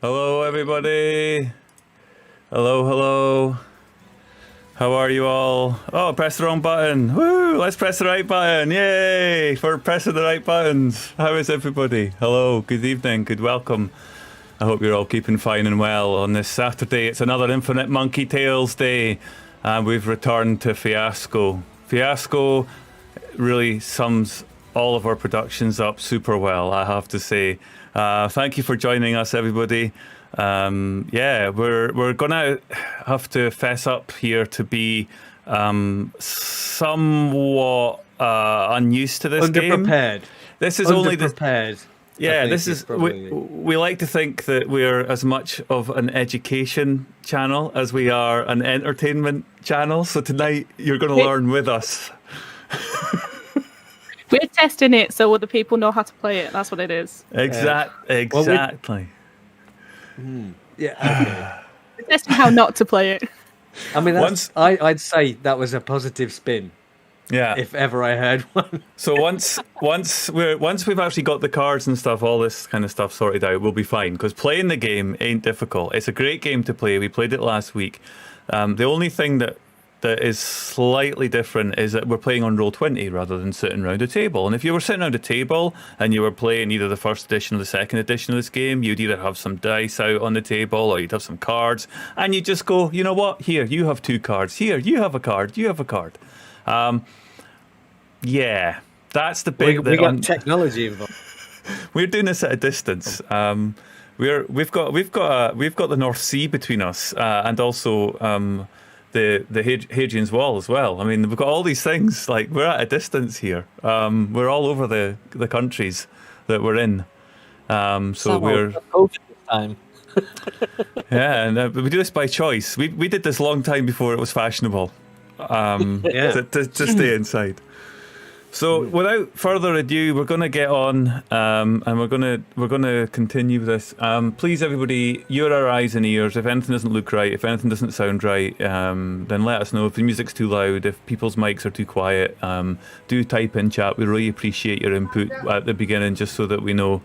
Hello, everybody. Hello. How are you all? Oh, press the wrong button. Woo! Let's press the right button. Yay! For pressing the right buttons. How is everybody? Hello, good evening, good welcome. I hope you're all keeping fine and well on this Saturday. It's another Infinite Monkey Tales day, and we've returned to Fiasco. Fiasco really sums all of our productions up super well, I have to say. Thank you for joining us, everybody. We're gonna have to fess up here to be somewhat unused to this game. Underprepared. This is only the Underprepared. yeah. This is we like to think that we're as much of an education channel as we are an entertainment channel. So tonight you're going to learn with us. We're testing it so other people know how to play it. That's what it is. Exactly. Yeah. We're testing how not to play it. I mean, I'd say that was a positive spin. Yeah. If ever I heard one. So once we've actually got the cards and stuff, all this kind of stuff sorted out, we'll be fine. Because playing the game ain't difficult. It's a great game to play. We played it last week. The only thing that is slightly different is that we're playing on Roll20 rather than sitting around a table. And if you were sitting around a table and you were playing either the first edition or the second edition of this game, you'd either have some dice out on the table or you'd have some cards, and you'd just go, you know what? Here, you have 2 cards. Here, you have a card. You have a card. Yeah, that's the big. We got technology involved. We're doing this at a distance. We've got the North Sea between us, and also the Hadrian's Wall as well. I mean, we've got all these things. Like, we're at a distance here. We're all over the countries that we're in. So we're COVID this time. yeah, and we do this by choice. We did this long time before it was fashionable. To stay inside. So without further ado, we're going to get on, and we're going to continue with this. Please, everybody, you're our eyes and ears. If anything doesn't look right, if anything doesn't sound right, then let us know. If the music's too loud, if people's mics are too quiet, do type in chat. We really appreciate your input at the beginning, just so that we know.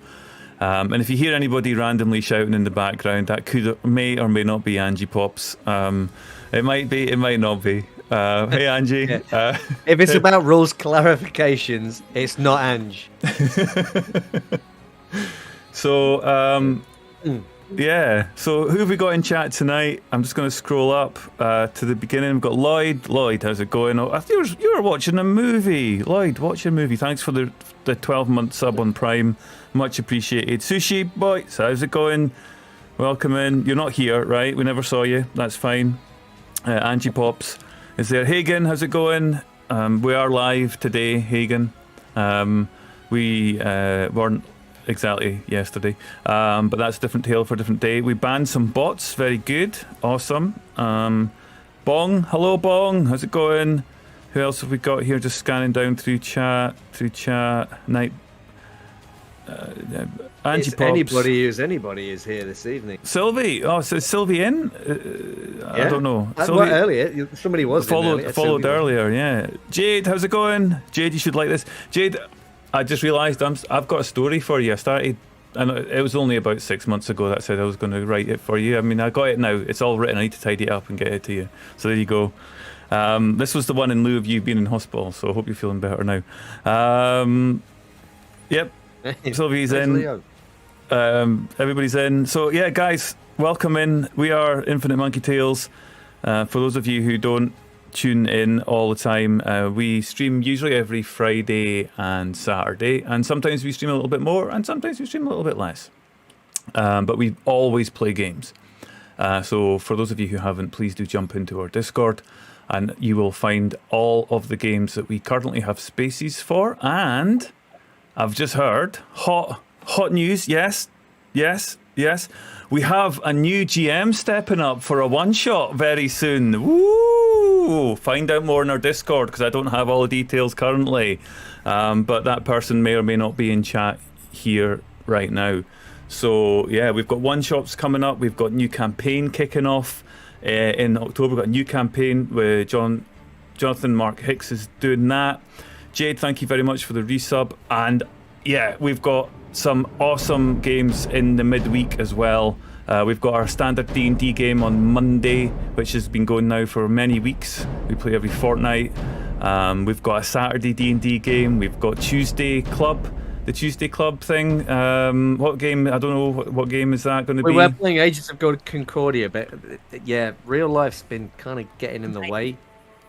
And if you hear anybody randomly shouting in the background, that may or may not be Angie Pops. It might be, it might not be. Hey, Angie. Yeah. If it's about rules clarifications, it's not Ange. So, yeah. So, who have we got in chat tonight? I'm just going to scroll up to the beginning. We've got Lloyd. Lloyd, how's it going? Oh, I think you were watching a movie. Lloyd, watch your movie. Thanks for the 12-month sub on Prime. Much appreciated. Sushi Boys, how's it going? Welcome in. You're not here, right? We never saw you. That's fine. Angie Pops is there. Hagen, how's it going? We are live today, Hagen. We weren't exactly yesterday, but that's a different tale for a different day. We banned some bots. Very good. Awesome. Bong, hello Bong, how's it going? Who else have we got here? Just scanning down through chat. Night. Angie Pops. Anybody is here this evening. Sylvie. Oh, so is Sylvie in? I don't know. Sylvie, earlier, somebody was followed earlier. Yeah. Jade, how's it going? Jade, you should like this. Jade, I just realised I've got a story for you. I started, and it was only about 6 months ago that I said I was going to write it for you. I mean, I got it now. It's all written. I need to tidy it up and get it to you. So there you go. This was the one in lieu of you being in hospital. So I hope you're feeling better now. Yep. Sylvie's in. Everybody's in. So yeah, guys, welcome in. We are Infinite Monkey Tales. For those of you who don't tune in all the time, we stream usually every Friday and Saturday, and sometimes we stream a little bit more, and sometimes we stream a little bit less. But we always play games. So for those of you who haven't, please do jump into our Discord, and you will find all of the games that we currently have spaces for. And I've just heard hot news. Yes. We have a new GM stepping up for a one-shot very soon. Woo! Find out more in our Discord, because I don't have all the details currently. But that person may or may not be in chat here right now. So yeah, we've got one-shots coming up. We've got new campaign kicking off in October. We've got a new campaign with Jonathan Mark Hicks is doing that. Jade, thank you very much for the resub. And yeah, we've got some awesome games in the midweek as well. We've got our standard D&D game on Monday, which has been going now for many weeks. We play every fortnight. We've got a Saturday D&D game. We've got Tuesday Club, the Tuesday Club thing. What game? I don't know what game is that going to be. We were playing Agents of Concordia, but yeah, real life's been kind of getting in the way.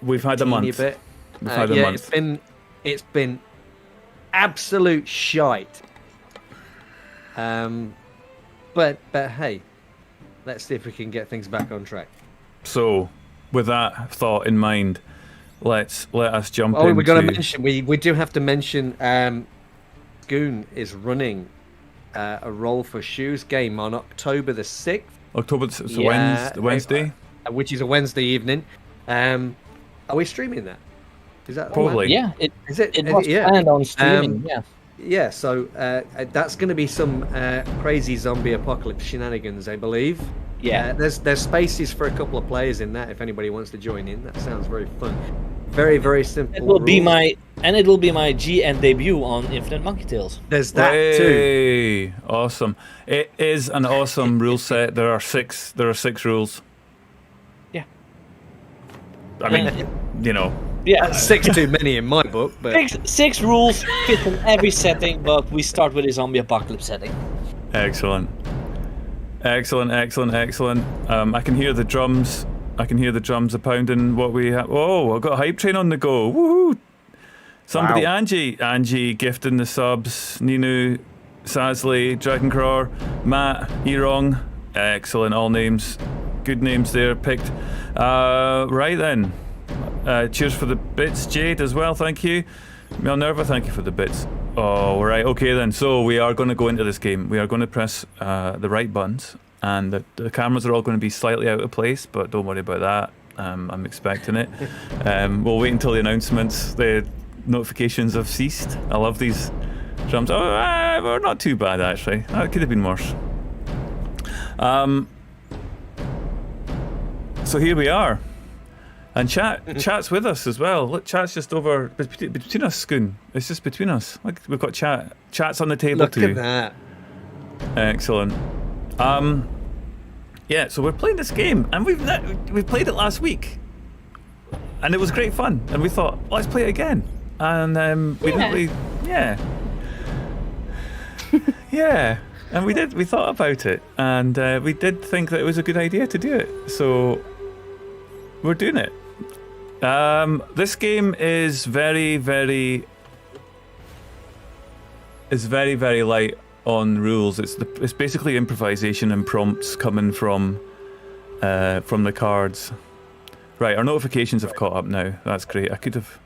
We've had a month. Bit. We've had a month. It's been absolute shite. But hey, let's see if we can get things back on track. So, with that thought in mind, let us jump into... Oh, we're going to mention, we do have to mention, Goon is running a Roll for Shoes game on October the 6th. October, so Wednesday? Which is a Wednesday evening. Are we streaming that? Is that probably? Yeah, it was planned on streaming, yeah. Yeah, so that's going to be some crazy zombie apocalypse shenanigans, I believe. Yeah. There's spaces for a couple of players in that if anybody wants to join in. That sounds very fun. Very, very simple. It will be my GN debut on Infinite Monkey Tales. There's that too. Awesome. It is an awesome rule set. There are six rules. Yeah. I mean, you know. Yeah, that's 6 too many in my book. But six rules fit in every setting, but we start with a zombie apocalypse setting. Excellent. I can hear the drums. I can hear the drums are pounding. What we have? Oh, I've got a hype train on the go. Woohoo! Somebody, wow. Angie gifting the subs. Ninu, Sasley, Dragoncraw, Matt, Erong. Excellent. All names, good names there picked. Right then. Cheers for the bits, Jade, as well, thank you. Melnerva, thank you for the bits. Oh, right, okay then. So we are going to go into this game. We are going to press the right buttons, and the cameras are all going to be slightly out of place, but don't worry about that. I'm expecting it. We'll wait until the announcements, the notifications have ceased. I love these drums. Oh, we're not too bad, actually. That could have been worse. So here we are. And chat's with us as well. Look, chat's just over between us, Scoon. It's just between us. Look, we've got chat. Chat's on the table too. Look at that. Excellent. Yeah. So we're playing this game, and we played it last week, and it was great fun. And we thought, let's play it again. And yeah. And we did. We thought about it, and we did think that it was a good idea to do it. So we're doing it. This game is very, very light on rules. It's basically improvisation and prompts coming from the cards. Right, our notifications have caught up now. That's great. I could have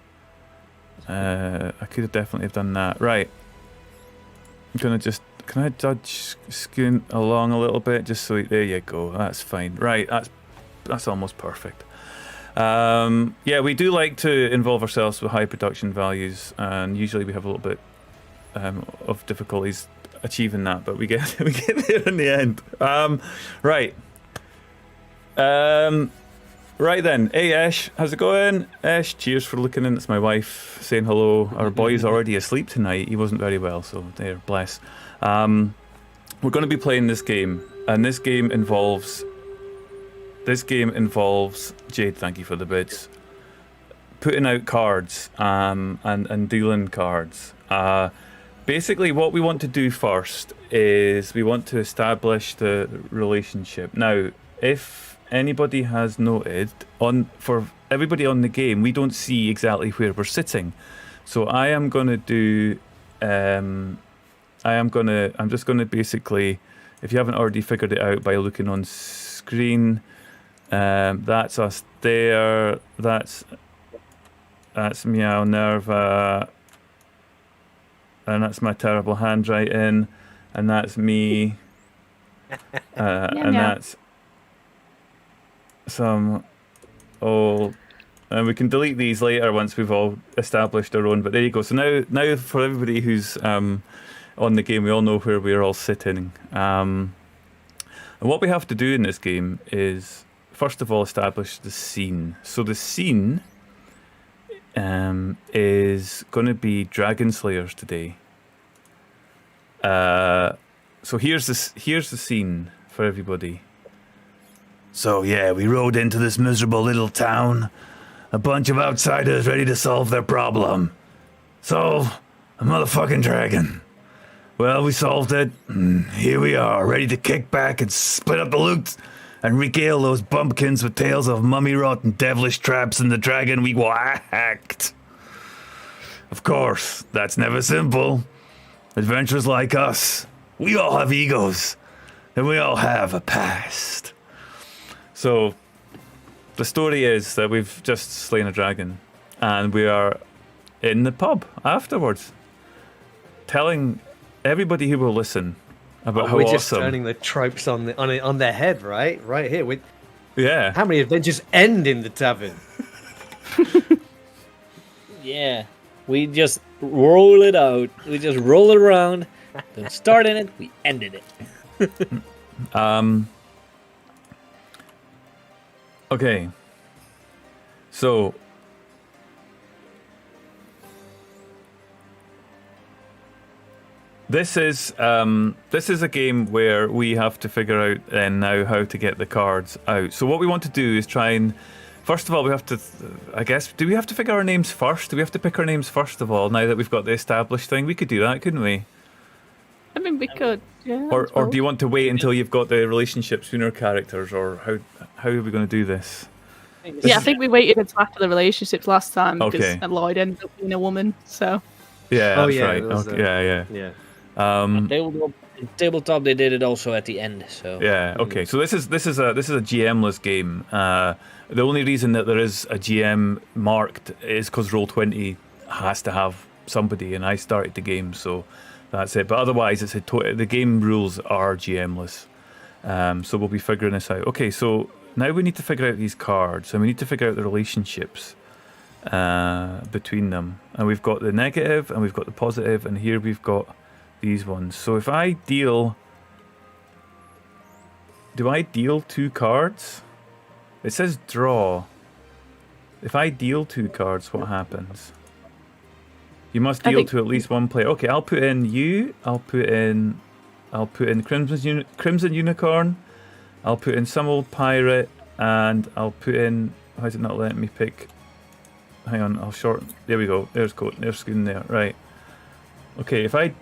definitely have done that. Right. I'm gonna just. Can I dodge Scoon along a little bit? Just so there you go. That's fine. Right. That's almost perfect. Yeah, we do like to involve ourselves with high production values, and usually we have a little bit of difficulties achieving that, but we get there in the end. Right. Right then. Hey Ash, how's it going? Ash, cheers for looking in. It's my wife saying hello. Our boy's already asleep tonight. He wasn't very well, so there, bless. We're going to be playing this game, and this game involves Jade, thank you for the bits, putting out cards and dealing cards. Basically what we want to do first is we want to establish the relationship. Now, if anybody has noted, for everybody on the game, we don't see exactly where we're sitting. So I'm just going to basically, if you haven't already figured it out by looking on screen, that's us there, that's Meow Nerva, and that's my terrible handwriting, and that's me, and that's some old, and we can delete these later once we've all established our own, but there you go. So now for everybody who's on the game, we all know where we're all sitting. And what we have to do in this game is, first of all, establish the scene. So the scene is going to be Dragon Slayers today. So here's the scene for everybody. So yeah, we rode into this miserable little town. A bunch of outsiders ready to solve their problem. Solve a motherfucking dragon. Well, we solved it, and here we are, ready to kick back and split up the loot and regale those bumpkins with tales of mummy rot and devilish traps and the dragon we whacked. Of course, that's never simple. Adventurers like us, we all have egos, and we all have a past. So, the story is that we've just slain a dragon, and we are in the pub afterwards, telling everybody who will listen about how we're awesome. just turning the tropes on their head, right? Right here. Yeah. How many adventures end in the tavern? Yeah. We just roll it out. We just roll it around. Don't start in it. We ended it. Okay. So. This is a game where we have to figure out now how to get the cards out. So what we want to do is try and, first of all, we have to, I guess, do we have to figure our names first? Do we have to pick our names first of all, now that we've got the established thing? We could do that, couldn't we? I mean, we could. Yeah. Or do you want to wait until you've got the relationships between our characters, or how are we going to do this? Yeah, I think we waited until after the relationships last time because Okay. Lloyd ended up being a woman. So. Yeah, Oh, that's yeah, right. there was Okay, Yeah. Tabletop, they did it also at the end. So Yeah. Okay. So this is a GM-less game. The only reason that there is a GM marked is because Roll20 has to have somebody, and I started the game, so that's it. But otherwise, the game rules are GM-less. So we'll be figuring this out. Okay. So now we need to figure out these cards, and we need to figure out the relationships between them. And we've got the negative, and we've got the positive, and here we've got these ones. So if I deal... Do I deal 2 cards? It says draw. If I deal 2 cards, what happens? You must deal to at least one player. Okay, I'll put in you. I'll put in Crimson Unicorn. I'll put in some old pirate, and I'll put in... Why is it not letting me pick? Hang on, I'll shorten. There we go. There's Scoon there. Right. Okay, if I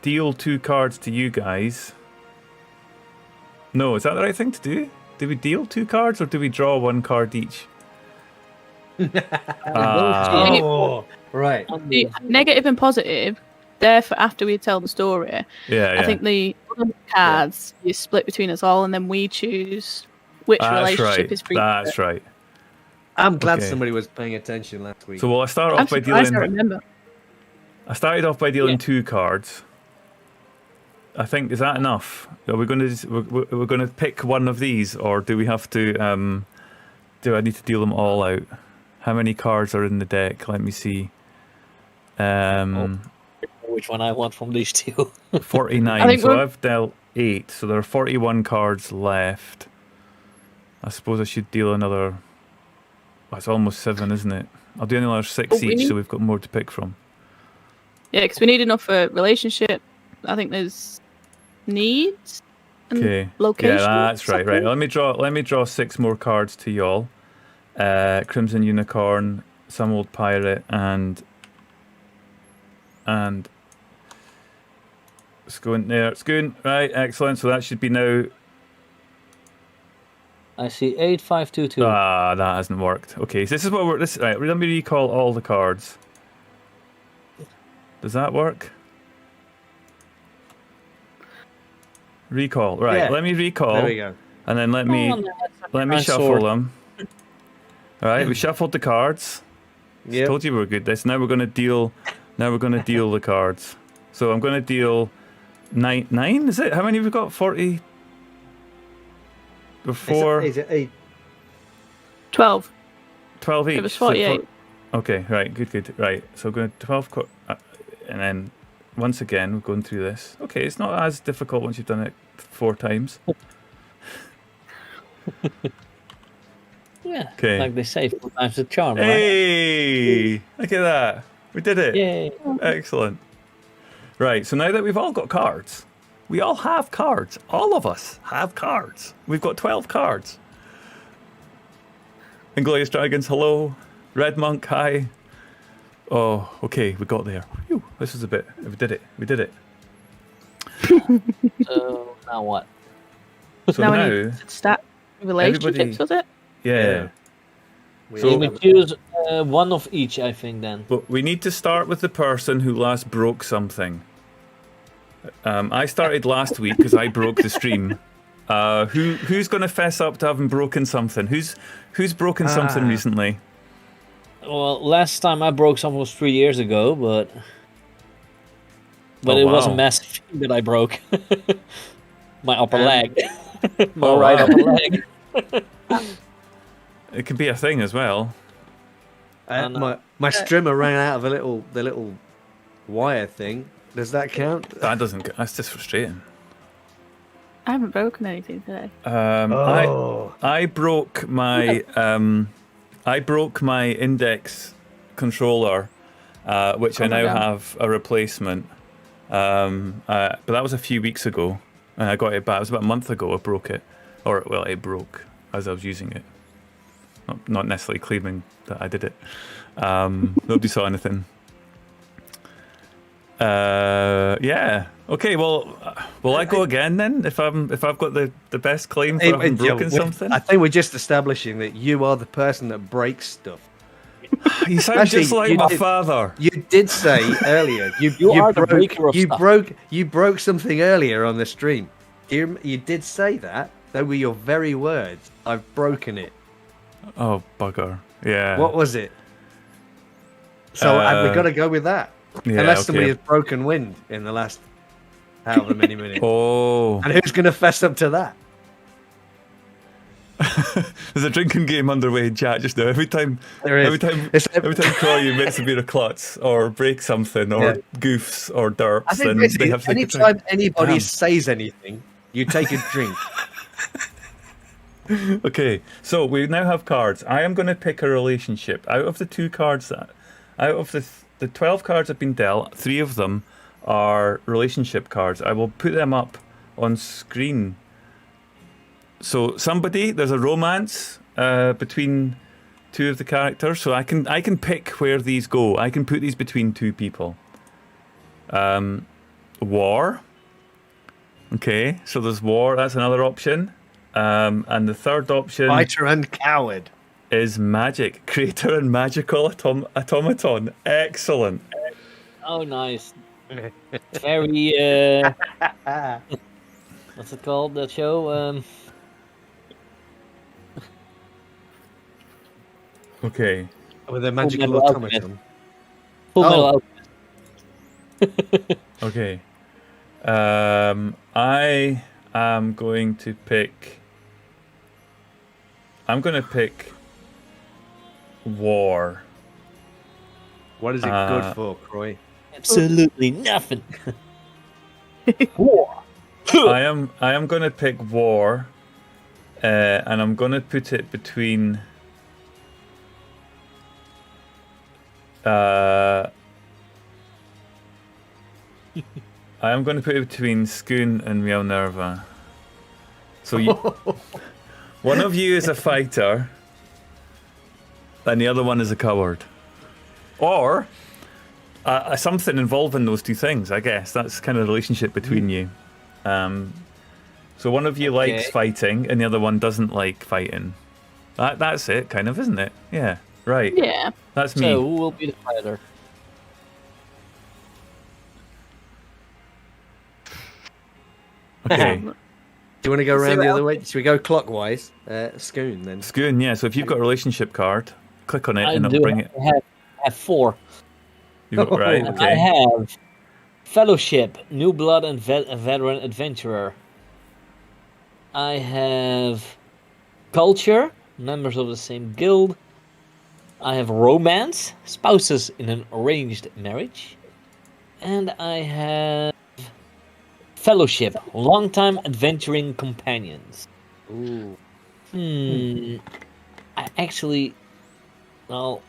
deal 2 cards to you guys... No, is that the right thing to do? Do we deal 2 cards, or do we draw 1 card each? Oh, right. The negative and positive, they're for after we tell the story. Yeah. I think the other cards you split between us all, and then we choose which relationship is free. That's right. I'm glad Okay. somebody was paying attention last week. So will I start I'm off by surprised dealing... I remember. I started off by dealing Yeah. 2 cards. I think, is that enough? Are we going to we're going to pick one of these, or do we have to? Do I need to deal them all out? How many cards are in the deck? Let me see. which one I want from these two? 49. I think So I've dealt 8. So there are 41 cards left. I suppose I should deal another. Oh, it's almost 7, isn't it? I'll do another 6 Oh, we each, need- so we've got more to pick from. Yeah, because we need enough for relationship. I think there's needs and Okay. location. Yeah, that's right. Right. Let me draw 6 more cards to y'all. Crimson Unicorn, some old pirate, and Scoon there. Scoon, right? Excellent. So that should be now. I see 8522. Ah, that hasn't worked. Okay, so this is what we're. Right. Let me recall all the cards. Does that work? Recall. Right. Yeah. Let me recall. There we go. And then let me shuffle sword. them. All right, we shuffled the cards. Yeah. Told you we were good. This now we're going to deal. Now we're going to deal the cards. So I'm going to deal 9. Is it? How many have we got? 40. Or 4. Is it 8? 12. 12 each. It was So 48. okay, right, good. Right, so we're going to 12, and then once again we're going through this. Okay, it's not as difficult once you've done it 4 times. Yeah, Okay. like they say, 4 times the charm, right? Hey, look at that. We did it. Yay. Excellent. Right, so now that we've all got cards, We all have cards. All of us have cards. We've got 12 cards. Inglorious Dragons, hello. Red Monk, hi. Oh, okay, we got there. Whew, this was a bit. We did it. We did it. So now what? So now now, we need to start relationships, was it? yeah. So we choose one of each, I think, then. But we need to start with the person who last broke something. I started last week because I broke the stream. Who's going to fess up to having broken something? Who's broken something recently? Well, last time I broke something was 3 years ago, but Oh, it was a wow. massive thing that I broke. My upper leg. My Oh, right wow. upper leg. It could be a thing as well. My strimmer ran out of the little wire thing. Does that count? That doesn't. That's just frustrating. I haven't broken anything today. I broke my index controller, which I now have a replacement. But that was a few weeks ago, and I got it back. It was about a month ago. I broke it, it broke as I was using it. Not necessarily claiming that I did it. Nobody saw anything. Yeah. Okay. Well, will I go again then? If I've got the best claim for having broken something. I think we're just establishing that you are the person that breaks stuff. You sound Actually, just like you my did- father. You did say earlier You are the breaker of stuff. you broke something earlier on the stream. You did say that. They were your very words. I've broken it. Oh bugger. Yeah. What was it? So we've got to go with that. Yeah, Unless somebody okay. has broken wind in the last however many minutes. Oh. And who's going to fess up to that? There's a drinking game underway in chat just now. Every time There is. every time Croy makes a beer of klutz or breaks something or goofs or derps, I think then basically, they have to take a drink. anytime anybody Damn. says anything, you take a drink. Okay, so we now have cards. I am going to pick a relationship. Out of the 12 cards I've been dealt, 3 of them are relationship cards. I will put them up on screen. So there's a romance between 2 of the characters, so I can pick where these go. I can put these between 2 people. War. Okay, so there's war. That's another option. And the third option Fighter and coward. is magic. Creator and magical automaton. Excellent. Oh, nice. Very, what's it called, that show? Okay. With a magical Metal automaton. Full Metal Oh. Alchemist. Okay. I am going to pick. I'm going to pick war. What is it good for, Croy? Absolutely nothing. War. I am going to pick war, and I'm going to put it between. I am going to put it between Skoon and Mjolnirva. So one of you is a fighter, and the other one is a coward, or something involving those 2 things. I guess that's kind of the relationship between you. So one of you likes fighting, and the other one doesn't like fighting. That's it, kind of, isn't it? Yeah. Right. Yeah. That's me. So, who will be the fighter? Okay. Do you want to go around the other way? Should we go clockwise? Skoon, then. Skoon, yeah. So if you've got a relationship card, click on it I and it'll do bring it. have 4. You've got, right, Oh. I okay. have Fellowship, New Blood and Veteran Adventurer. I have Culture, members of the same guild. I have Romance, spouses in an arranged marriage. And I have Fellowship, longtime adventuring companions. Ooh. I actually, well,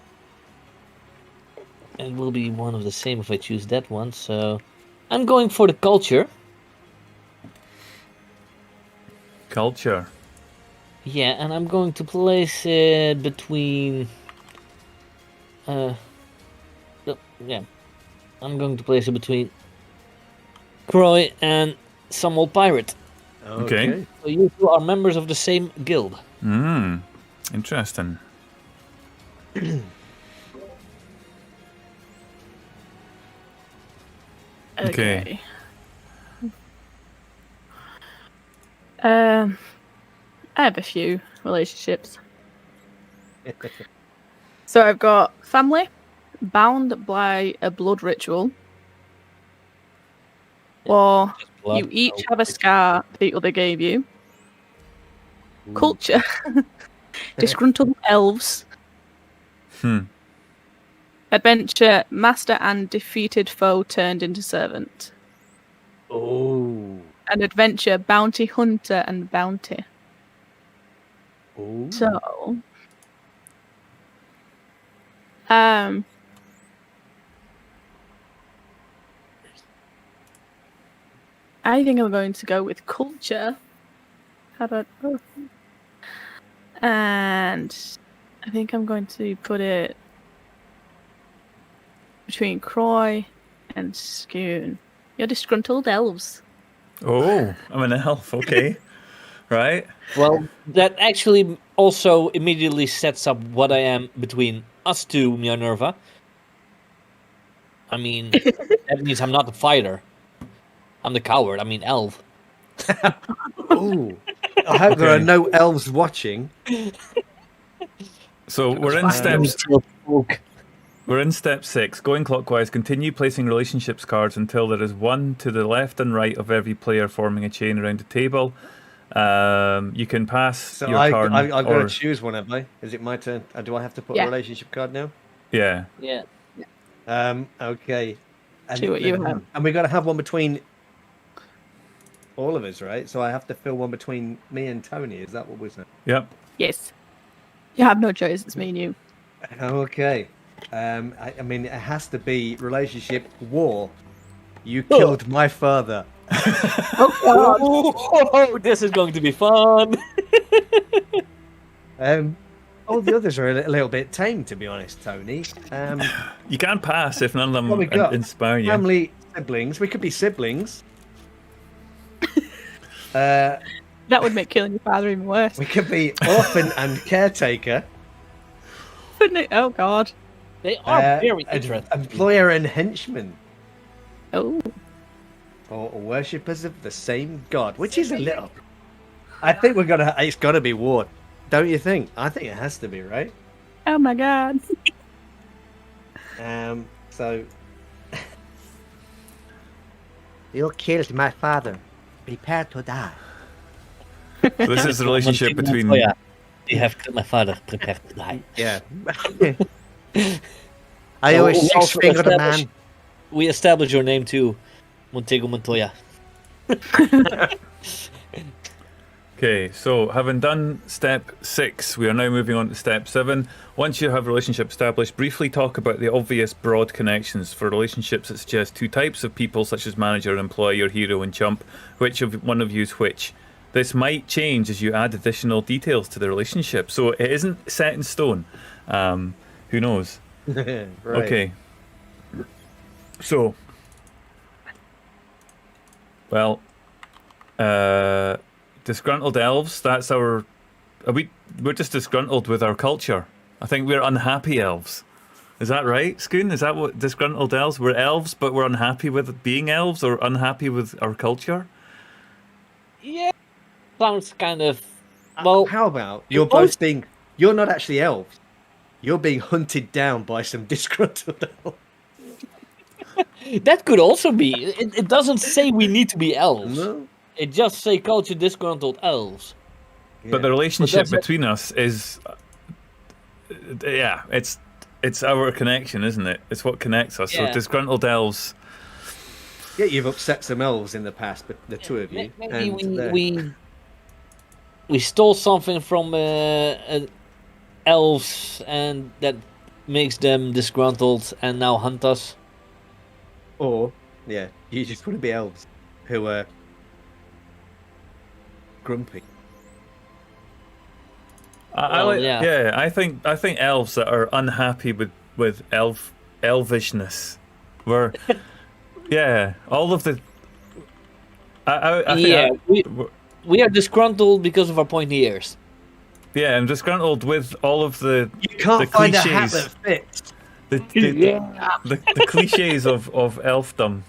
it will be one of the same if I choose that one. So I'm going for the culture. Culture. Yeah, and I'm going to place it between. Yeah, I'm going to place it between Croy and some old pirate. Okay. So you two are members of the same guild. Interesting. Okay. I have a few relationships. So I've got family, bound by a blood ritual, or Blood. you each have a scar the other gave you. Culture, disgruntled elves. Adventure, master and defeated foe turned into servant. Oh. An adventure, bounty hunter and bounty. Oh. So, I think I'm going to go with culture. How about and I think I'm going to put it between Croy and Scoon. You're disgruntled elves. Oh, I'm an elf. Okay. Right. Well, that actually also immediately sets up what I am between us two, Minerva. I mean, that means I'm not the fighter. I'm the coward. I mean, elf. Ooh. I hope there are no elves watching. So we're in step 6. Going clockwise, continue placing relationships cards until there is one to the left and right of every player forming a chain around the table. You can pass So your turn. I've got to choose one, have I? Is it my turn? Do I have to put a relationship card now? Yeah. Yeah. Okay. And, See what you have. And we got to have one between all of us, right? So I have to fill one between me and Tony. Is that what we're saying? Yep. Yes. You have no choice. It's me and you. Okay. I mean, it has to be relationship war. You killed my father. Oh, this is going to be fun. All the others are a little bit tame, to be honest, Tony. You can't pass if none of them What we got? inspire you. Family, siblings. We could be siblings. That would make killing your father even worse. We could be orphan and caretaker. Wouldn't it? Oh God. They are very interesting. Employer and henchman. Oh. Or worshippers of the same god, which is a little. I think we're gonna. It's got to be war, don't you think? I think it has to be, right? Oh my God. So. You killed my father. Prepare to die. This is the relationship between. Oh, yeah. You have killed my father. Prepare to die. Yeah. I always six-fingered a man. We established your name too, Montego Montoya. Okay, so having done step 6, we are now moving on to step 7. Once you have a relationship established, briefly talk about the obvious broad connections. For relationships that suggest two types of people, such as manager, employer, hero, and chump. Which of one of you is which? This might change as you add additional details to the relationship, so it isn't set in stone. Who knows? Right. Okay. So, well, disgruntled elves. That's our. We're just disgruntled with our culture. I think we're unhappy elves. Is that right, Scoon? Is that what disgruntled elves? We're elves, but we're unhappy with being elves, or unhappy with our culture. Yeah, sounds kind of. Well, how about you're both being? You're not actually elves. You're being hunted down by some disgruntled elves. That could also be. It doesn't say we need to be elves. No. It just say culture disgruntled elves. But the relationship between us is, yeah, it's our connection, isn't it? It's what connects us. Yeah. So disgruntled elves. Yeah, you've upset some elves in the past, but the two of you. Maybe we stole something from elves, and that makes them disgruntled, and now hunt us. Or, yeah, you just want to be elves who are grumpy. I think elves that are unhappy with elvishness were all of the. I think we are disgruntled because of our pointy ears. Yeah, I'm disgruntled with all of the You can't the find cliches. a hat that fits. The cliches of elfdom,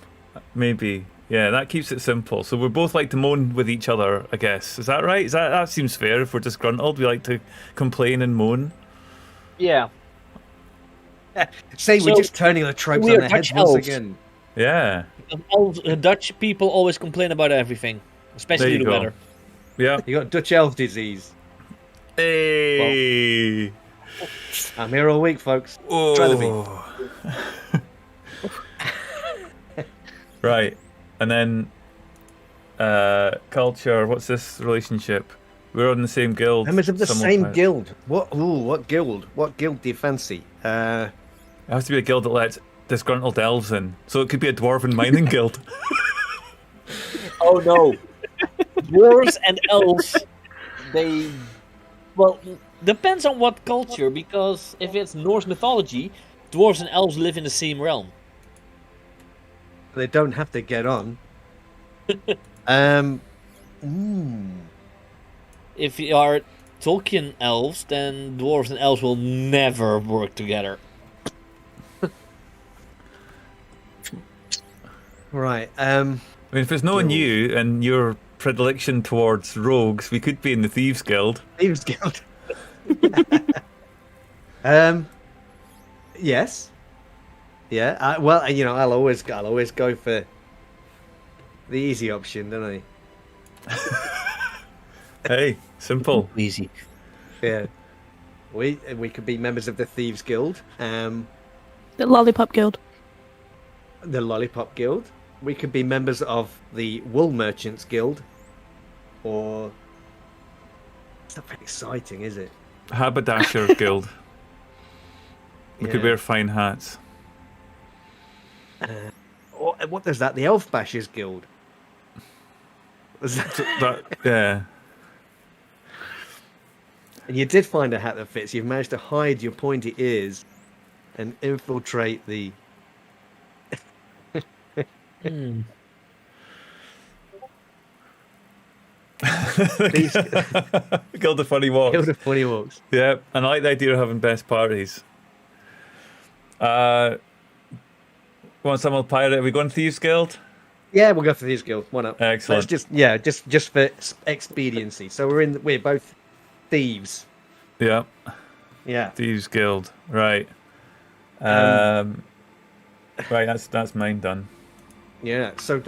maybe. Yeah, that keeps it simple. So we both like to moan with each other, I guess. Is that right? That seems fair. If we're disgruntled, we like to complain and moan. Yeah. See, So, we're just turning the tropes we on are their heads Dutch once elves. again. Yeah. Dutch people always complain about everything, There especially you the go. weather. Yeah. You got Dutch elf disease. Hey. I'm here all week, folks. Try the beat. Right. And then culture. What's this relationship? We're on the same guild. Members of the Some same will- guild. What? Ooh, what guild? What guild do you fancy? It has to be a guild that lets disgruntled elves in. So it could be a dwarven mining guild. Oh no. Dwarves and elves, depends on what culture, because if it's Norse mythology, dwarves and elves live in the same realm. They don't have to get on. If you are Tolkien elves, then dwarves and elves will never work together. Right. I mean, if there's no one you and your predilection towards rogues, we could be in the Thieves Guild. Thieves Guild. Yes. Yeah. I'll always go for the easy option, don't I? Hey, simple. Easy. Yeah. We could be members of the Thieves Guild. The Lollipop Guild. The Lollipop Guild. We could be members of the Wool Merchants Guild. Or it's not very exciting, is it? Haberdasher Guild. We could Yeah. wear fine hats. Or, what is that? The Elf Bashers Guild. Was that- Yeah. And you did find a hat that fits. You've managed to hide your pointy ears and infiltrate the. Guild of Funny Walks. Guild of Funny Walks. Yeah, and I like the idea of having best parties. Want some old pirate? Are we going Thieves Guild? Yeah, we'll go for Thieves Guild. Why not? Excellent. Let's just for expediency. So we're both thieves. Yeah, Yeah. Thieves Guild. Right. Um, Right, that's mine done. Yeah. So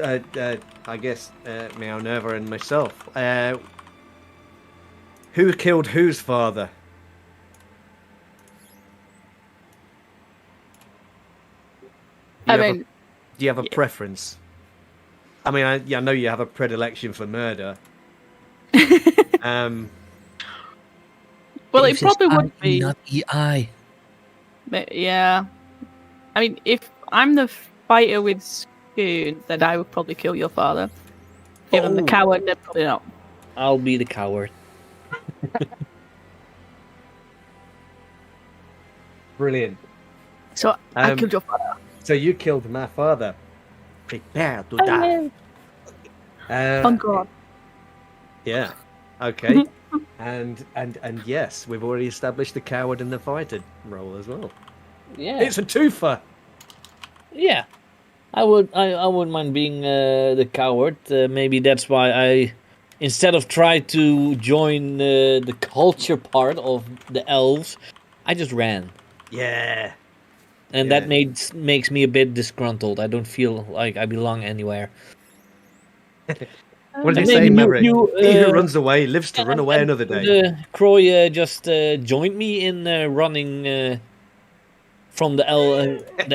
I guess Meow Nerva and myself. Who killed whose father? Do you have a preference? I mean, I know you have a predilection for murder. Well, it probably would be. Not EI. But yeah. I mean, if I'm the fighter with Spoon, then I would probably kill your father. If I'm the coward, then probably not. I'll be the coward. Brilliant. So I killed your father. So you killed my father. Prepare to die. Oh God. Yeah. Okay. and yes, we've already established the coward and the fighter role as well. Yeah. It's a twofer. Yeah. I wouldn't mind being the coward. Maybe that's why I, instead of try to join the culture part of the elves, I just ran. Yeah. And that makes me a bit disgruntled. I don't feel like I belong anywhere. What did And they say, maybe Maverick? you, He who runs away lives to run away another day. Croy just joined me in running from the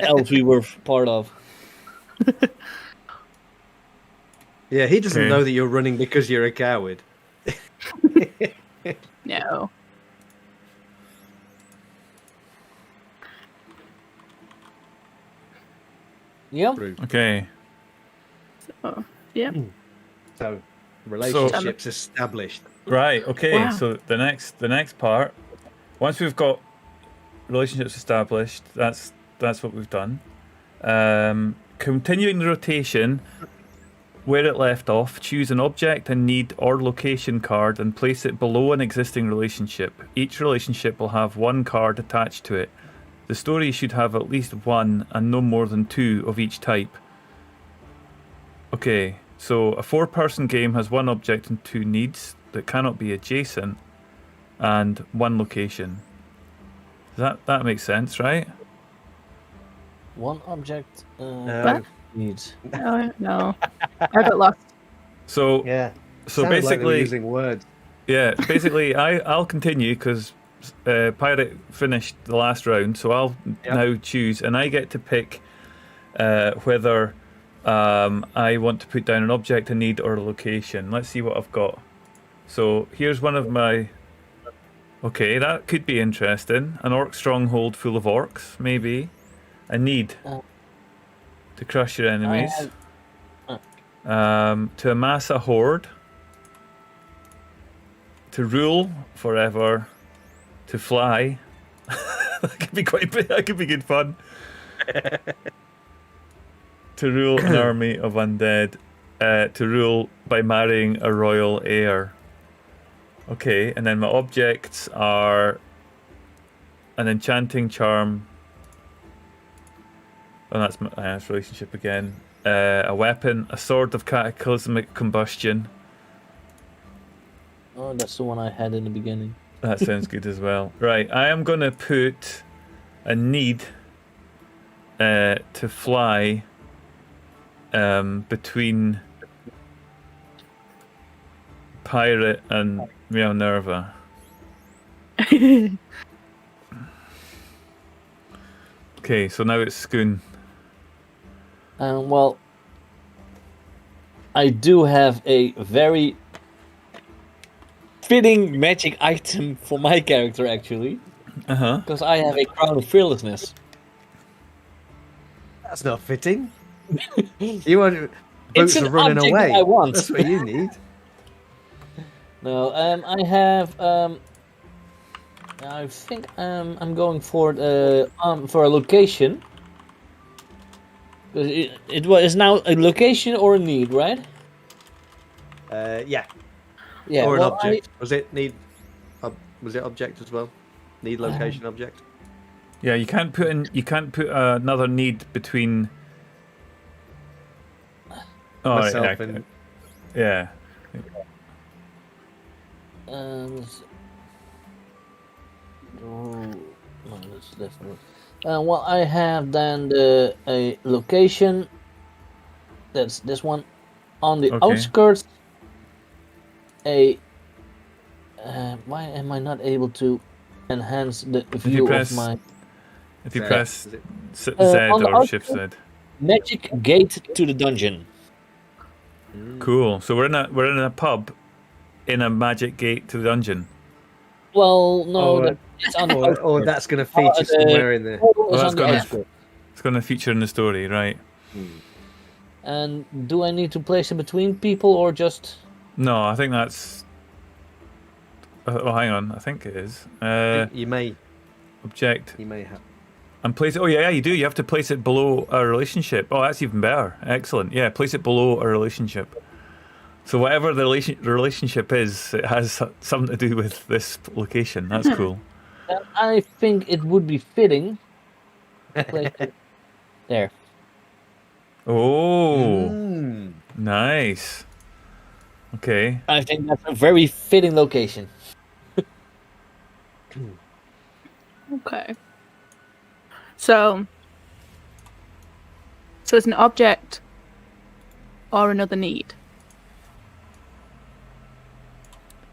elves we were part of. Yeah, he doesn't Okay. know that you're running because you're a coward. No. Yeah. Okay. Oh, yeah. So, relationships established. Right. Okay. Wow. So the next part, once we've got relationships established, that's what we've done. Continuing the rotation, where it left off, choose an object, a need, or location card and place it below an existing relationship. Each relationship will have one card attached to it. The story should have at least one and no more than two of each type. Okay, so a 4-person game has one object and 2 needs that cannot be adjacent and 1 location. That makes sense, right? One object No. needs. No. I got lost. So Yeah. so Sounded like they were basically, using words. yeah, basically I'll continue because Pirate finished the last round, so I'll now choose, and I get to pick whether I want to put down an object, a need, or a location. Let's see what I've got. So here's one of my. Okay, that could be interesting. An orc stronghold full of orcs, maybe. A need to crush your enemies. To amass a horde. To rule forever. To fly. That could be good fun. To rule an army of undead. To rule by marrying a royal heir. Okay, and then my objects are an enchanting charm. Oh, that's relationship again. A weapon, a sword of cataclysmic combustion. Oh, that's the one I had in the beginning. That sounds good as well. Right, I am going to put a need to fly between Pirate and Meow Nerva. Okay, so now it's Schoon. Well, I do have a very fitting magic item for my character, actually. Because I have a crown of fearlessness. That's not fitting. You want It's boots an are running object away. that I want. That's what you need. No, I have. I think I'm going for a location. It was now a location or a need, right? Yeah. Yeah. Or an well, object. Was it need? Was it object as well? Need location object. Yeah, you can't put another need between. Oh, Myself yeah. and Yeah. No, that's definitely. Well, I have then a location. That's this one, on the outskirts. Why am I not able to enhance the view of my? If you press Z on the or Shift Z. Magic gate to the dungeon. Cool. So we're in a pub, in a magic gate to the dungeon. Well, no, it's on the or that's going to feature somewhere in there. It's going to feature in the story, right? And do I need to place it between people or just? No, I think that's. Oh, hang on. I think it is. You may. Object. You may have. And place it. Oh yeah, you do. You have to place it below a relationship. Oh, that's even better. Excellent. Yeah, place it below a relationship. So whatever the relationship is, it has something to do with this location. That's cool. I think it would be fitting. Place it there. Oh, nice. Okay. I think that's a very fitting location. Okay. So it's an object or another need.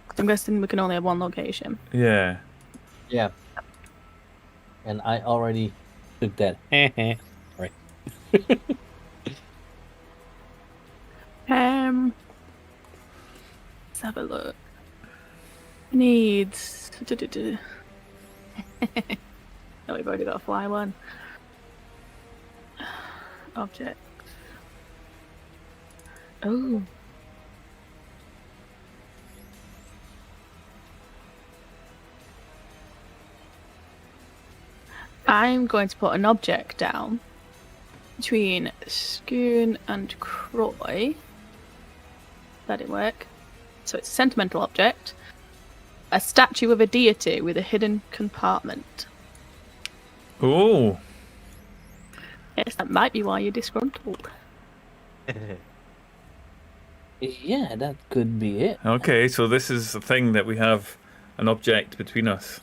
'Cause I'm guessing we can only have one location. Yeah. Yeah. And I already took that. Right. Let's have a look. Needs. No, we've already got a fly one. Object. Oh. I'm going to put an object down between Scoon and Croy. That didn't work. So it's a sentimental object. A statue of a deity with a hidden compartment. Oh, Yes, that might be why you're disgruntled. Yeah, that could be it. okay. So this is the thing that we have an object between us.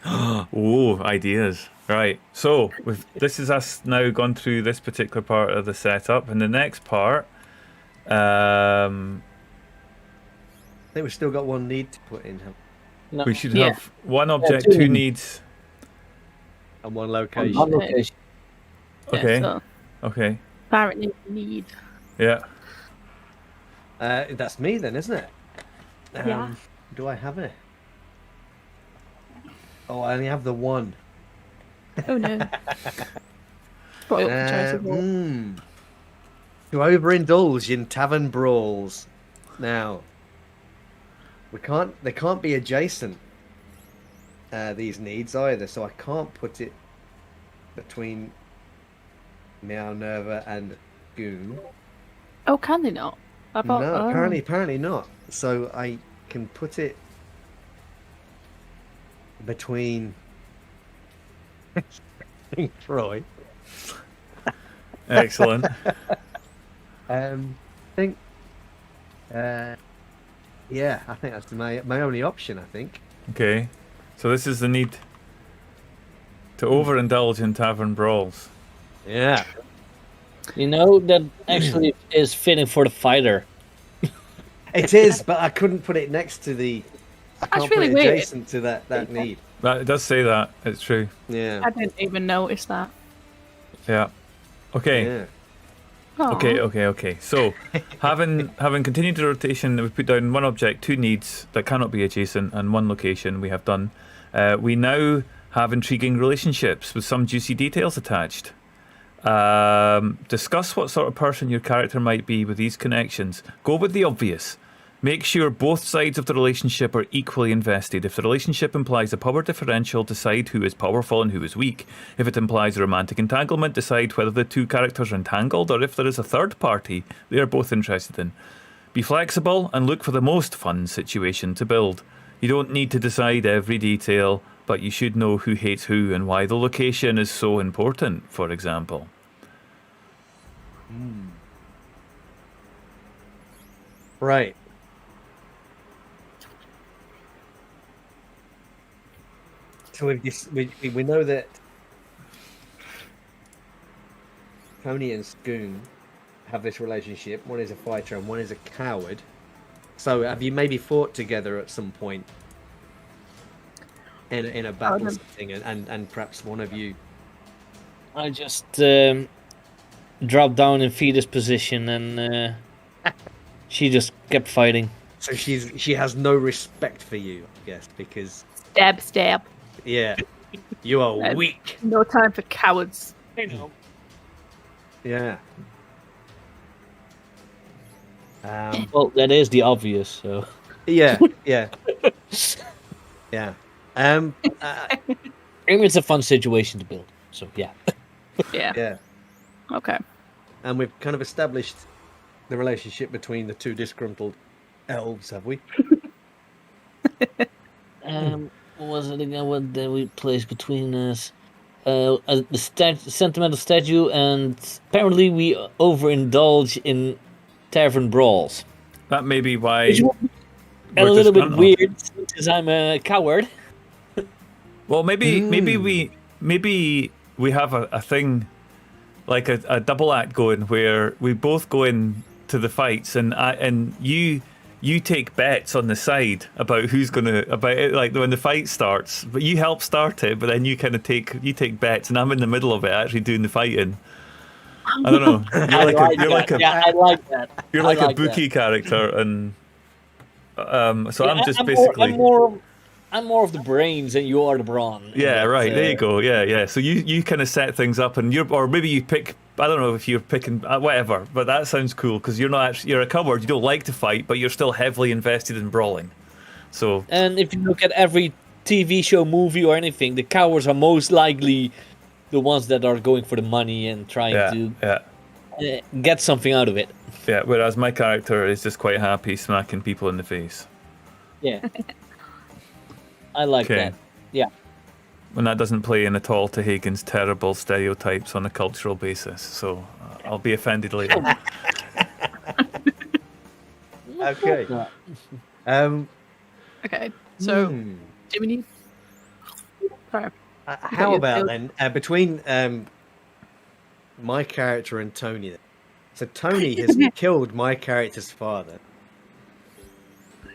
Oh, ideas. Right. So this is us now gone through this particular part of the setup, and the next part. I think we've still got one need to put in, No, We should Yeah. have one object, two two needs. needs. and one location. on location. Yeah, Okay. so Okay. apparently we need. Yeah. That's me then, isn't it? Yeah. Do I have it? Oh, I only have the one. Oh no. Probably up for choice of all. To overindulge in tavern brawls. Now, they can't be adjacent. These needs either, so I can't put it between Meow Nerva and Goon. Oh, can they not? I thought, No, oh. apparently not. So I can put it between Troy. Excellent. I think. Yeah, I think that's my only option. I think. Okay. So this is the need to overindulge in tavern brawls. Yeah. You know, that actually is fitting for the fighter. It is, but I couldn't put it next to the. I That's can't really put it weird. adjacent to that need. That it does say that. It's true. Yeah. I didn't even notice that. Yeah. Okay. Yeah. Aw. Okay. So, having continued the rotation, we've put down one object, two needs that cannot be adjacent, and one location we have done. We now have intriguing relationships with some juicy details attached. Discuss what sort of person your character might be with these connections. Go with the obvious. Make sure both sides of the relationship are equally invested. If the relationship implies a power differential, decide who is powerful and who is weak. If it implies a romantic entanglement, decide whether the two characters are entangled or if there is a third party they are both interested in. Be flexible and look for the most fun situation to build. You don't need to decide every detail, but you should know who hates who and why the location is so important, for example. Right. So we know that Tony and Scoon have this relationship. One is a fighter and one is a coward. So have you maybe fought together at some point in a battle setting, and perhaps one of you? I just dropped down in fetus position and she just kept fighting. So she has no respect for you, I guess, because Stab. yeah, you are weak. No time for cowards. Yeah. Well, that is the obvious, so. Yeah. Yeah. I mean, it's a fun situation to build, so yeah. Yeah. Yeah. Okay. And we've kind of established the relationship between the two disgruntled elves, have we? What was it again? What did we place between us? The sentimental statue, and apparently we overindulge in tavern brawls. That may be why. Which will be a we're little bit disgruntled. weird since I'm a coward. Well, maybe we have a thing, like a double act going where we both go in to the fights, and you take bets on the side about who's gonna about it, like when the fight starts. But you help start it, but then you kind of take bets, and I'm in the middle of it actually doing the fighting. I don't know. I like that. You're I like a like bookie character, and so Yeah, I'm just I'm basically. I'm more of the brains, and you are the brawn. Yeah, And right. that's, There you go. Yeah. So you kind of set things up, and or maybe you pick. I don't know if you're picking whatever, but that sounds cool because you're a coward. You don't like to fight, but you're still heavily invested in brawling. So And if you look at every TV show, movie, or anything, the cowards are most likely the ones that are going for the money and trying to get something out of it. Yeah, whereas my character is just quite happy smacking people in the face. Yeah. I like that. Yeah. And that doesn't play in at all to Hagen's terrible stereotypes on a cultural basis, so I'll be offended later. Okay. Okay, so do we need? Sorry. How about then between my character and Tony? So Tony has killed my character's father,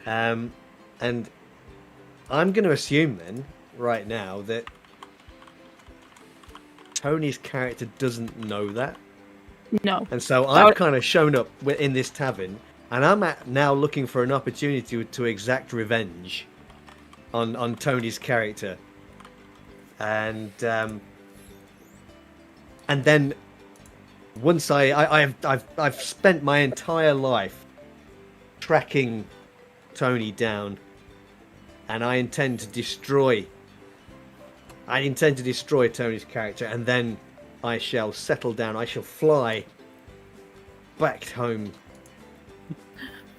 and I'm going to assume then right now that Tony's character doesn't know that. No. And so I've kind of shown up in this tavern, and I'm now looking for an opportunity to exact revenge on Tony's character. And then once I've spent my entire life tracking Tony down, and I intend to destroy Tony's character, and then I shall settle down. I shall fly back home.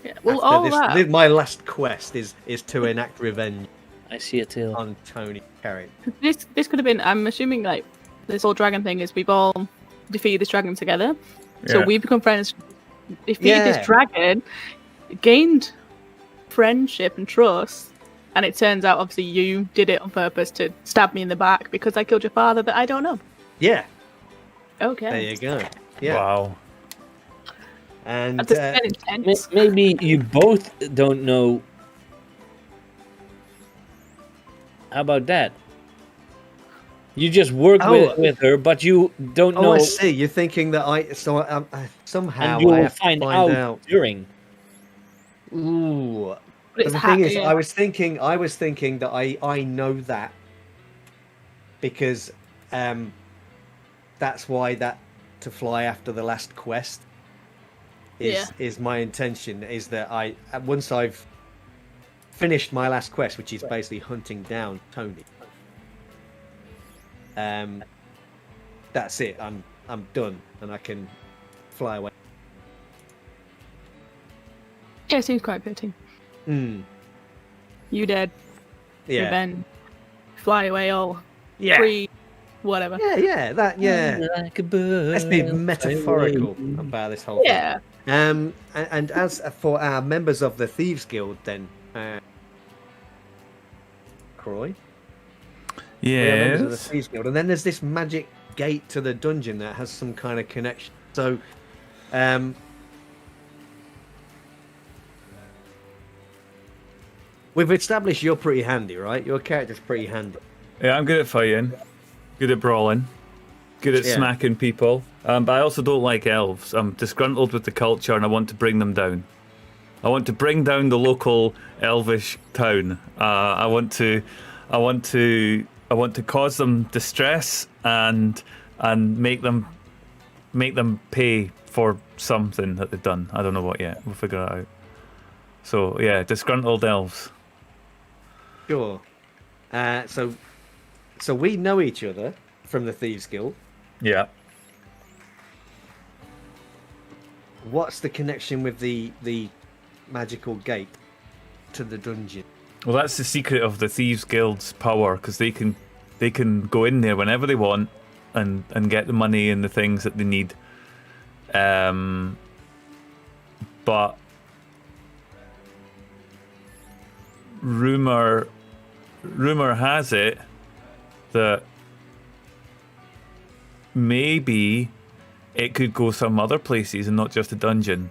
Yeah, well, all that. My last quest is to enact revenge. I see it too. On Tony's character. This could have been. I'm assuming like this whole dragon thing is we've all defeated this dragon together, so we become friends. Defeated this dragon, gained friendship and trust. And it turns out, obviously, you did it on purpose to stab me in the back because I killed your father, but I don't know. Yeah. Okay. There you go. Yeah. Wow. And that's intense. Maybe you both don't know. How about that? You just work with her, but you don't know. Oh, I see. You're thinking that somehow and you I will have find to find out during. Ooh. But the thing is, I was thinking that I know that because that's why to fly after the last quest is my intention. Is that once I've finished my last quest, which is basically hunting down Tony. That's it. I'm done, and I can fly away. Yeah, it seems quite fitting. You dead. Yeah. Revenge. Fly away all. Yeah. Free. Whatever. Yeah. Like a bird. Let's be metaphorical about this whole thing. Yeah. And as for our members of the Thieves Guild, then, Croy. We are members of the Yes. Thieves Guild, and then there's this magic gate to the dungeon that has some kind of connection. So, we've established you're pretty handy, right? Your character's pretty handy. Yeah, I'm good at fighting, good at brawling, good at smacking people. But I also don't like elves. I'm disgruntled with the culture, and I want to bring them down. I want to bring down the local elvish town. I want to cause them distress and make them pay for something that they've done. I don't know what yet. We'll figure it out. So yeah, disgruntled elves. Sure. So we know each other from the Thieves Guild. Yeah. What's the connection with the magical gate to the dungeon? Well, that's the secret of the Thieves Guild's power, because they can go in there whenever they want and get the money and the things that they need. But rumor has it that maybe it could go some other places and not just a dungeon,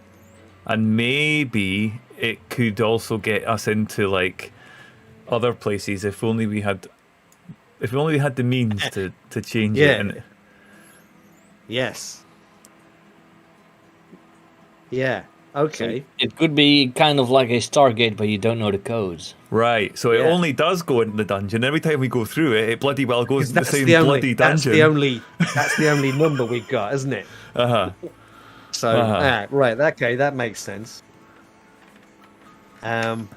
and maybe it could also get us into like other places if only we had the means to change it. And Yes. Yeah. Okay. It could be kind of like a Stargate, but you don't know the codes. right, so it only does go into the dungeon. Every time we go through it, it bloody well goes to the same bloody dungeon. That's the only number we've got, isn't it? So right, okay, that makes sense. Yeah,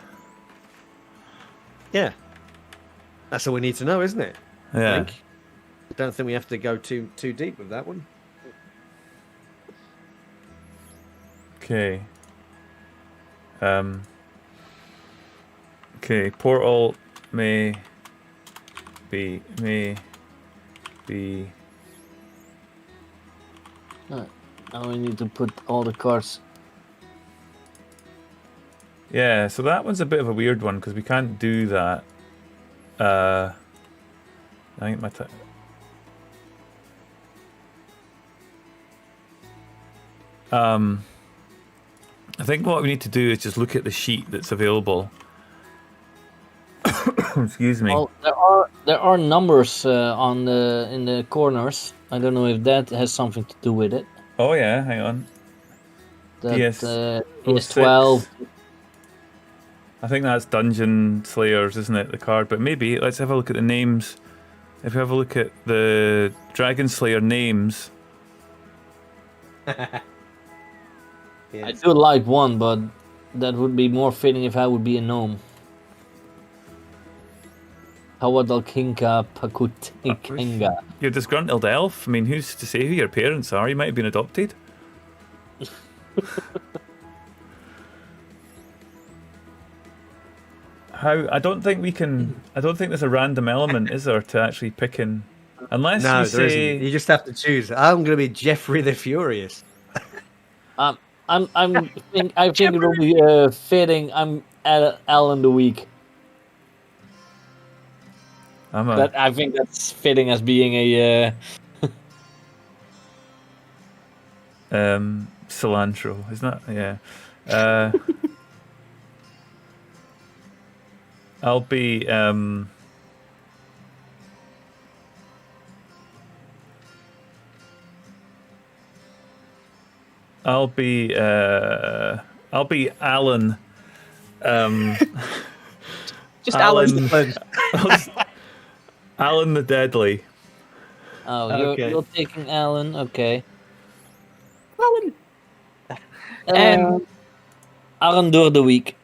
that's all we need to know, isn't it? I Yeah. think. I don't think we have to go too deep with that one. Okay. Okay, portal may be Now we need to put all the cards. yeah, so that one's a bit of a weird one because we can't do that. I think my I think what we need to do is just look at the sheet that's available. Excuse me. Well, there are numbers in the corners. I don't know if that has something to do with it. Oh yeah, hang on. That DS PS12. I think that's Dungeon Slayers, isn't it? The card, but maybe let's have a look at the names. If we have a look at the Dragon Slayer names, I Yes. do like one, but that would be more fitting if I would be a gnome. Hawadalkinka Pakutenga. you're a disgruntled elf. I mean, who's to say who your parents are? You might have been adopted. How? I don't think we can. I don't think there's a random element, is there, to actually picking? Unless No, you there say. isn't. You just have to choose. I'm going to be Jeffrey the Furious. I think it will be fitting. I'm Alan the Week. I'm a. I think that's fitting as being a. Cilantro, isn't that? Yeah. I'll be. I'll be Alan. Just Alan. Alan the Deadly. Oh, Okay. you're taking Alan. Okay. Alan. Alan door the week.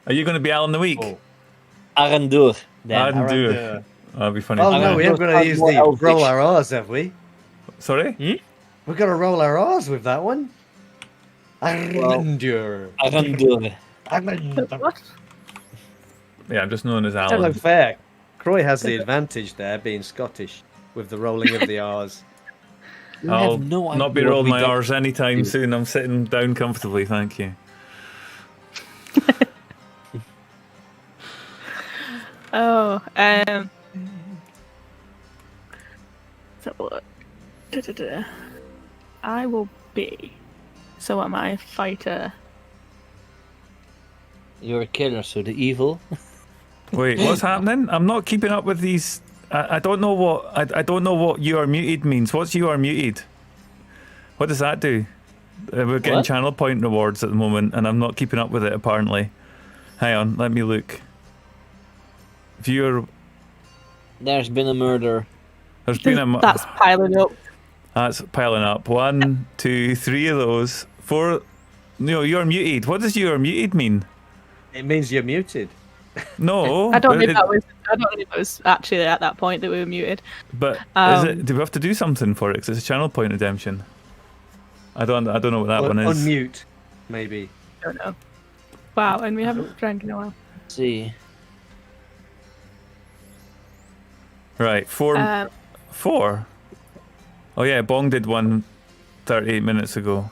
Are you going to be Alan the Week? Oh. Alan door. Alan do it. Around, That'd be funny. Oh Alan no, we Door haven't got to sounds use more the elfish. roll our R's, have we? Sorry? We've got to roll our R's with that one. Arrandur. Alan door. What? Yeah, I'm just known as That's no Alan. fair. Croy has the advantage there, being Scottish, with the rolling of the R's. I'll have no idea not be what rolling we my do. R's anytime soon. I'm sitting down comfortably, thank you. Oh, so what? Da-da-da. I will be. So am I fighter? You're a killer, so the evil. Wait, what's happening? I'm not keeping up with these. I don't know what I don't know what you are muted means. What's you are muted? What does that do? We're getting What? channel point rewards at the moment, and I'm not keeping up with it. Apparently, hang on, let me look. Viewer, There's been a murder. there's been a. That's piling up. That's piling up. 1, 2, 3 of those. 4. No, you're muted. What does you're muted mean? It means you're muted. No, I don't know if it- that was. I don't know if it was actually at that point that we were muted. But is Um, it? Do we have to do something for it? 'Cause it's a channel point redemption. I don't know what that Or one is. unmute, maybe. I don't know. Wow, and we haven't drank in a while. Let's see. Right, 4. 4. Oh yeah, Bong did one 38 minutes ago.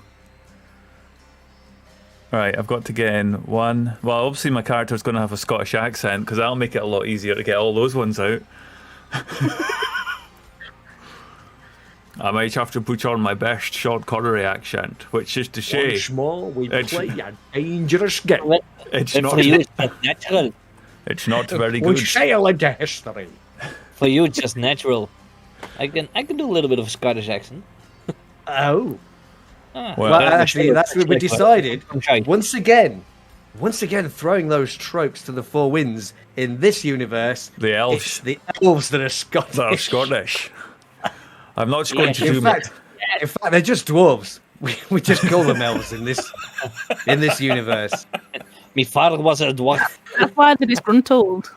Right, I've got to get in 1. Well, obviously my character's going to have a Scottish accent because that'll make it a lot easier to get all those ones out. I might have to put on my best Sean Connery accent, which is to say, Once more, we it's- play a dangerous game. Well, it's for not, you, it's just natural. it's not very We good. sail into history. For you, it's just natural. I can do a little bit of a Scottish accent. Oh. Ah, Well, Well, that's actually, that's what we decided. Okay. Once again, throwing those tropes to the four winds in this universe. The elves. It's the elves that are Scottish. That are Scottish. I'm not going Yeah, to do In fact, they're just dwarves. We just call them elves in this universe. My father was a dwarf. That's why they're disgruntled.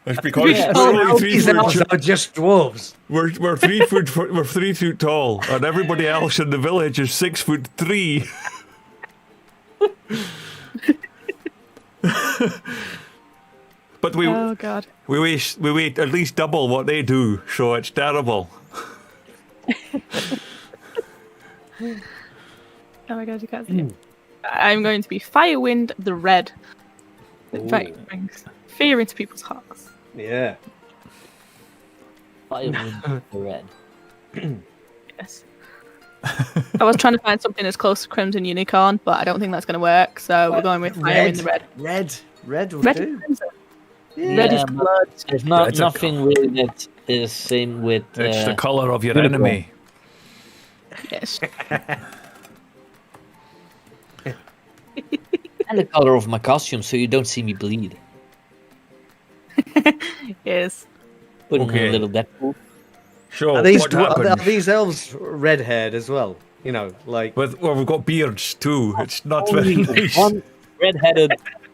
It's because Yeah. we're only These elves are just dwarves. we're 3 foot tall, and everybody else in the village is 6'3". But Oh god. we weigh at least double what they do, so it's terrible. Oh my god, you can't see it. I'm going to be Firewind the Red. It brings fear into people's hearts. Yeah. Firewind the Red. Yes. I was trying to find something as close to Crimson Unicorn, but I don't think that's going to work, so we're going with Firewind the Red. Red will Red do. is crimson. Yeah. Red is blood. There's That's a nothing really that is same with. It's the color of your unicorn. enemy. Yes. And the color of my costume, so you don't see me bleed. Yes. Put in Okay. a little Deadpool. So Are these what happened? are these elves red-haired as well? You know, like Well, we've got beards too. It's not Only very nice. one red-headed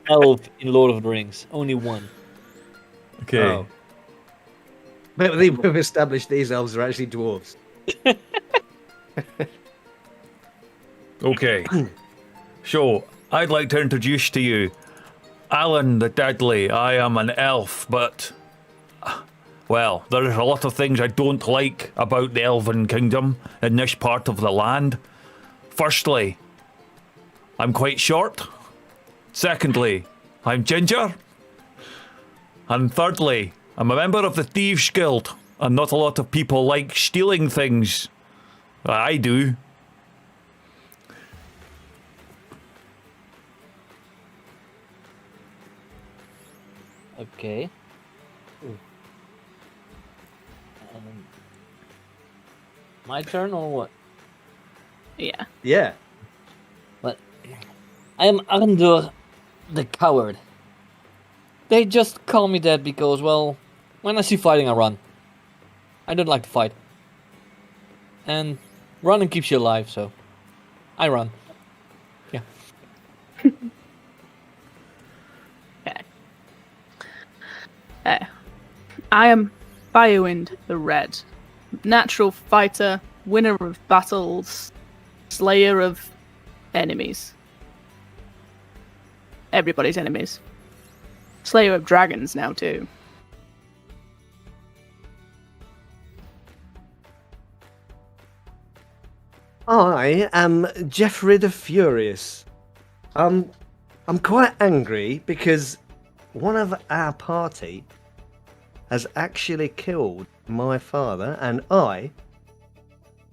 elf in Lord of the Rings. Only one. Okay. Oh. But we've established these elves are actually dwarves. Okay. So, I'd like to introduce to you Alan the Deadly. I am an elf, but... Well, there's a lot of things I don't like about the Elven Kingdom in this part of the land. Firstly, I'm quite short. Secondly, I'm ginger. And thirdly, I'm a member of the Thieves Guild, and not a lot of people like stealing things. I do. Okay. My turn or what? Yeah. Yeah. But I am Arndur the Coward. They just call me that because, well, when I see fighting, I run. I don't like to fight. And running keeps you alive, so I run. Yeah. Okay. I am Firewind the Red. Natural fighter, winner of battles, slayer of enemies. Everybody's enemies. Slayer of dragons now too. I am Jeffrey the Furious. I'm quite angry because one of our party has actually killed my father, and I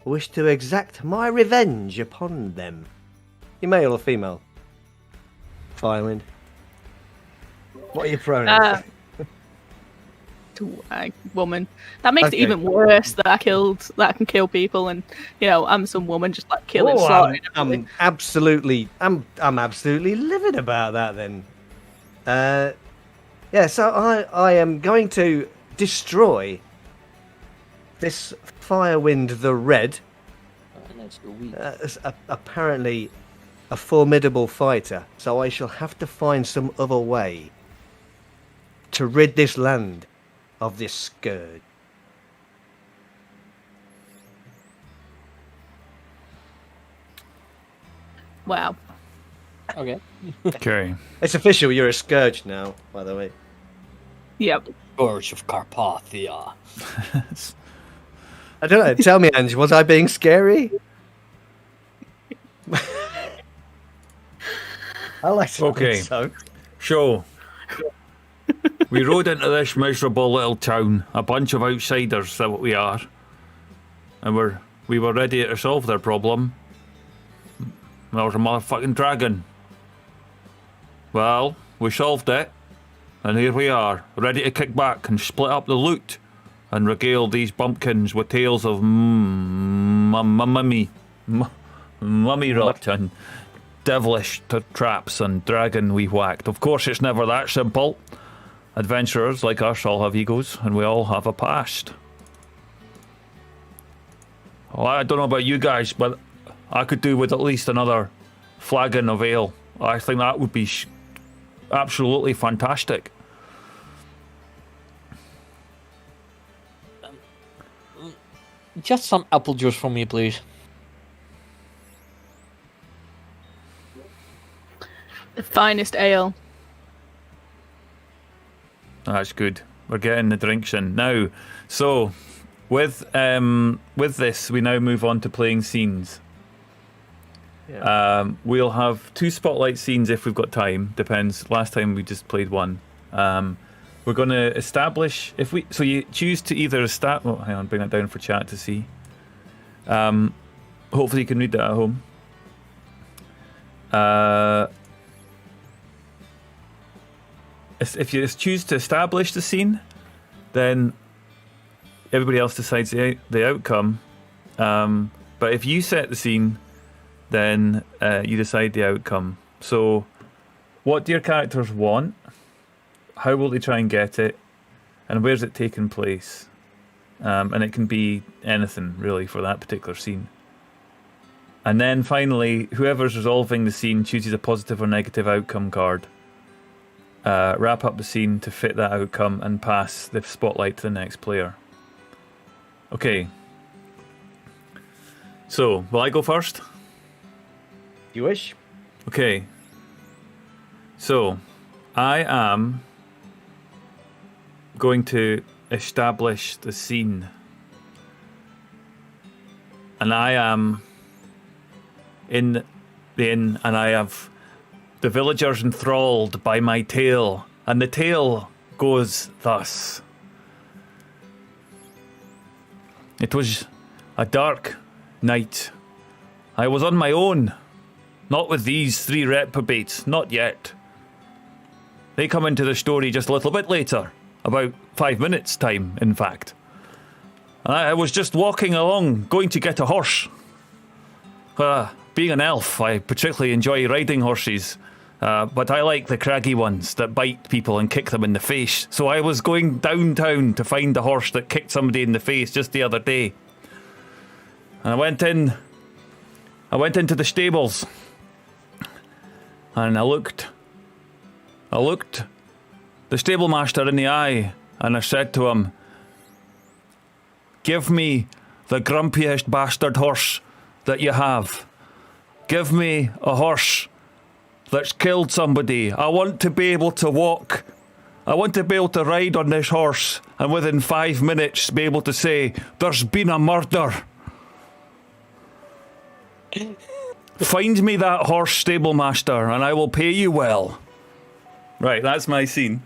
wish to exact my revenge upon them. You male or female? Firewind. What are your pronouns? Woman. That makes Okay. it even worse that I can kill people, and I'm some woman just like killing, Oh, slaughtering. I'm absolutely livid about that then. Yeah, so I am going to destroy this Firewind the Red, That's the weak. apparently a formidable fighter, so I shall have to find some other way to rid this land of this scourge. Wow. Okay. Okay. It's official, you're a scourge now, by the way. Yep. Scourge of Carpathia. I don't know, tell me, Ange, was I being scary? I like to Okay. think so. So, we rode into this miserable little town, a bunch of outsiders that we are, and we were ready to solve their problem. There was a motherfucking dragon. Well, we solved it, and here we are, ready to kick back and split up the loot, and regale these bumpkins with tales of mummy rot and devilish traps and dragon we whacked. Of course, it's never that simple. Adventurers like us all have egos, and we all have a past. Well, I don't know about you guys, but I could do with at least another flagon of ale. I think that would be absolutely fantastic. Just some apple juice for me, please. The finest ale. That's good. We're getting the drinks in now. So, with this, we now move on to playing scenes. Yeah. We'll have 2 spotlight scenes if we've got time. Depends. Last time we just played 1. We're going to establish so you choose to either establish. Oh, hang on, bring that down for chat to see. Hopefully you can read that at home. If you choose to establish the scene, then everybody else decides the outcome. But if you set the scene, then you decide the outcome. So, what do your characters want? How will they try and get it? And where's it taking place? And it can be anything, really, for that particular scene. And then finally, whoever's resolving the scene chooses a positive or negative outcome card. Wrap up the scene to fit that outcome and pass the spotlight to the next player. Okay. So, will I go first? You wish? Okay. So, I am going to establish the scene. And I am in the inn, and I have the villagers enthralled by my tale. And the tale goes thus. It was a dark night. I was on my own. Not with these 3 reprobates, not yet. They come into the story just a little bit later. About 5 minutes' time, in fact. I was just walking along, going to get a horse. Being an elf, I particularly enjoy riding horses. But I like the craggy ones that bite people and kick them in the face. So I was going downtown to find the horse that kicked somebody in the face just the other day. And I went into the stables. And I looked the stable master in the eye, and I said to him, "Give me the grumpiest bastard horse that you have. Give me a horse that's killed somebody. I want to be able to walk. I want to be able to ride on this horse and within 5 minutes be able to say, there's been a murder. Find me that horse, stable master, and I will pay you well." Right, that's my scene.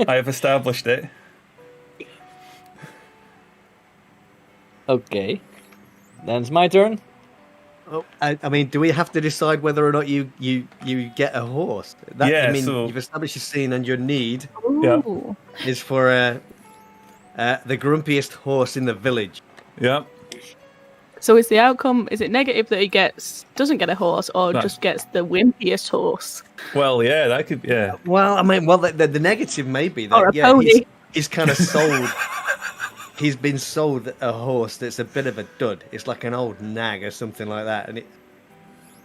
I have established it. Okay. Then it's my turn. Oh, I mean, do we have to decide whether or not you get a horse? Yeah, I mean, so- you've established a scene, and your need Ooh. is for the grumpiest horse in the village. Yeah. So is the outcome, is it negative that he doesn't get a horse, or No. just gets the wimpiest horse? Well, yeah, that could, yeah. Well, I mean, the negative may be that Or a pony. he's kind of sold. He's been sold a horse that's a bit of a dud. It's like an old nag or something like that, and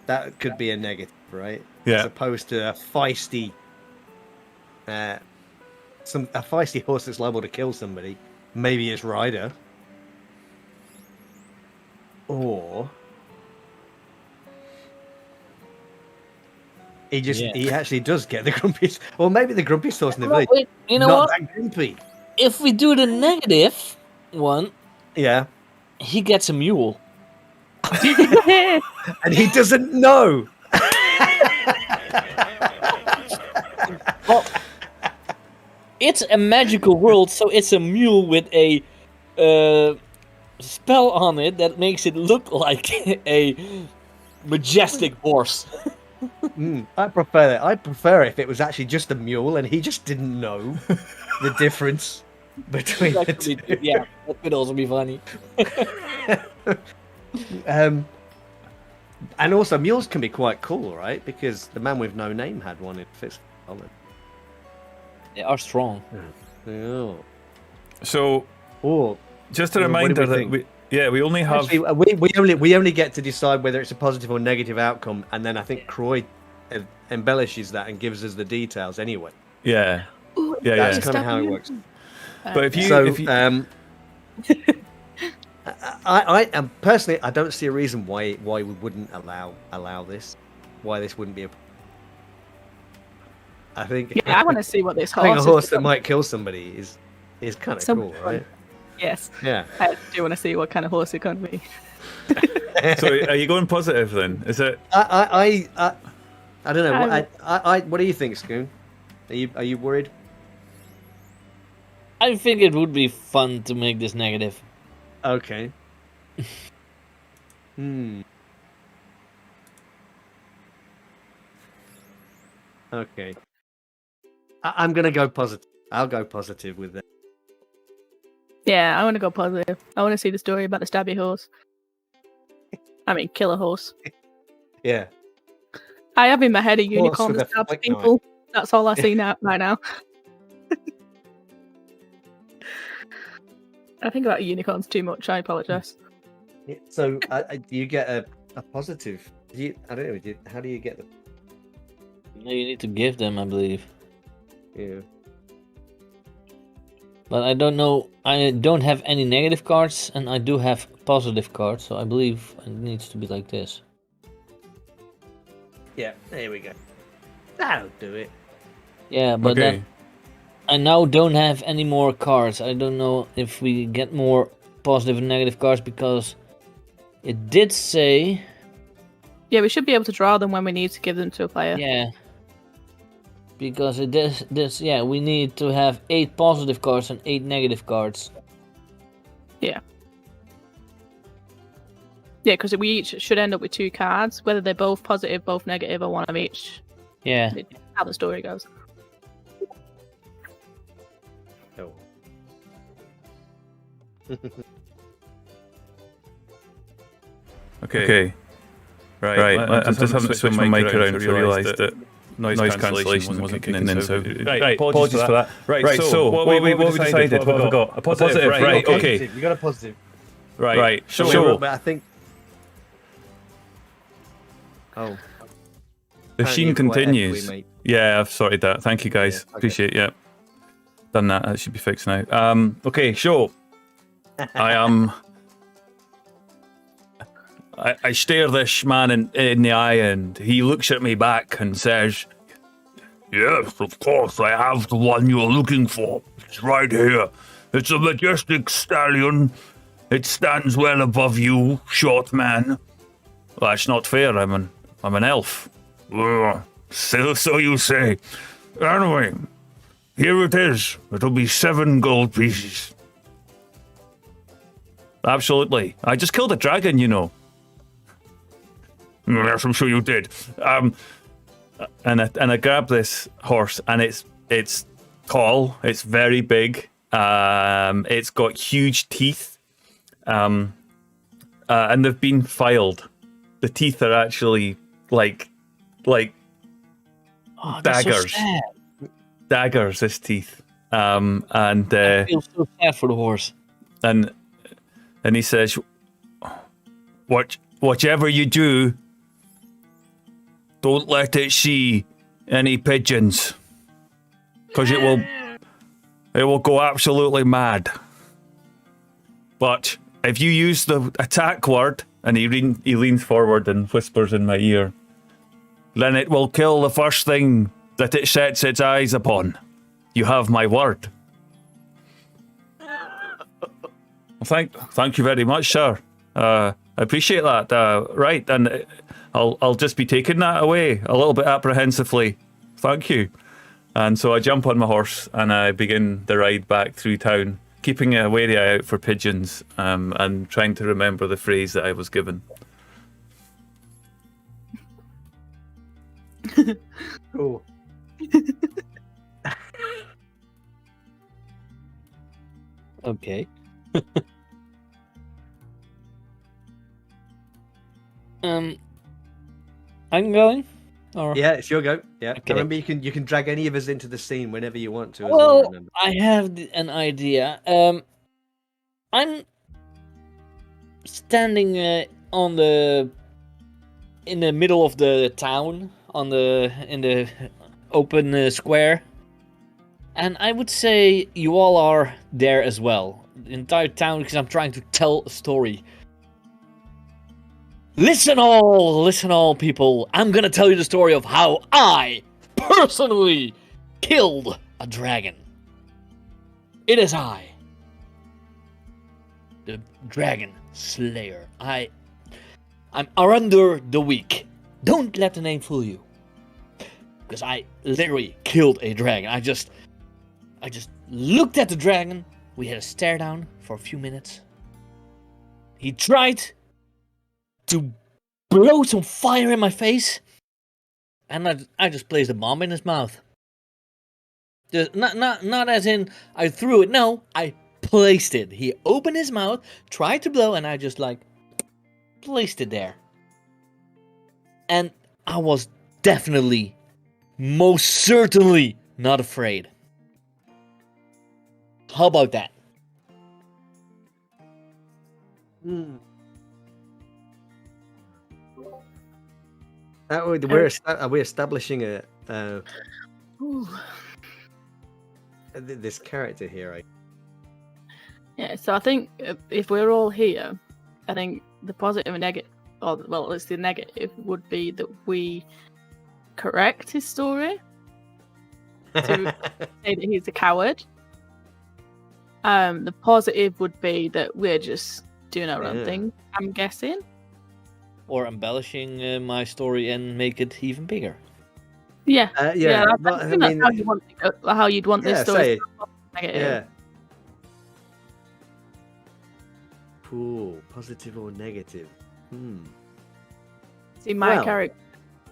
that could be a negative, right? Yeah. As opposed to a feisty, a feisty horse that's liable to kill somebody. Maybe its rider, or he actually does get the grumpiest. Or maybe the grumpiest horse in the village. Wait, you know not what? that grumpy. If we do the negative one, Yeah. he gets a mule. And he doesn't know. Well, it's a magical world, so it's a mule with a spell on it that makes it look like a majestic horse. I prefer that. I prefer if it was actually just a mule and he just didn't know the difference between the two. Yeah, that could also be funny. And also, mules can be quite cool, right? Because the man with no name had one in Fist. They are strong. Oh. So, Oh. just a Well, what do reminder we that think? we only have... Actually, we only get to decide whether it's a positive or negative outcome, and then I think Croy embellishes that and gives us the details anyway. Yeah. Yeah, That's yeah. kind of how it works. But if you... So, if you I am personally, I don't see a reason why we wouldn't allow this. Why this wouldn't be a. I think. Yeah, I want to see what this I think horse. a horse is that might kill somebody is kind of cool, right? Yes. Yeah. I do want to see what kind of horse it can be. So are you going positive then? Is it? I don't know. What do you think, Scoon? Are you worried? I think it would be fun to make this negative. Okay. Okay. I'm gonna go positive. I'll go positive with that. Yeah, I want to go positive. I want to see the story about the stabby horse. I mean, killer horse. Yeah. I have in my head a Horse unicorn with that a stabs flick knife. people. That's all I see now. Right now. I think about unicorns too much. I apologise. So, do you get a positive? I don't know. How do you get them? No, you need to give them, I believe. Yeah. But I don't know. I don't have any negative cards, and I do have positive cards, so I believe it needs to be like this. Yeah. There we go. That'll do it. Yeah, but Okay. then I now don't have any more cards. I don't know if we get more positive and negative cards because it did say. Yeah, we should be able to draw them when we need to give them to a player. Yeah. Because it this yeah, we need to have 8 positive cards and 8 negative cards. Yeah. Yeah, because we each should end up with 2 cards, whether they're both positive, both negative, or one of each. Yeah. It's how the story goes. Oh. Okay. Right. I'm just having to switch my mic around to realise that noise cancellation wasn't kicking in. So, right. Apologies for that. Right. So, what we decided? What have we got? A positive. Right. Okay. You got a positive. Right. But So, I think. Oh. the Apparently sheen you're quite continues. echoey, mate. Yeah, I've sorted that. Thank you, guys. Yeah, okay. Appreciate it. Yeah. Done that. That should be fixed now. Okay, so I am. I stare this man in the eye, and he looks at me back and says, "Yes, of course, I have the one you're looking for. It's right here. It's a majestic stallion. It stands well above you, short man." Well, that's not fair. I'm an elf. So you say. Anyway, here it is. It'll be 7 gold pieces. Absolutely. I just killed a dragon, you know. Yes, I'm sure you did. And I grab this horse, and it's tall. It's very big. It's got huge teeth. And they've been filed. The teeth are actually like Oh, that's so daggers. sad. Daggers. His teeth. And I feel so sad for the horse. and he says, "Whatever you do, don't let it see any pigeons, because it will go absolutely mad. But if you use the attack word," and he leans forward and whispers in my ear, "then it will kill the first thing that it sets its eyes upon. You have my word." Well, thank you very much, sir. I appreciate that. Right, and I'll just be taking that away a little bit apprehensively. Thank you. And so I jump on my horse and I begin the ride back through town, keeping a wary eye out for pigeons, and trying to remember the phrase that I was given. Cool. Okay. I'm going? Or... Yeah, it's your go. Yeah. Okay. Remember, you can drag any of us into the scene whenever you want to. As Well, well, remember. I have an idea. I'm standing in the middle of the town, in the open square, and I would say you all are there as well. the entire town because I'm trying to tell a story. Listen all, people. I'm gonna tell you the story of how I personally killed a dragon. It is I, the Dragon Slayer. I'm Arander the Weak. Don't let the name fool you. Because I literally killed a dragon. I just looked at the dragon. We had a stare down for a few minutes. He tried to blow some fire in my face. And I just placed a bomb in his mouth. Just, not as in I threw it. No, I placed it. He opened his mouth, tried to blow, and I just placed it there. And I was definitely, most certainly not afraid. How about that? Are we establishing this character here? Right? Yeah, so I think if we're all here, I think the positive and negative, or well, at least the negative, would be that we correct his story to say that he's a coward. The positive would be that we're just doing our own thing, I'm guessing. Or embellishing my story and make it even bigger. Yeah. I That's mean, how you'd want this story say, to be negative. yeah. Cool. Positive or negative? See, my character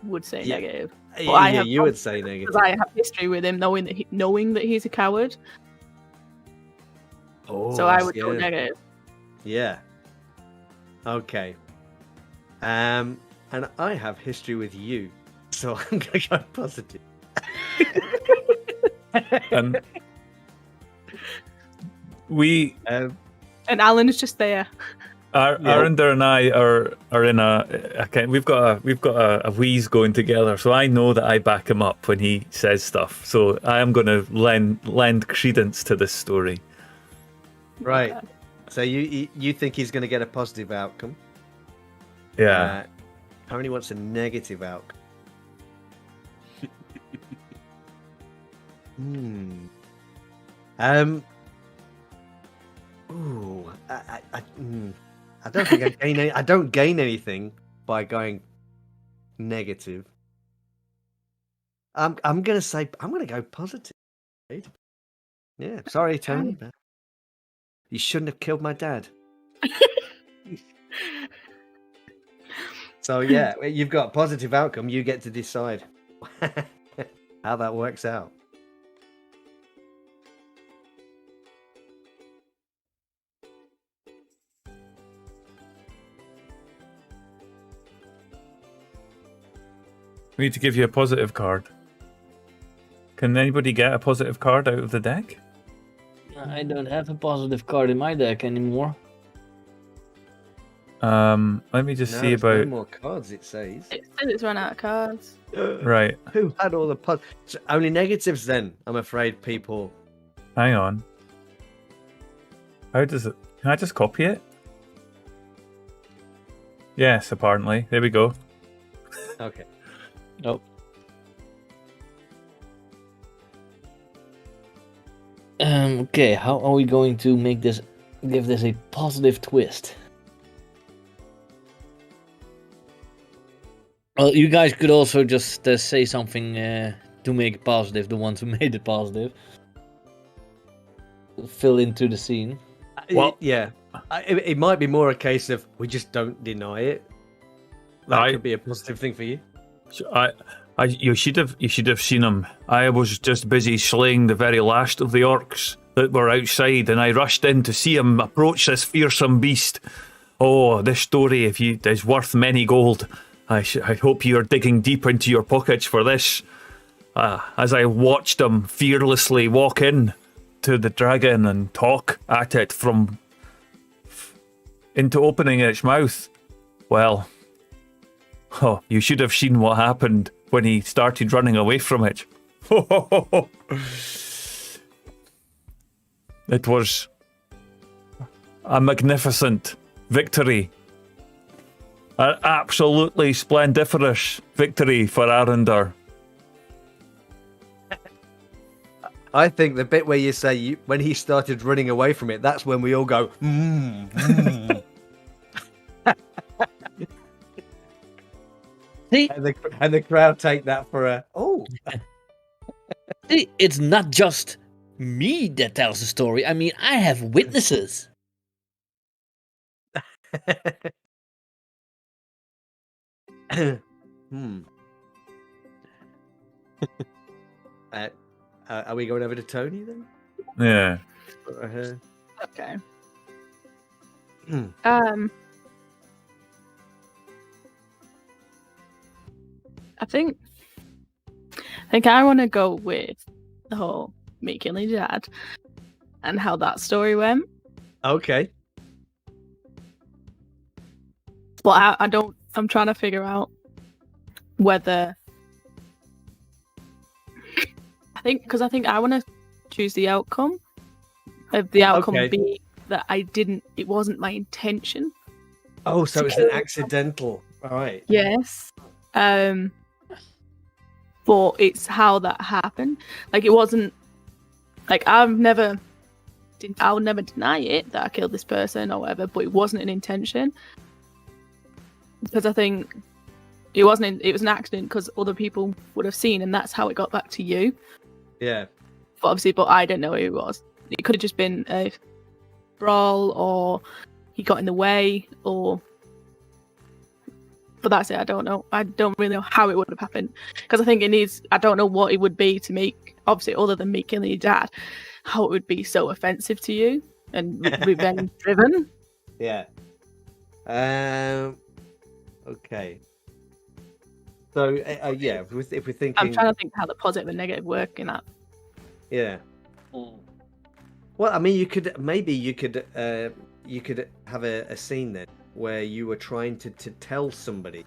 would say negative. You would say negative. Because I have history with him, knowing that he's a coward. Oh, so I would go negative. Yeah. Okay. And I have history with you, so I'm gonna go positive. And and Alan is just there. Arinder and I are in we've got a wheeze going together, so I know that I back him up when he says stuff. So I am going to lend credence to this story. Right. So you think he's going to get a positive outcome? Yeah. Tony wants a negative outcome. Ooh. I don't think I don't gain anything by going negative. I'm gonna go positive. Yeah. Sorry, Tony. But you shouldn't have killed my dad. So yeah, you've got a positive outcome. You get to decide how that works out. We need to give you a positive card. Can anybody get a positive card out of the deck? I don't have a positive card in my deck anymore. Let me just see about. No more cards. It says. It says it's run out of cards. Right. Who had all the so only negatives then? I'm afraid, people. Hang on. How does it? Can I just copy it? Yes, apparently. There we go. Okay. Nope. Okay, how are we going to give this a positive twist? Well, you guys could also just say something to make it positive, the ones who made it positive. Fill into the scene. Well, yeah. It might be more a case of we just don't deny it. That could be a positive thing for you. You should have seen him. I was just busy slaying the very last of the orcs that were outside, and I rushed in to see him approach this fearsome beast. Oh, this story is worth many gold. I hope you are digging deep into your pockets for this. As I watched him fearlessly walk in to the dragon and talk at it into opening its mouth. Well, you should have seen what happened when he started running away from it. It was a magnificent victory. An absolutely splendiferous victory for Arundel. I think the bit where you say when he started running away from it, that's when we all go, See, and the crowd take that for a, oh. see, it's not just me that tells the story. I mean, I have witnesses. Are we going over to Tony then? Yeah. Okay. I think I want to go with the whole me killing your dad and how that story went. Okay. But I don't. I'm trying to figure out whether I think I want to choose the outcome of the outcome being that it wasn't my intention. Oh, so it's an accidental. All right. Yes. But it's how that happened. Like, it wasn't like I would never deny it that I killed this person or whatever, but it wasn't an intention. Because I think it was an accident because other people would have seen, and that's how it got back to you. Yeah. But I don't know who it was. It could have just been a brawl, or he got in the way, or. But that's it. I don't know. I don't really know how it would have happened, because I think it needs. I don't know what it would be to make, obviously, other than me killing your dad, how it would be so offensive to you and revenge driven. Yeah. Okay. So yeah, if we're thinking, I'm trying to think how the positive and negative work in that. Yeah. Well, I mean, you could have a scene then where you were trying to tell somebody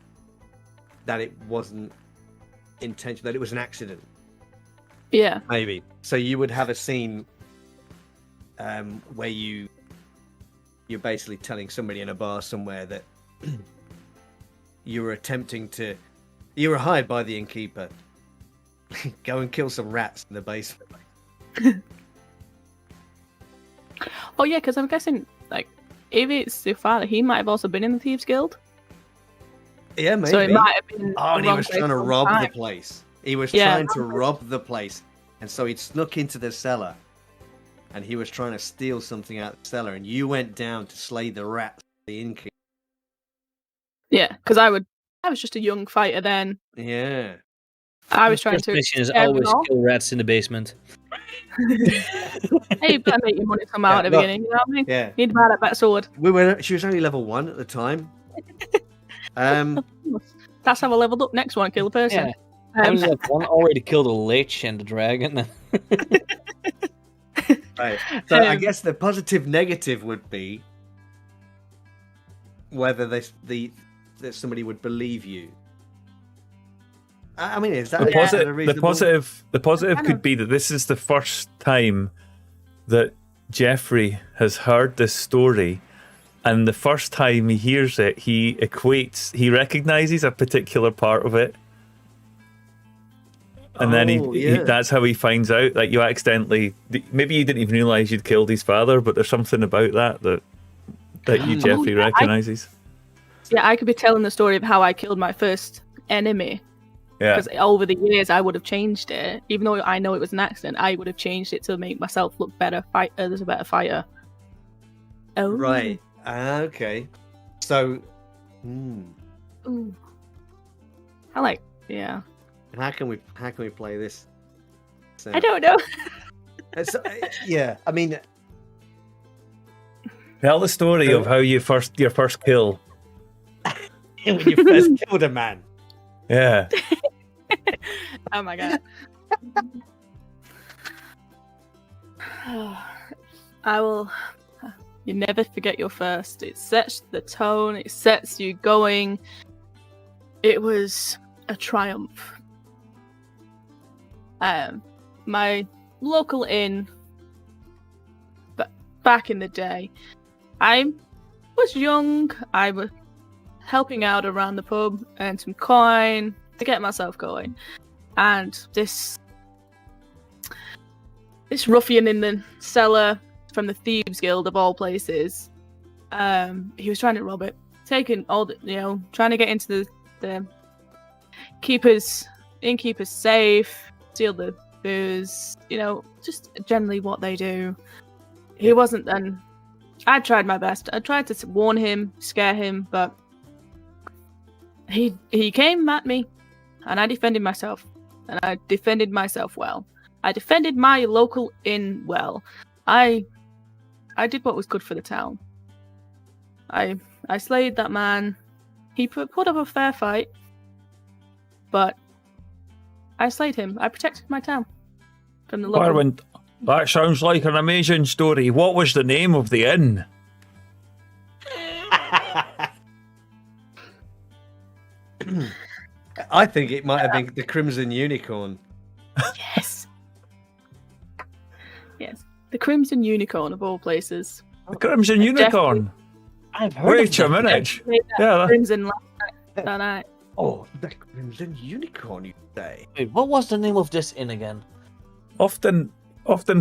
that it wasn't intentional, that it was an accident. Yeah. Maybe. So you would have a scene where you're basically telling somebody in a bar somewhere that you were hired by the innkeeper. Go and kill some rats in the basement. Oh yeah, because I'm guessing, like, if it's your father, he might have also been in the Thieves Guild. Yeah, maybe. So it might have been. Oh, and he was trying to rob the place. He was trying to rob the place, and so he'd snuck into the cellar, and he was trying to steal something out of the cellar, and you went down to slay the rats, the innkeeper. Yeah, because I was just a young fighter then. Yeah. I was trying to. Mission is always kill rats in the basement. Hey, you better make your money come out at the beginning. You know what I mean? Yeah. You need to buy that better sword. She was only level 1 at the time. That's how I leveled up. Next one, kill the person. Yeah. I was like, one already killed a lich and the dragon. Right. So I guess the positive negative would be whether that somebody would believe you. I mean, is that the positive could be that this is the first time that Jeffrey has heard this story, and the first time he hears it, he recognizes a particular part of it, and then he that's how he finds out that you accidentally, maybe you didn't even realize you'd killed his father, but there's something about that Jeffrey recognizes. I could be telling the story of how I killed my first enemy. Yeah. Because over the years, I would have changed it. Even though I know it was an accident, I would have changed it to make myself look better. As a better fighter. Oh. Right. Okay. So. Ooh. I like. Yeah. How can we play this? So, I don't know. Yeah. I mean. Tell the story of how your first kill. When you first killed a man. Yeah. Oh my god. I will. You never forget your first. It sets the tone. It sets you going. It was a triumph. My local inn, back in the day, I was young. I was helping out around the pub, earned some coin to get myself going, and this ruffian in the cellar from the Thieves Guild of all places, he was trying to rob it, taking all the, trying to get into the innkeeper's safe, steal the booze, just generally what they do. He wasn't then. I tried my best. I tried to warn him, scare him, but he came at me, and I defended myself, and I defended myself well. I defended my local inn well. I did what was good for the town. I slayed that man. He put up a fair fight, but I slayed him. I protected my town from the local. Firewind, that sounds like an amazing story. What was the name of the inn? I think it might have been the Crimson Unicorn. Yes. Yes. The Crimson Unicorn of all places. The Crimson Unicorn. I've heard Wait a minute. Yeah. Crimson that night. Oh, the Crimson Unicorn, you say? Wait, what was the name of this inn again? Often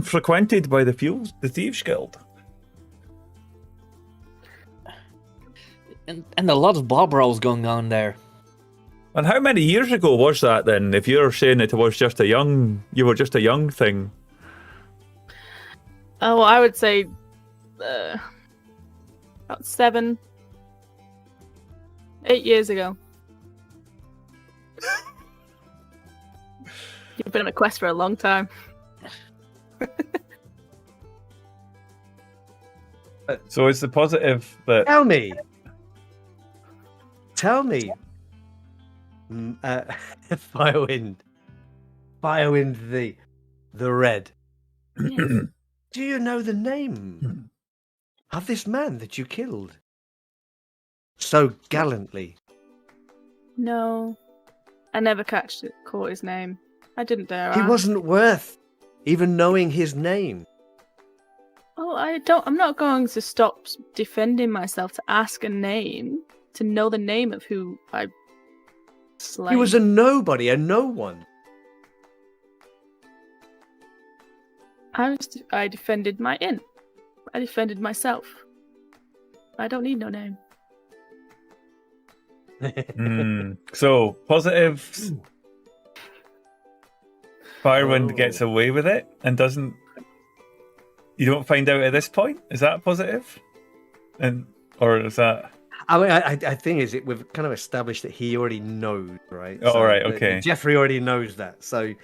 frequented by the Thieves Guild. And a lot of bob rolls going on there. And how many years ago was that then? If you're saying it was just you were just a young thing. Oh, well, I would say about 7, 8 years ago. You've been on a quest for a long time. So it's the positive that Tell me. Firewind the Red. Yes. Do you know the name of this man that you killed so gallantly? No, I never caught his name. I didn't dare. He ask. wasn't worth even knowing his name. Oh, I'm not going to stop defending myself to ask a name, to know the name of who I slain. He was a nobody, a no one. I defended my inn. I defended myself. I don't need no name. So positive. Firewind gets away with it and doesn't. You don't find out at this point. Is that positive? Or is that? I mean, I think we've kind of established that he already knows, right? Oh, So right, that okay. Jeffrey already knows that. So,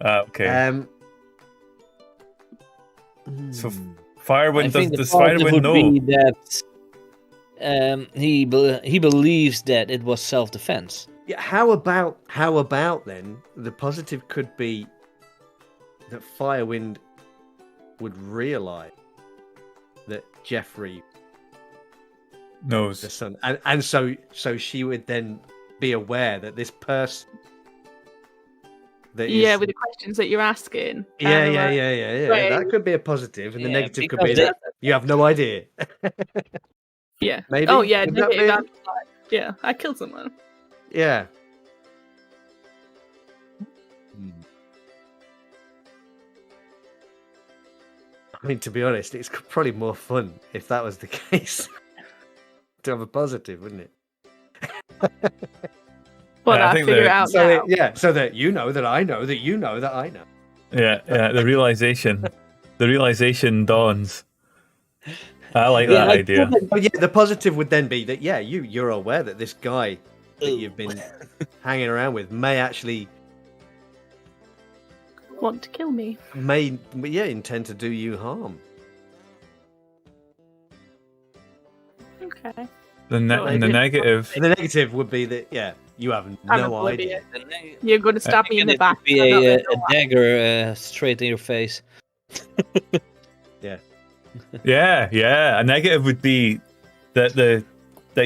Okay. So Firewind does Firewind would know? be that he believes that it was self-defense. yeah, how about then the positive could be that Firewind would realise that Jeffrey Knows. the son, and so she would then be aware that this person. That Yeah, is- with the questions that you're asking. yeah. Right. That could be a positive, and the Yeah, negative could because be that you have no idea. Yeah. Maybe. Oh, yeah, Would that negative. be- I'm like, yeah, I killed someone. Yeah. I mean, to be honest, it's probably more fun if that was the case. To have a positive, wouldn't it? Well, Yeah, I I think figure it that- out So now. so that you know that I know that you know that I know. Yeah. The realization dawns. I like that idea. Oh yeah, the positive would then be that you're aware that this guy that you've been hanging around with may actually Want to kill me. intend to do you harm. Okay. And the negative. And the negative would be that you have I'm no idea. oblivious. You're going to stab me in the It back. would be I'm not a gonna know why. dagger straight in your face. Yeah. A negative would be that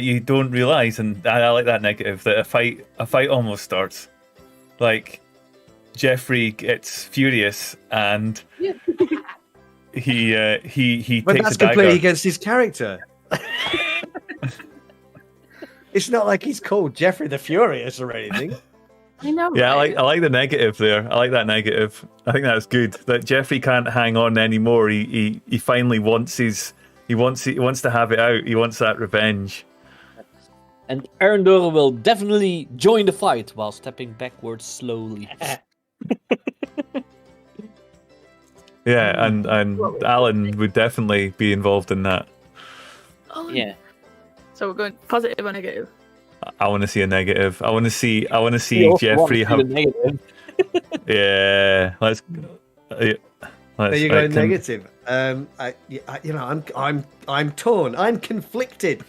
you don't realize, and I like that negative, that a fight almost starts. Like Jeffrey gets furious and he But takes that's a dagger. completely against his character. It's not like he's called Jeffrey the Furious or anything. I know. Yeah, right? I like the negative there. I like that negative. I think that's good. That Jeffrey can't hang on anymore. He finally wants he wants to have it out. He wants that revenge. And Arendelle will definitely join the fight while stepping backwards slowly. Yeah, and Alan would definitely be involved in that. Oh, Yeah. So we're going positive or negative? I want to see a negative. I want to see We also Jeffrey want to see have. the negative. Yeah, let's. There you go, negative. I'm torn. I'm conflicted.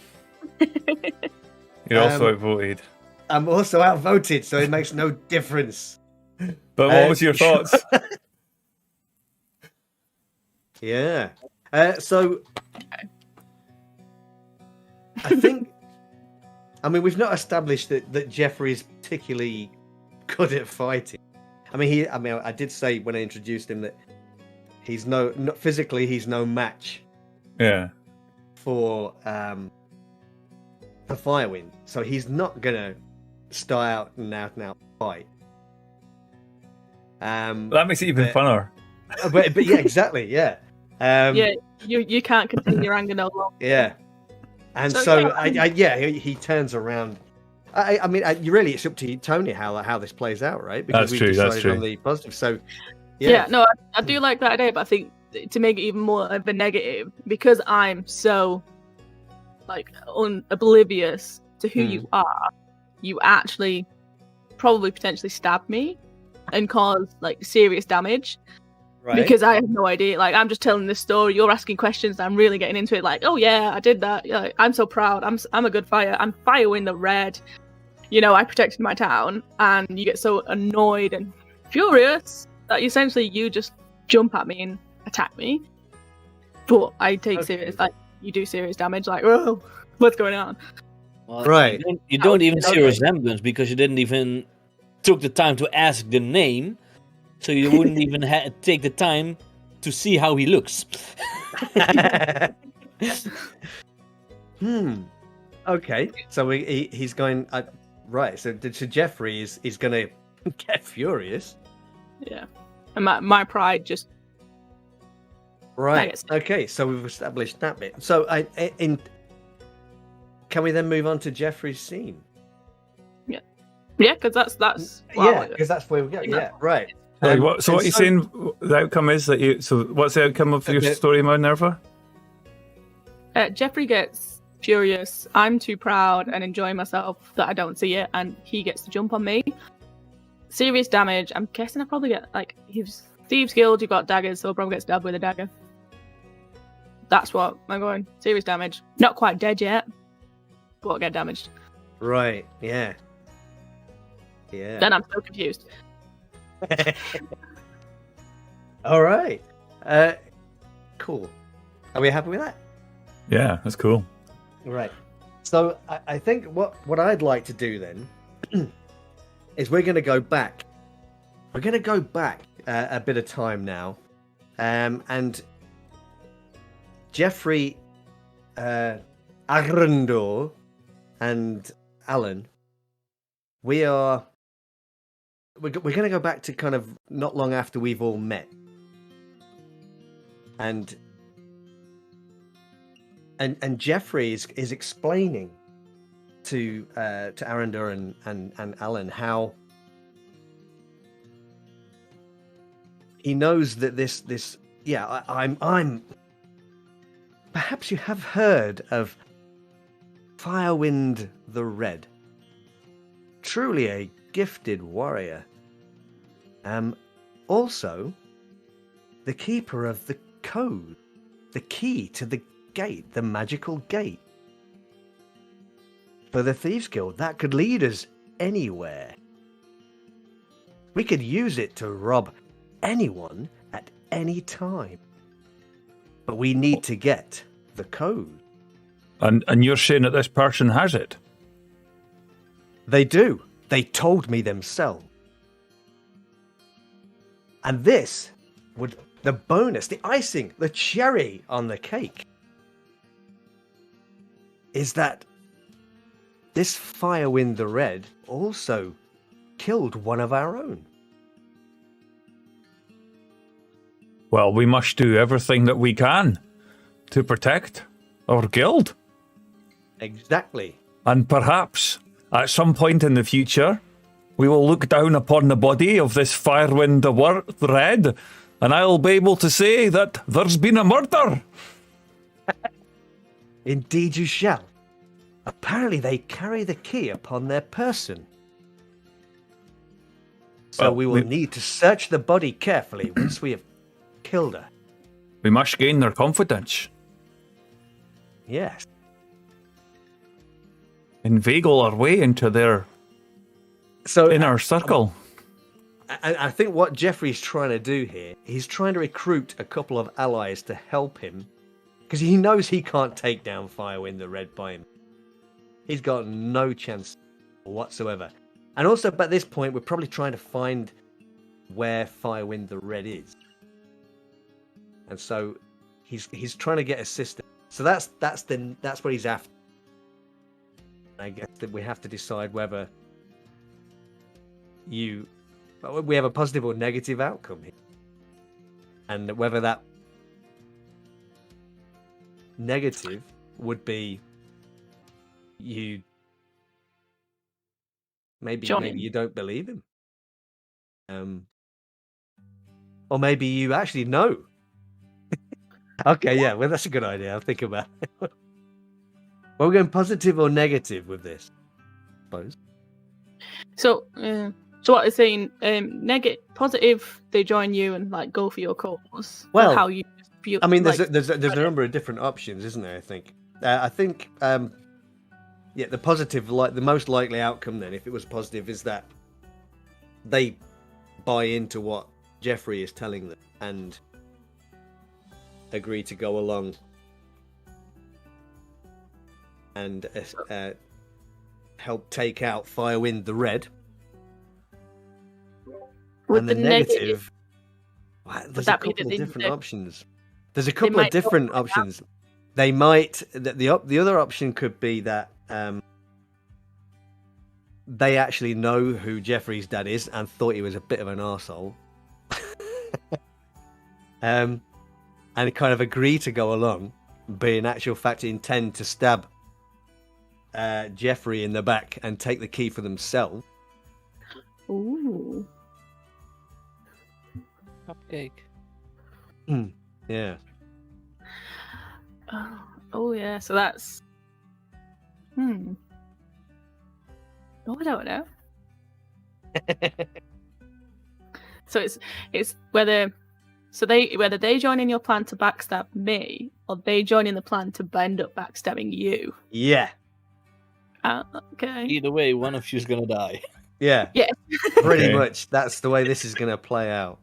You're also outvoted. I'm also outvoted, so it makes no difference. But what was your thoughts? Yeah. So I think. I mean, we've not established that Jeffrey is particularly good at fighting. I mean, I did say when I introduced him that he's not physically he's no match. Yeah. For Firewind, so he's not gonna start out and out fight. That makes it even funner. But yeah, exactly, yeah. Yeah, you can't contain your anger no longer. Yeah, and he turns around. I mean, really, it's up to you, Tony, how this plays out, right? Because That's true. That's true. On the positive. So, yeah, no, I do like that idea, but I think to make it even more of a negative, because I'm so oblivious to who you are, you actually probably potentially stab me and cause serious damage. Right. Because I have no idea. I'm just telling this story. You're asking questions. I'm really getting into it. Oh yeah, I did that. I'm so proud. I'm a good fighter. I'm Firewind the Red. I protected my town, and you get so annoyed and furious that essentially you just jump at me and attack me. But I take serious. You do serious damage. Whoa, what's going on? Well, right. You don't even see a resemblance because you didn't even took the time to ask the name. So you wouldn't even take the time to see how he looks. Okay. So he's going right. So Jeffrey is going to get furious. Yeah. And my pride just. Right. Okay. So we've established that bit. So can we then move on to Jeffrey's scene? Yeah. Yeah, because that's. Yeah, because that's where we go. Yeah. Right. So what you're saying? The outcome is that you. So what's the outcome of your story, Minerva? Jeffrey gets furious. I'm too proud and enjoying myself that I don't see it, and he gets to jump on me. Serious damage. I'm guessing I probably get he's Thieves Guild. You've got daggers, so I'll probably get stabbed with a dagger. That's what I'm going. Serious damage. Not quite dead yet, but I'll get damaged. Right. Yeah. Yeah. Then I'm so confused. All right. Cool. Are we happy with that? Yeah, that's cool. Right. So I think what I'd like to do then is we're going to go back. We're going to go back a bit of time now, and Jeffrey, Arendelle, and Alan. We're going to go back to kind of not long after we've all met, and Jeffrey is explaining to Arendelle and Alan how he knows that this I'm perhaps you have heard of Firewind the Red, truly a gifted warrior. Also the keeper of the code, the key to the gate, the magical gate for the Thieves Guild that could lead us anywhere. We could use it to rob anyone at any time, but we need to get the code. And you're saying that this person has it? They do. They told me themselves. And this would the bonus, the icing, the cherry on the cake is that this Firewind the Red also killed one of our own. Well, we must do everything that we can to protect our guild. Exactly. And perhaps, at some point in the future, we will look down upon the body of this Firewind the Red, and I'll be able to say that there's been a murder. Indeed you shall. Apparently they carry the key upon their person. So Well, we will need to search the body carefully once we have killed her. We must gain their confidence. Yes. Inveigle our way into their inner circle. I think what Jeffrey's trying to do here, he's trying to recruit a couple of allies to help him, because he knows he can't take down Firewind the Red by him. He's got no chance whatsoever. And also, at this point, we're probably trying to find where Firewind the Red is. And so he's trying to get assistance. So that's what he's after. I guess that we have to decide whether we have a positive or negative outcome here. And whether that negative would be maybe you don't believe him. Or maybe you actually know. Okay, yeah, well that's a good idea. I'll think about it. Well, we're going positive or negative with this, I suppose. So what is saying? Positive, they join you and like go for your cause. Well, how you feel? I mean, like, there's a number of different options, isn't there? I think, the positive, like the most likely outcome, then, if it was positive, is that they buy into what Jeffrey is telling them and agree to go along and help take out Firewind the Red. With and the negative, there's a couple of different options. There's a couple of different options. They might. The other option could be that they actually know who Jeffrey's dad is and thought he was a bit of an arsehole. And kind of agree to go along, but in actual fact intend to stab Jeffrey in the back and take the key for themselves. Ooh. Cupcake. Yeah. Oh yeah. So that's. Oh, I don't know. So it's whether they join in your plan to backstab me, or they join in the plan to end up backstabbing you. Yeah. Okay. Either way, one of you's gonna die. Yeah. Yeah. Pretty much. That's the way this is going to play out.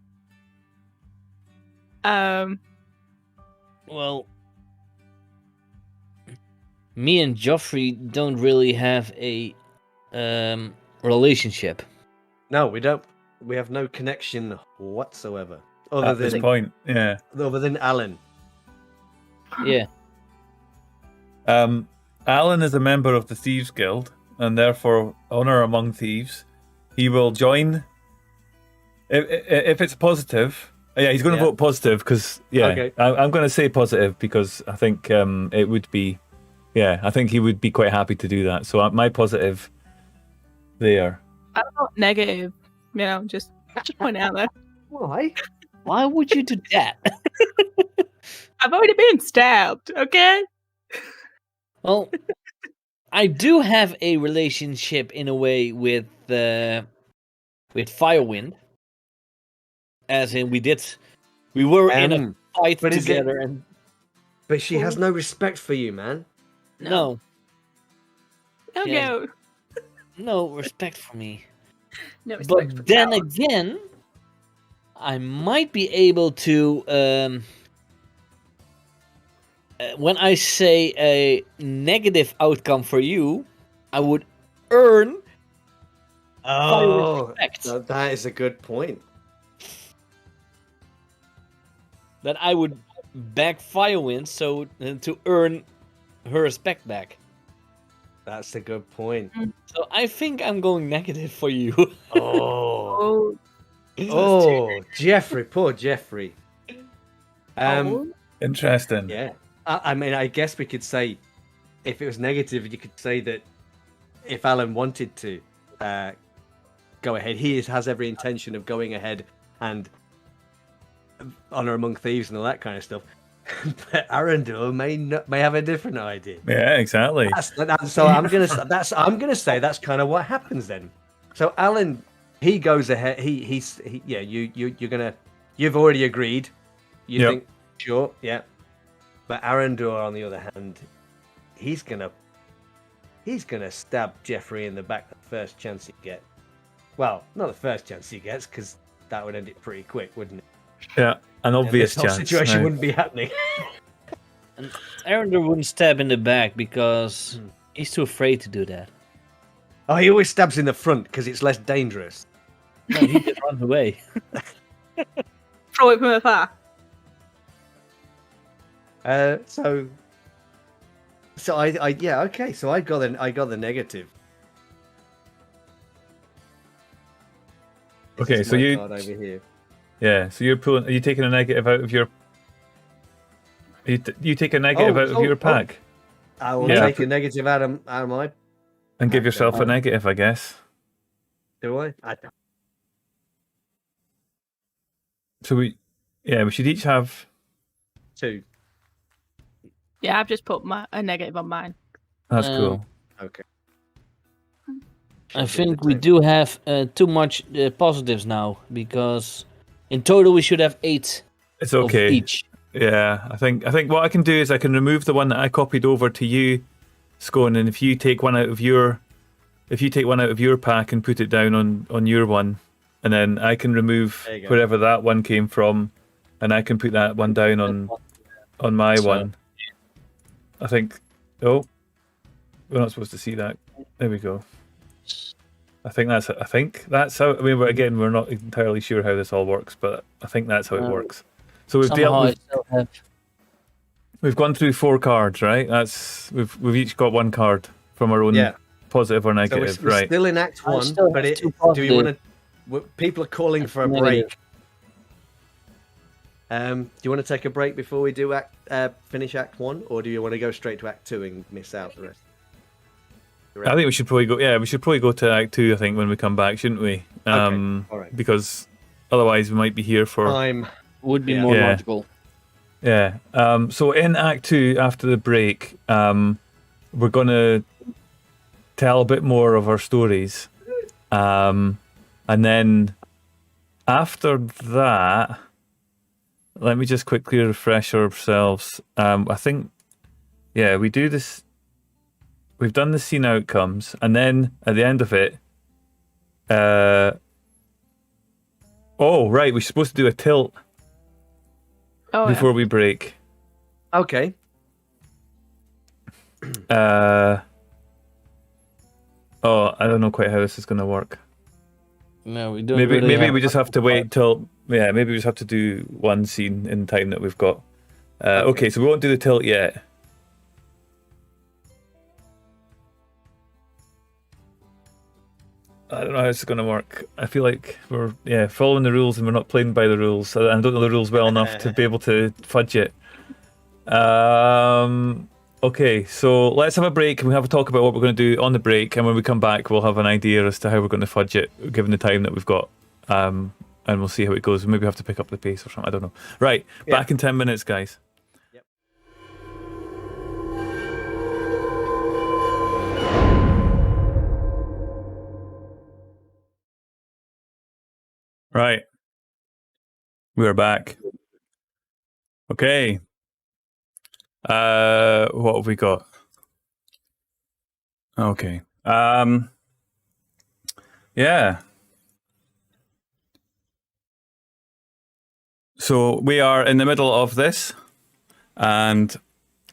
Well, me and Joffrey don't really have a relationship. No, we don't. We have no connection whatsoever. At this point, yeah. Other than Alan. Yeah. Alan is a member of the Thieves Guild, and therefore honor among thieves. He will join if it's positive. Yeah, he's going to vote positive because Okay. I'm going to say positive because I think it would be. Yeah, I think he would be quite happy to do that. So my positive there. I'm not negative. Just point out there. Why? Why would you do that? I've already been stabbed. Okay. Well, I do have a relationship in a way with Firewind. As in, we were in a fight together, But she has no respect for you, man. No. Oh Yeah. no. No respect for me. No respect for But then power. again, I might be able to. When I say a negative outcome for you, I would earn. Oh, respect. that is a good point. that I would back Firewind so to earn her respect back. That's a good point. So I think I'm going negative for you. Oh, Jeffrey, poor Jeffrey. Interesting. Yeah. I mean, I guess we could say, if it was negative, you could say that if Alan wanted to go ahead, he has every intention of going ahead and honor among thieves and all that kind of stuff. But Arundel may have a different idea. Yeah, exactly. So I'm gonna say that's kind of what happens then. So Alan, he goes ahead. You've already agreed. You think sure, yeah. But Arundel, on the other hand, he's gonna stab Jeffrey in the back the first chance he gets. Well, not the first chance he gets, because that would end it pretty quick, wouldn't it? Yeah, an obvious chance. chance. Situation right? wouldn't be happening. And Arundel wouldn't stab in the back because he's too afraid to do that. Oh, he always stabs in the front because it's less dangerous. No, he just runs away. Throw it from afar. So I okay. So I got the negative. Okay, This is so my you card over here. yeah, so you're pulling. Are you taking a negative out of your? You take a negative out of your pack I will Yeah. take a negative out of my. and give yourself a negative, I guess. Do I? I don't. So we should each have. 2. Yeah, I've just put a negative on mine. That's cool. Okay. I think we do have too much positives now, because in total we should have 8 It's of okay. each. Yeah, I think what I can do is I can remove the one that I copied over to you, Scone, and if you take one out of your pack and put it down on your one, and then I can remove There you go. wherever that one came from, and I can put that one down on my So- one. I think. Oh, we're not supposed to see that. There we go. I think that's how. I mean, we're not entirely sure how this all works, but I think that's how it works. So we've Somehow I dealt. still have We've gone through 4 cards, right? We've each got 1 card from our own Yeah. positive or So negative, we're right? still in Act I 1, still but have 2 do you want to? People are calling for a Negative. break. Do you want to take a break before we do finish Act 1, or do you want to go straight to Act 2 and miss out the rest? I think we should probably go. Yeah, we should probably go to Act 2. I think when we come back, shouldn't we? All right. Because otherwise we might be here for. would be Yeah. more Yeah. logical. Yeah. So in Act 2, after the break, we're gonna tell a bit more of our stories, and then after that, let me just quickly refresh ourselves. I think, yeah, we do this. We've done the scene outcomes, and then at the end of it, oh right, we're supposed to do a tilt Oh, before we break. Okay. Oh, I don't know quite how this is going to work. No, we don't. Maybe really maybe have we just have to wait till. Yeah, maybe we just have to do one scene in time that we've got. Okay, so we won't do the tilt yet. I don't know how it's going to work. I feel like we're following the rules and we're not playing by the rules. So I don't know the rules well enough to be able to fudge it. Okay, so let's have a break and we'll have a talk about what we're going to do on the break. And when we come back, we'll have an idea as to how we're going to fudge it, given the time that we've got. And we'll see how it goes. Maybe we have to pick up the pace or something. I don't know. Right, back in 10 minutes, guys. Yep. Right. We're back. Okay. What have we got? Okay. Yeah. So we are in the middle of this, and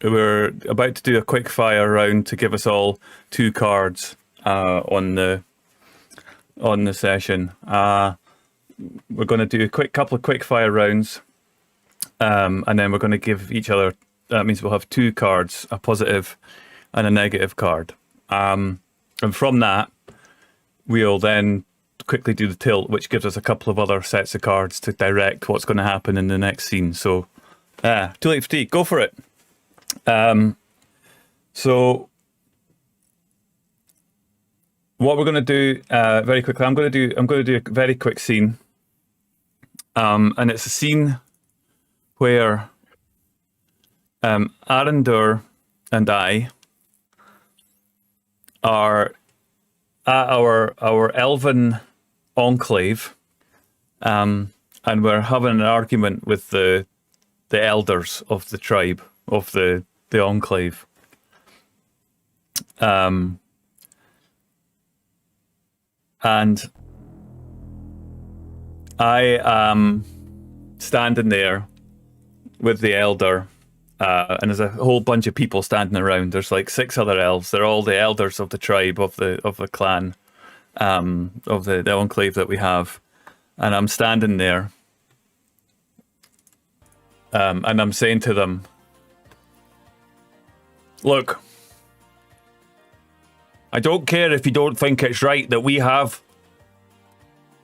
we're about to do a quick fire round to give us all 2 cards on the session. We're going to do a couple of quick fire rounds, and then we're going to give each other. That means we'll have 2 cards, a positive and a negative card. And from that, we'll then quickly do the tilt, which gives us a couple of other sets of cards to direct what's going to happen in the next scene. So, too late for tea. Go for it. So, what we're going to do very quickly, I'm going to do a very quick scene, and it's a scene where Arendur and I are at our elven enclave, and we're having an argument with the elders of the tribe of the enclave. And I am standing there with the elder, and there's a whole bunch of people standing around. There's like 6 other elves. They're all the elders of the tribe, of the clan, of the enclave that we have. And I'm standing there, and I'm saying to them, look, I don't care if you don't think it's right that we have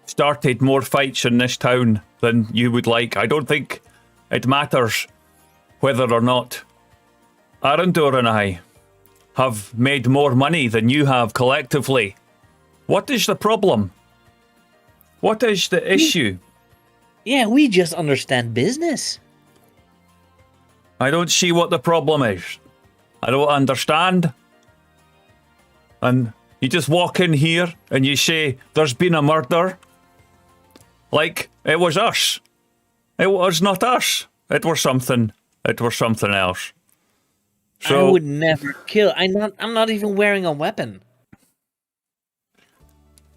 started more fights in this town than you would like. I don't think it matters whether or not Arendur and I have made more money than you have collectively. What is the problem? What is the issue? Yeah, we just understand business. I don't see what the problem is. I don't understand. And you just walk in here and you say, there's been a murder. Like, it was us. It was not us. It was something else. So, I would never kill. I'm not even wearing a weapon.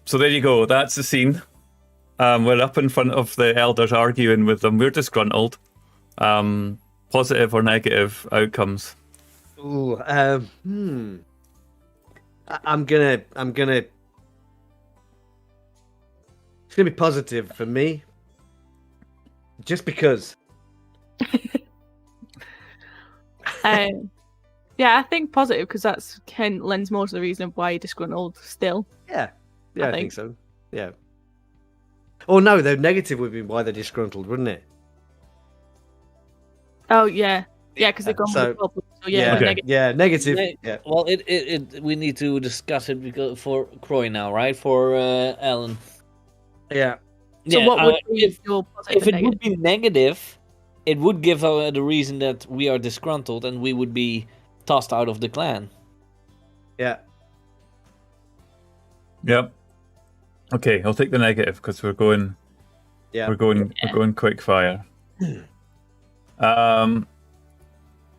So there you go. That's the scene. We're up in front of the elders arguing with them. We're disgruntled. Positive or negative outcomes. Ooh, I'm gonna. It's gonna be positive for me, just because. Yeah, I think positive because that's lends more to the reason of why you're disgruntled still. Yeah, I think so. Yeah. Oh no, the negative would be why they're disgruntled, wouldn't it? Oh yeah, because they've gone with the problem. So yeah, okay. negative. Yeah, negative. Yeah. Well, it we need to discuss it because for Croy now, right? For Alan. Yeah. So what would be your positive? If it would be negative, it would give the reason that we are disgruntled and we would be tossed out of the clan. Yeah. Yep. Okay, I'll take the negative because we're going. Yeah. We're going quick fire.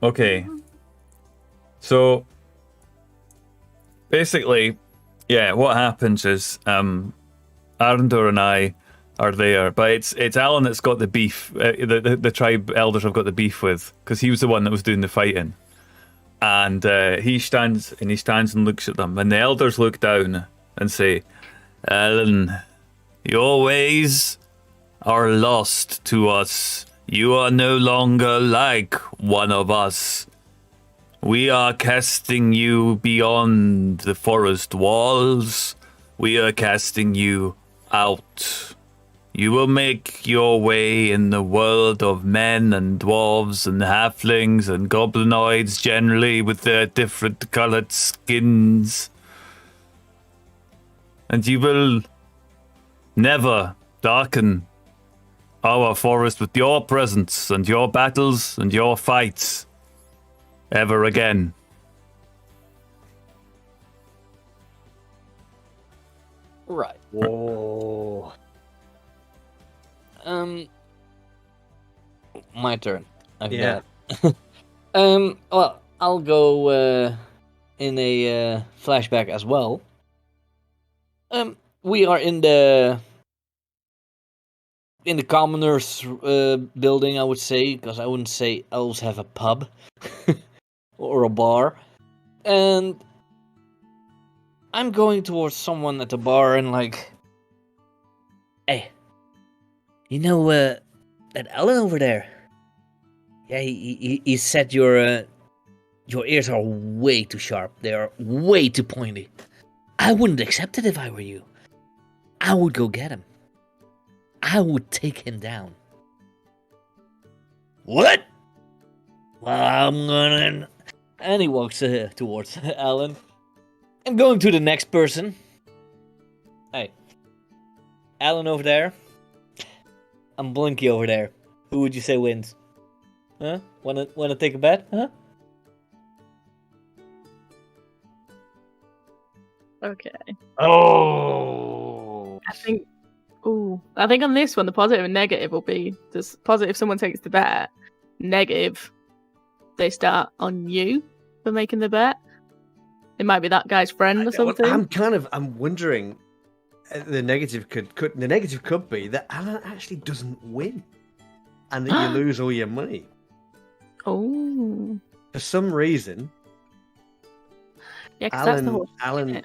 Okay. So basically, yeah, what happens is Arendur and I are there, but it's Alan that's got the beef. The tribe elders have got the beef with because he was the one that was doing the fighting, and he stands and looks at them, and the elders look down and say, "Alan, your ways are lost to us. You are no longer like one of us. We are casting you beyond the forest walls. We are casting you out. You will make your way in the world of men and dwarves and halflings and goblinoids generally with their different colored skins. And you will never darken our forest with your presence and your battles and your fights ever again." Right. Whoa. My turn. Yeah. Well, I'll go in a flashback as well. We are in the commoners building, I would say, because I wouldn't say elves have a pub or a bar. And I'm going towards someone at the bar and like, hey, you know that Alan over there? Yeah, he said your ears are way too sharp. They are way too pointy. I wouldn't accept it if I were you. I would go get him. I would take him down. What? Well, I'm gonna... And he walks towards Alan. I'm going to the next person. Hey. Alan over there. I'm Blinky over there. Who would you say wins? Huh? Wanna take a bet? Huh? Okay. Oh. I think on this one, the positive and negative will be just positive. Someone takes the bet. Negative, they start on you for making the bet. It might be that guy's friend or something. I'm wondering. The negative could be that Alan actually doesn't win, and that you lose all your money. Oh. For some reason. Yeah, because that's the whole Alan.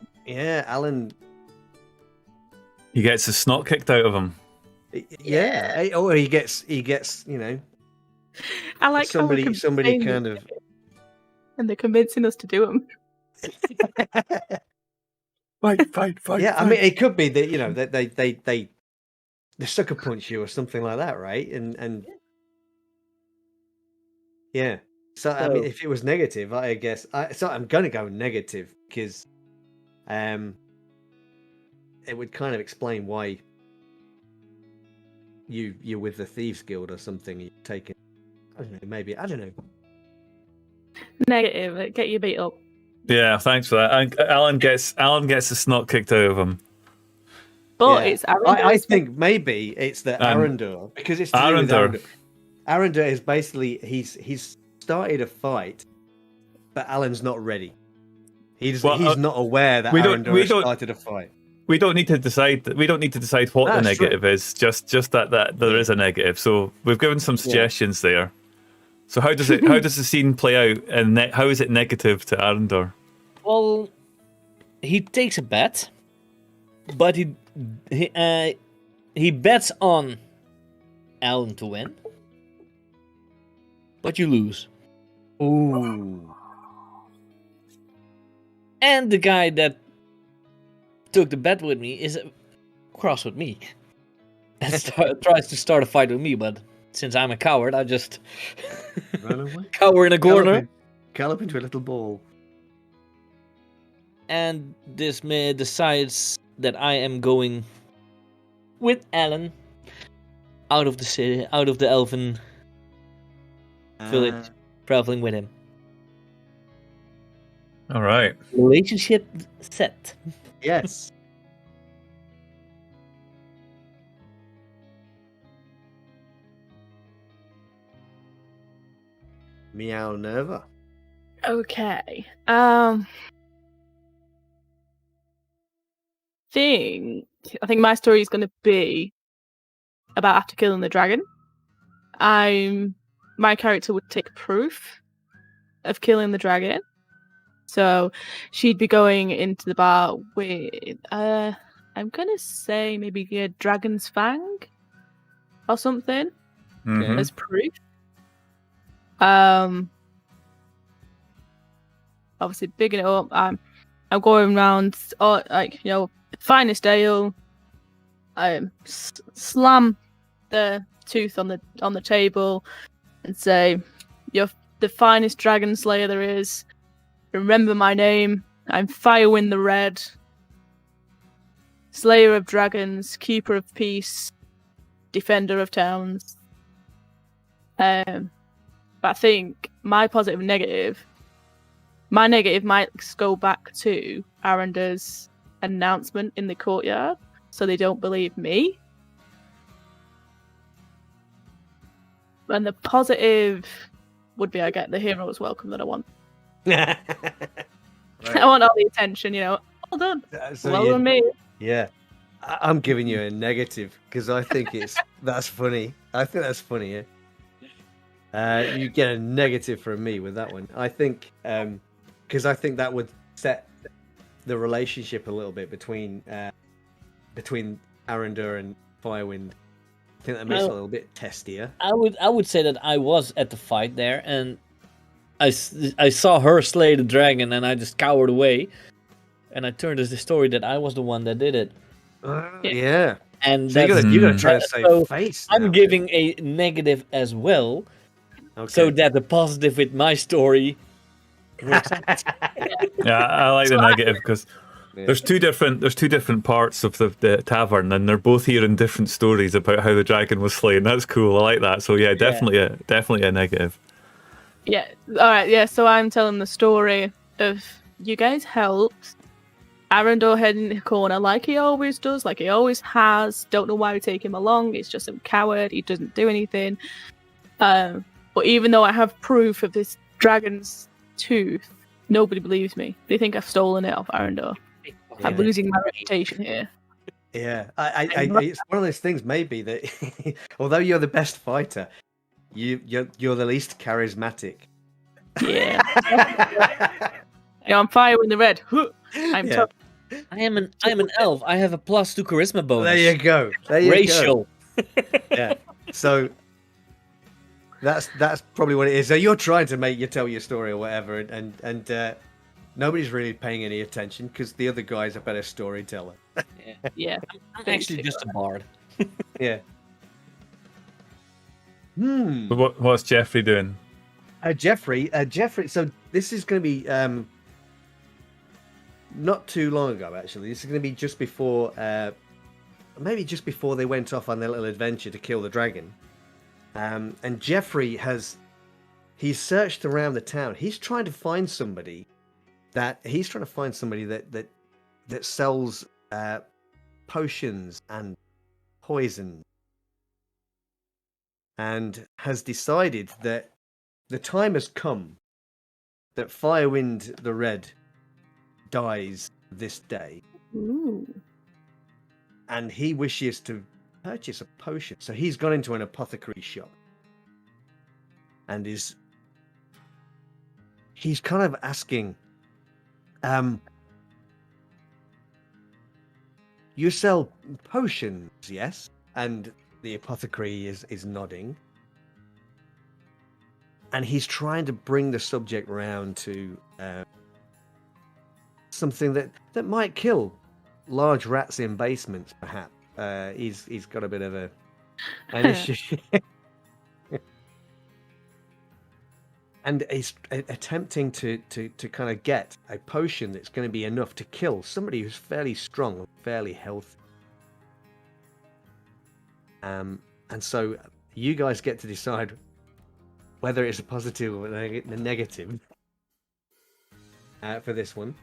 He gets his snot kicked out of him. Yeah. Or he gets, I like somebody kind of. And they're convincing us to do them. Fight. Yeah, I mean, it could be that they sucker punch you or something like that, right? And yeah. So I mean, if it was negative, I guess I'm going to go negative because it would kind of explain why you're with the Thieves Guild or something. You're taking, I don't know, maybe, I don't know. Negative, get you beat up. Yeah, thanks for that. And Alan gets the snot kicked out of him. But it's Arundel. I think maybe it's the Arundel because it's to do with Arundel. Arundel is basically he's started a fight, but Alan's not ready. He's not aware that Arundel has started a fight. We don't need to decide what the negative is. Just that there is a negative. So we've given some suggestions there. So how does the scene play out, and how is it negative to Arundel? Well, he takes a bet, but he bets on Alan to win, but you lose. Ooh. And the guy that took the bet with me is cross with me and tries to start a fight with me, but since I'm a coward, I just run away. Cower in a corner. Gallop into a little ball. And this man decides that I am going with Alan out of the city, out of the elven village, traveling with him. All right. Relationship set. Yes. Meow Nerva. Okay. I think my story is going to be about after killing the dragon. My character would take proof of killing the dragon. So she'd be going into the bar with I'm gonna say maybe a dragon's fang or something as proof. Obviously bigging it up. I'm going around finest ale. Slam the tooth on the table and say, "You're the finest dragon slayer there is. Remember my name. I'm Firewind the Red, Slayer of Dragons, Keeper of Peace, Defender of Towns." But I think my positive and negative. My negative might go back to Arenda's announcement in the courtyard, so they don't believe me. And the positive would be I get the hero's welcome that I want. Right. I want all the attention, well done. Well done, me. Yeah. I'm giving you a negative because I think that's funny. I think that's funny, yeah. You get a negative from me with that one. I think because I think that would set the relationship a little bit between Arundel and Firewind think that makes it a little bit testier. I would say that I was at the fight there, and I saw her slay the dragon, and I just cowered away, and I turned as the story that I was the one that did it. Yeah. And So you gotta try to save face. I'm now. giving a negative as well, Okay. so that the positive with my story works out. Yeah, I like the negative because there's two different parts of the tavern, and they're both hearing different stories about how the dragon was slain. That's cool. I like that. So yeah, definitely a negative. Yeah. All right. Yeah. So I'm telling the story of you guys helped Arendor head in the corner like he always does, like he always has. Don't know why we take him along. He's just some coward. He doesn't do anything. But even though I have proof of this dragon's tooth, nobody believes me. They think I've stolen it off Arendor. Yeah. I'm losing my reputation here. Yeah, it's one of those things. Maybe that although you're the best fighter, you're the least charismatic. Yeah. I'm fire in the red. I'm tough. I am an elf. I have a +2 charisma bonus. There you go. Racial. Yeah. So that's probably what it is. So you're trying to tell your story or whatever, and nobody's really paying any attention because the other guy's a better storyteller. Yeah. I'm actually just a bard. Yeah. But what's Jeffrey doing? Jeffrey. So this is going to be not too long ago, actually. This is going to be just before, maybe just before they went off on their little adventure to kill the dragon. And Jeffrey he's searched around the town. He's trying to find somebody that sells potions and poison, and has decided that the time has come that Firewind the Red dies this day. Ooh. And he wishes to purchase a potion. So he's gone into an apothecary shop and he's kind of asking, you sell potions, yes? And the apothecary is nodding. And he's trying to bring the subject round to something that might kill large rats in basements, perhaps. He's got a bit of an issue. And he's attempting to kind of get a potion that's going to be enough to kill somebody who's fairly strong and fairly healthy. And so you guys get to decide whether it's a positive or a negative for this one.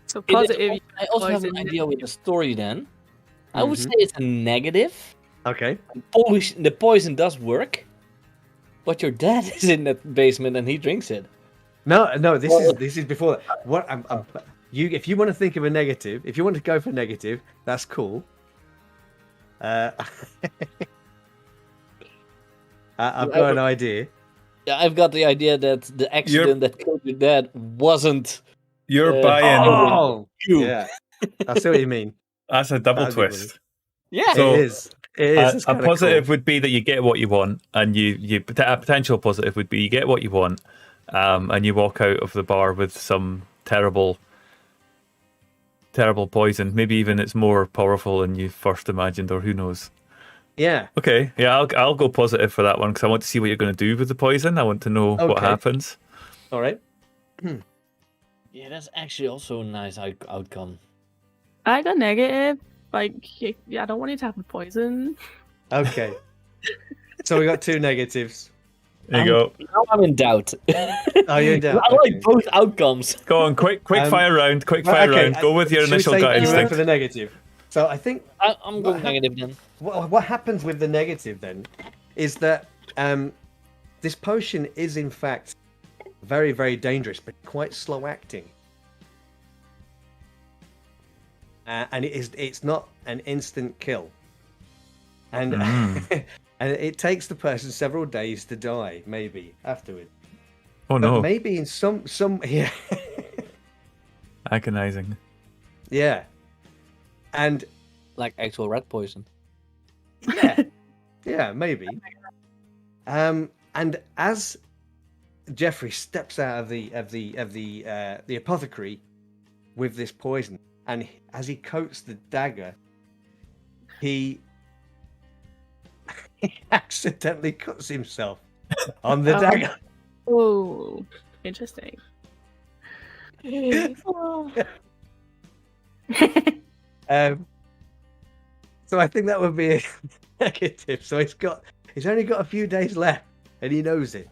So positive. I also have an idea with the story then. I would say it's a negative. Okay. The poison does work, but your dad is in that basement and he drinks it. No. This is before that. What if you want to think of a negative, if you want to go for negative, that's cool. I've got an idea. Yeah, I've got the idea that the accident that killed your dad wasn't. You're buying. Oh, yeah. I see what you mean. That's a double That'd be twist. Yeah, So, it is. It's a kinda positive cool. would be that you get what you want, and a potential positive would be you get what you want, and you walk out of the bar with some terrible poison. Maybe even it's more powerful than you first imagined, or who knows. Yeah. Okay, yeah, I'll go positive for that one because I want to see what you're going to do with the poison. I want to know what Okay. happens. All right. Yeah, that's actually also a nice outcome. I got negative. Like, I don't want you to have the poison. Okay. So we got two negatives. There you go. Now I'm in doubt. Oh, you're in doubt. I like both outcomes. Go on, quick fire round. Quick fire round. Go with your should we initial say gut you went instinct. for the negative. So I think I'm going negative then. what happens with the negative then is that this potion is in fact very, very dangerous, but quite slow acting. And it's not an instant kill. And and it takes the person several days to die, maybe afterward. Oh But no, maybe in some yeah. agonizing. Yeah. And Like actual rat poison. Yeah, maybe. And as Jeffrey steps out of the apothecary with this poison, and as he coats the dagger, he accidentally cuts himself on the dagger. Oh, interesting. So I think that would be a negative. So he's only got a few days left, and he knows it.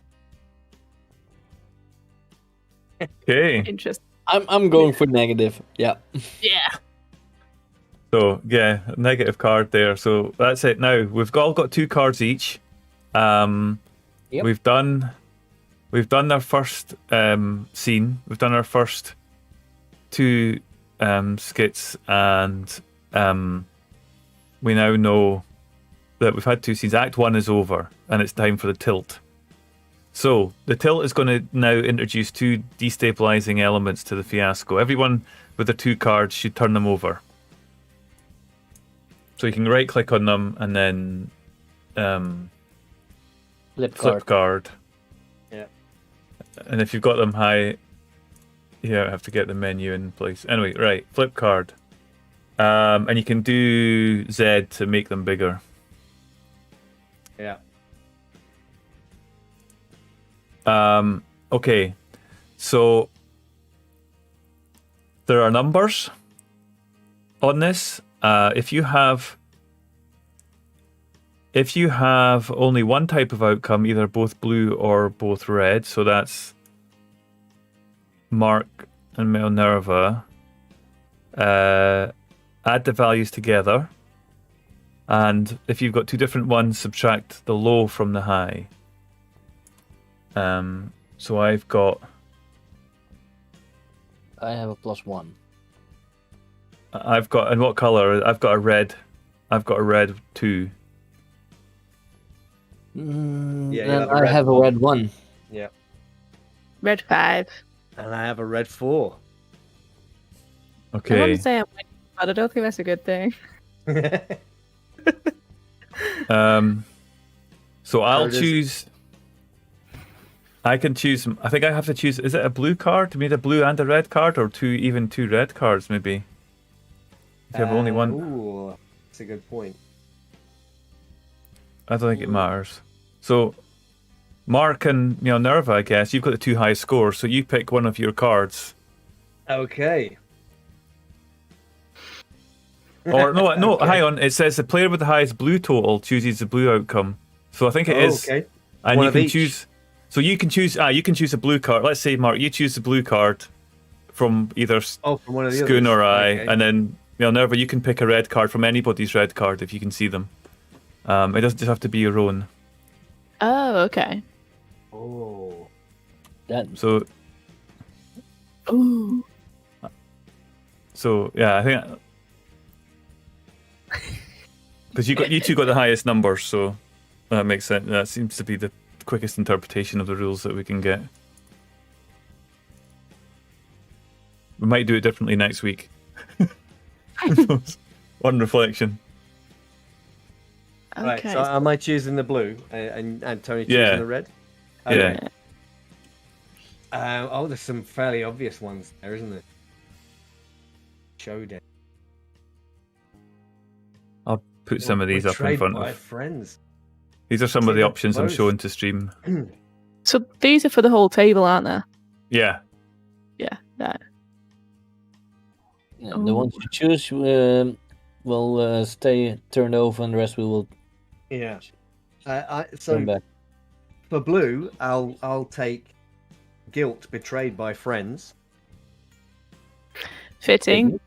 Okay. Interesting. I'm going for negative. Yeah. Yeah. So yeah, negative card there. So that's it. Now we've all got 2 cards each. Yep. We've done our first scene. We've done our first 2 skits, and we now know that we've had 2 scenes. Act 1 is over, and it's time for the tilt. So the tilt is going to now introduce 2 destabilizing elements to the fiasco. Everyone with their 2 cards should turn them over. So you can right click on them and then flip card. Yeah. And if you've got them high, you have to get the menu in place. Anyway, right, flip card. And you can do Z to make them bigger. Yeah. Okay, so there are numbers on this. If you have only one type of outcome, either both blue or both red, so that's Mark and Minerva, add the values together, and if you've got 2 different ones, subtract the low from the high. So I have a +1. I've got, and what color? I've got a red 2. Yeah, I have a red 1. Yeah. Red 5. And I have a red 4. I want Okay. to say I'm winning, but I don't think that's a good thing. So I'll it is. choose. I can choose. I think I have to choose. Is it a blue card? Do we need a blue and a red card, or 2 red cards maybe? If you have only one, Ooh, that's a good point. I don't think it matters. So, Mark and Nerva, I guess you've got the 2 highest scores, so you pick one of your cards. Okay. Or no, Okay. hang on. It says the player with the highest blue total chooses the blue outcome. So I think it is. Okay. And One you of can each. choose. So you can choose. You can choose a blue card. Let's say, Mark, you choose the blue card from either Oh, from one of the Schoon others. or I, Okay. and then Nerva, you can pick a red card from anybody's red card if you can see them. It doesn't just have to be your own. Oh, okay. Oh. So Ooh. yeah, I think because you 2 got the highest numbers, so that makes sense. That seems to be the quickest interpretation of the rules that we can get. We might do it differently next week. On reflection. Okay. Right, so am I choosing the blue and Tony choosing Yeah. the red? Yeah. There's some fairly obvious ones there, isn't there? Showdown. I'll put some of these up in Betrayed front by of. friends. These are some of the Take options I'm both. showing to stream. So these are for the whole table, aren't they? Yeah. Yeah. That. Yeah, the ones you choose will stay turned over, and the rest we will Yeah. turn So back. for blue, I'll take guilt betrayed by friends. Fitting.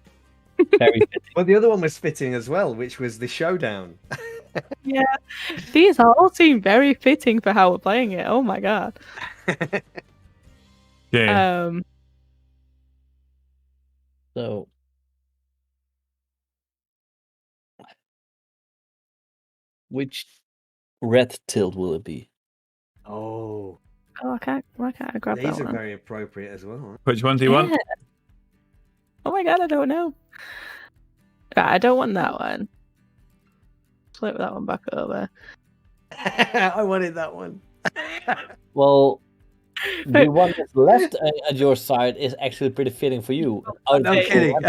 Very fitting. Well, the other one was fitting as well, which was the showdown. Yeah. These all seem very fitting for how we're playing it. Oh my god. Yeah. So, which red tilt will it be? Oh, Why can't I grab these that are one? very appropriate as well. Which one do you want? Yeah. Oh my god, I don't know. Right, I don't want that one. flip that one back over. I wanted that one. Well, the one that's left at your side is actually pretty fitting for you. I'm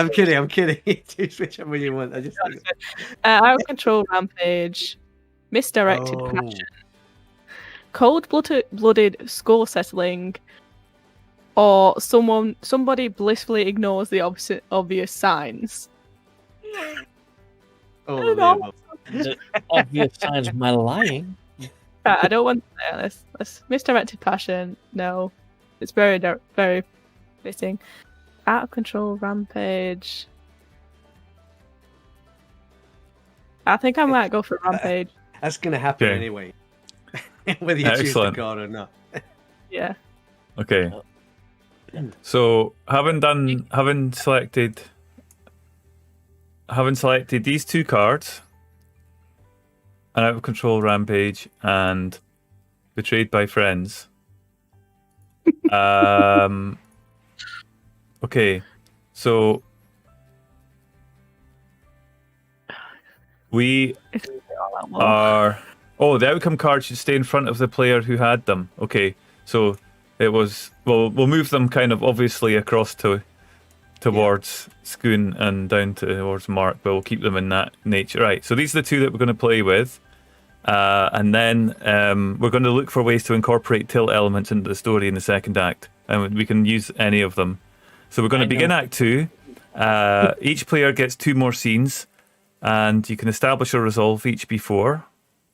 kidding. Choose whichever you want. I just think... Out of control rampage, misdirected passion, cold-blooded score settling, or somebody blissfully ignores the obvious signs. All of the above. The obvious signs of my lying. I don't want to say this. That's misdirected passion. No, it's very very fitting. Out of control rampage. I think I might go for rampage. That's going to happen Okay. anyway, whether you choose the card or not. Yeah. Okay. So having selected these two cards, an out of control rampage and betrayed by friends. Okay, so we are. Oh, the outcome card should stay in front of the player who had them. Okay, so it was. Well, we'll move them kind of obviously across towards Schoon and down towards Mark, but we'll keep them in that nature. Right. So these are the two that we're going to play with, and then we're going to look for ways to incorporate tilt elements into the story in the second act, and we can use any of them. So we're going to begin Act 2. Each player gets 2 more scenes, and you can establish or resolve each before.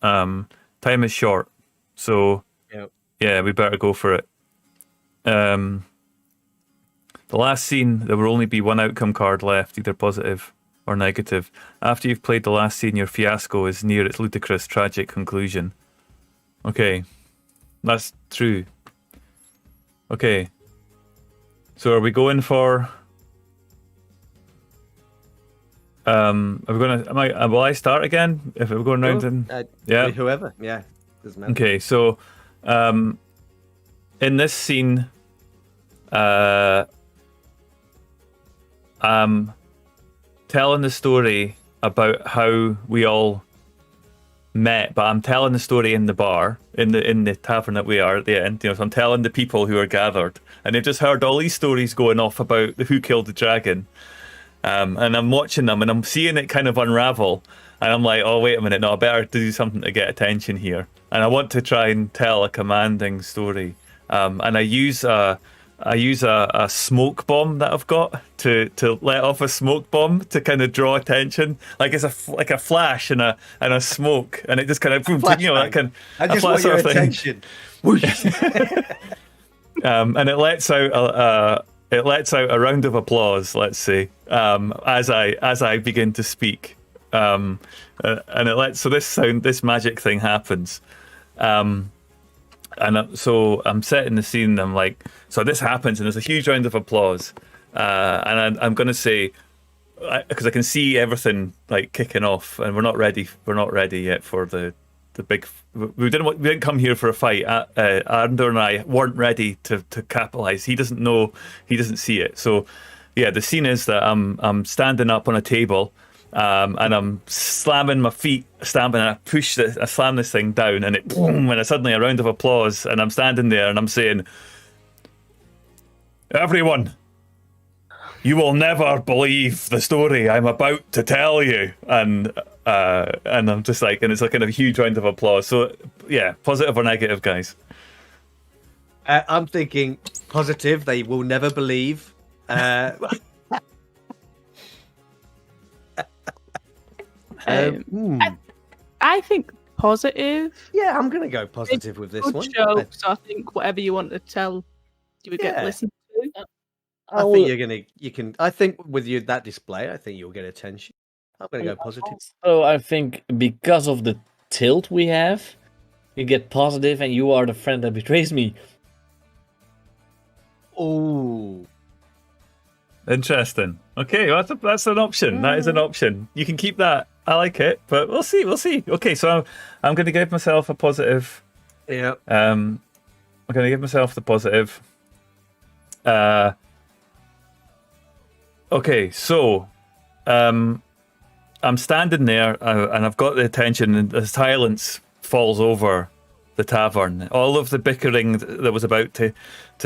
Time is short, so yeah, we better go for it. The last scene, there will only be one outcome card left, either positive or negative. After you've played the last scene, your fiasco is near its ludicrous, tragic conclusion. Okay, that's true. Okay, so are we going for? Are we gonna? Will I start again? If we're going round and yeah, whoever, yeah, doesn't matter. Okay, so in this scene, I'm telling the story about how we all met, but I'm telling the story in the bar, in the tavern that we are at the end. You know, so I'm telling the people who are gathered, and they've just heard all these stories going off about who killed the dragon. And I'm watching them, and I'm seeing it kind of unravel, and I'm like, oh, wait a minute, no, I better do something to get attention here. And I want to try and tell a commanding story. And I use a smoke bomb that I've got to let off a smoke bomb to kind of draw attention. Like it's a flash and a smoke, and it just kind of boom, you know, that kind. I just want your attention. And it lets out a round of applause, let's say, as I begin to speak, and it lets this magic thing happens, and so I'm setting the scene. I'm like, so this happens, and there's a huge round of applause, and I'm going to say, because I can see everything like kicking off, and we're not ready yet for the big. We didn't come here for a fight. Arndor and I weren't ready to capitalize. He doesn't know. He doesn't see it. So, yeah, the scene is that I'm standing up on a table, and I'm slamming my feet, stamping, and I slam this thing down, and it boom, and suddenly a round of applause, and I'm standing there, and I'm saying, "Everyone, you will never believe the story I'm about to tell you," and I'm just like, and it's like kind of a huge round of applause. So yeah, positive or negative, guys? I'm thinking positive. They will never believe. I think positive. Yeah, I'm gonna go positive with this one. Show, so I think whatever you want to tell, you would get listened to. I think I think with that display, I think you'll get attention. I'm gonna go positive. So I think because of the tilt we have, you get positive, and you are the friend that betrays me. Oh, interesting. Okay, well, that's an option. That is an option. You can keep that. I like it, but we'll see. Okay, so I'm going to give myself a positive. Yeah. I'm going to give myself the positive. Okay, so I I'm standing there and I've got the attention, and the silence falls over the tavern. All of the bickering that was about to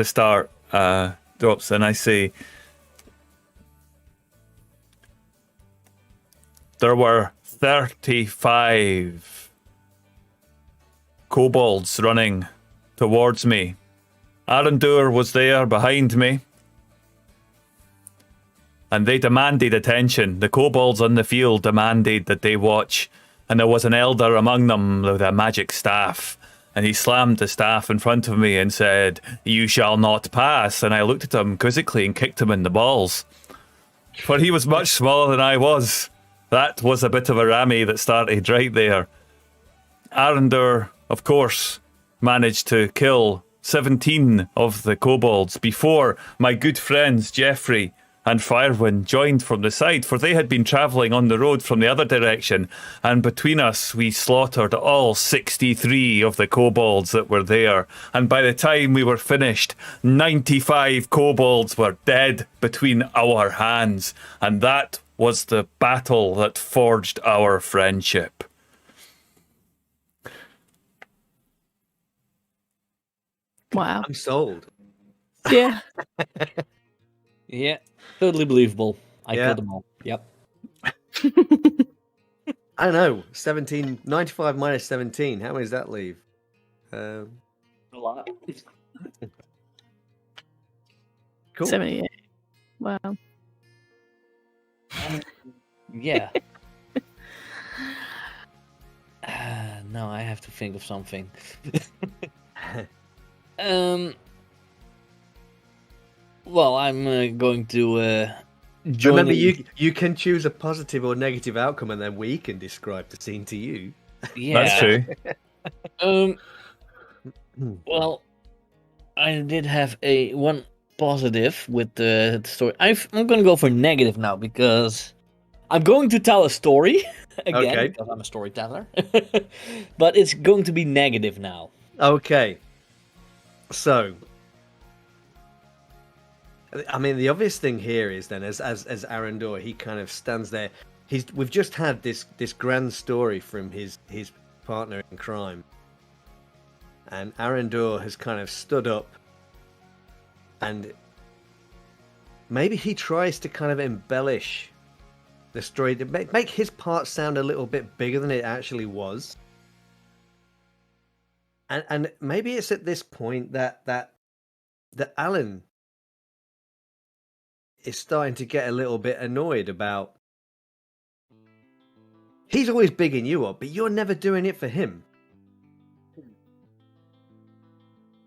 start drops, and I say, there were 35 kobolds running towards me. Arendur was there behind me, and they demanded attention. The kobolds on the field demanded that they watch, and there was an elder among them with a magic staff, and he slammed the staff in front of me and said, "You shall not pass." And I looked at him quizzically and kicked him in the balls, for he was much smaller than I was. That was a bit of a rammy that started right there. Arendur, of course, managed to kill 17 of the kobolds before my good friends Geoffrey and Firewind joined from the side, for they had been travelling on the road from the other direction, and between us we slaughtered all 63 of the kobolds that were there, and by the time we were finished, 95 kobolds were dead between our hands, and that was the battle that forged our friendship. Wow. I'm sold. Yeah. Yeah, totally believable. I Yeah. killed them all. Yep. I don't know. 95 minus 17. How many does that leave? A lot. Cool. 78. Wow. Yeah. Now I have to think of something. Well, I'm going to join. Remember, you can choose a positive or negative outcome, and then we can describe the scene to you. Yeah, That's true. Well, I did have one positive with the story. I'm going to go for negative now because I'm going to tell a story again Okay. because I'm a storyteller. But it's going to be negative now. Okay. So, I mean, the obvious thing here is then, as Arendur, he kind of stands there. We've just had this grand story from his partner in crime, and Arendur has kind of stood up, and maybe he tries to kind of embellish the story to make his part sound a little bit bigger than it actually was. And maybe it's at this point that Alan is starting to get a little bit annoyed about. He's always bigging you up, but you're never doing it for him.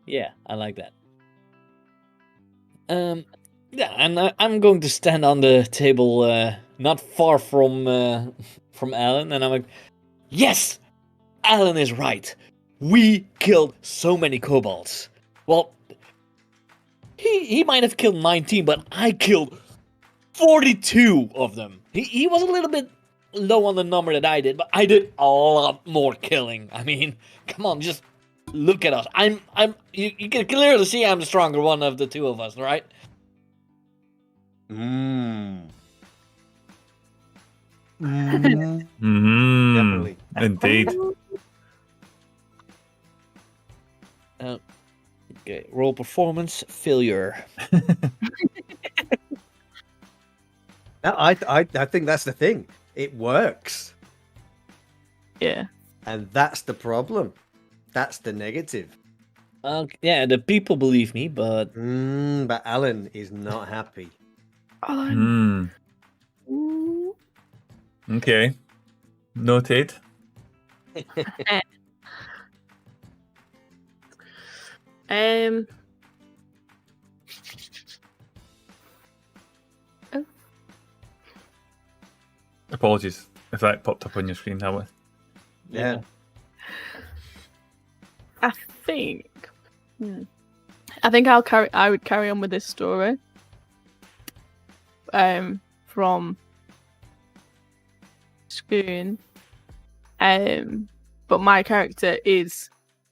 Yeah, I like that. Yeah, and I'm going to stand on the table, not far from Alan, and I'm like, yes, Alan is right. We killed so many kobolds. Well, he might have killed 19, but I killed 42 of them. He was a little bit low on the number that I did, but I did a lot more killing. I mean, come on, just look at us. You can clearly see I'm the stronger one of the two of us, right? Definitely. Indeed. Okay, roll performance failure. I think that's the thing. It works, Yeah. and that's the problem. That's the negative. Yeah, the people believe me, but But Alan is not happy. Oh, Okay. Noted. Oh. Apologies if that popped up on your screen, that was. Yeah. I think. I think I would carry on with this story. From Schoon. But my character is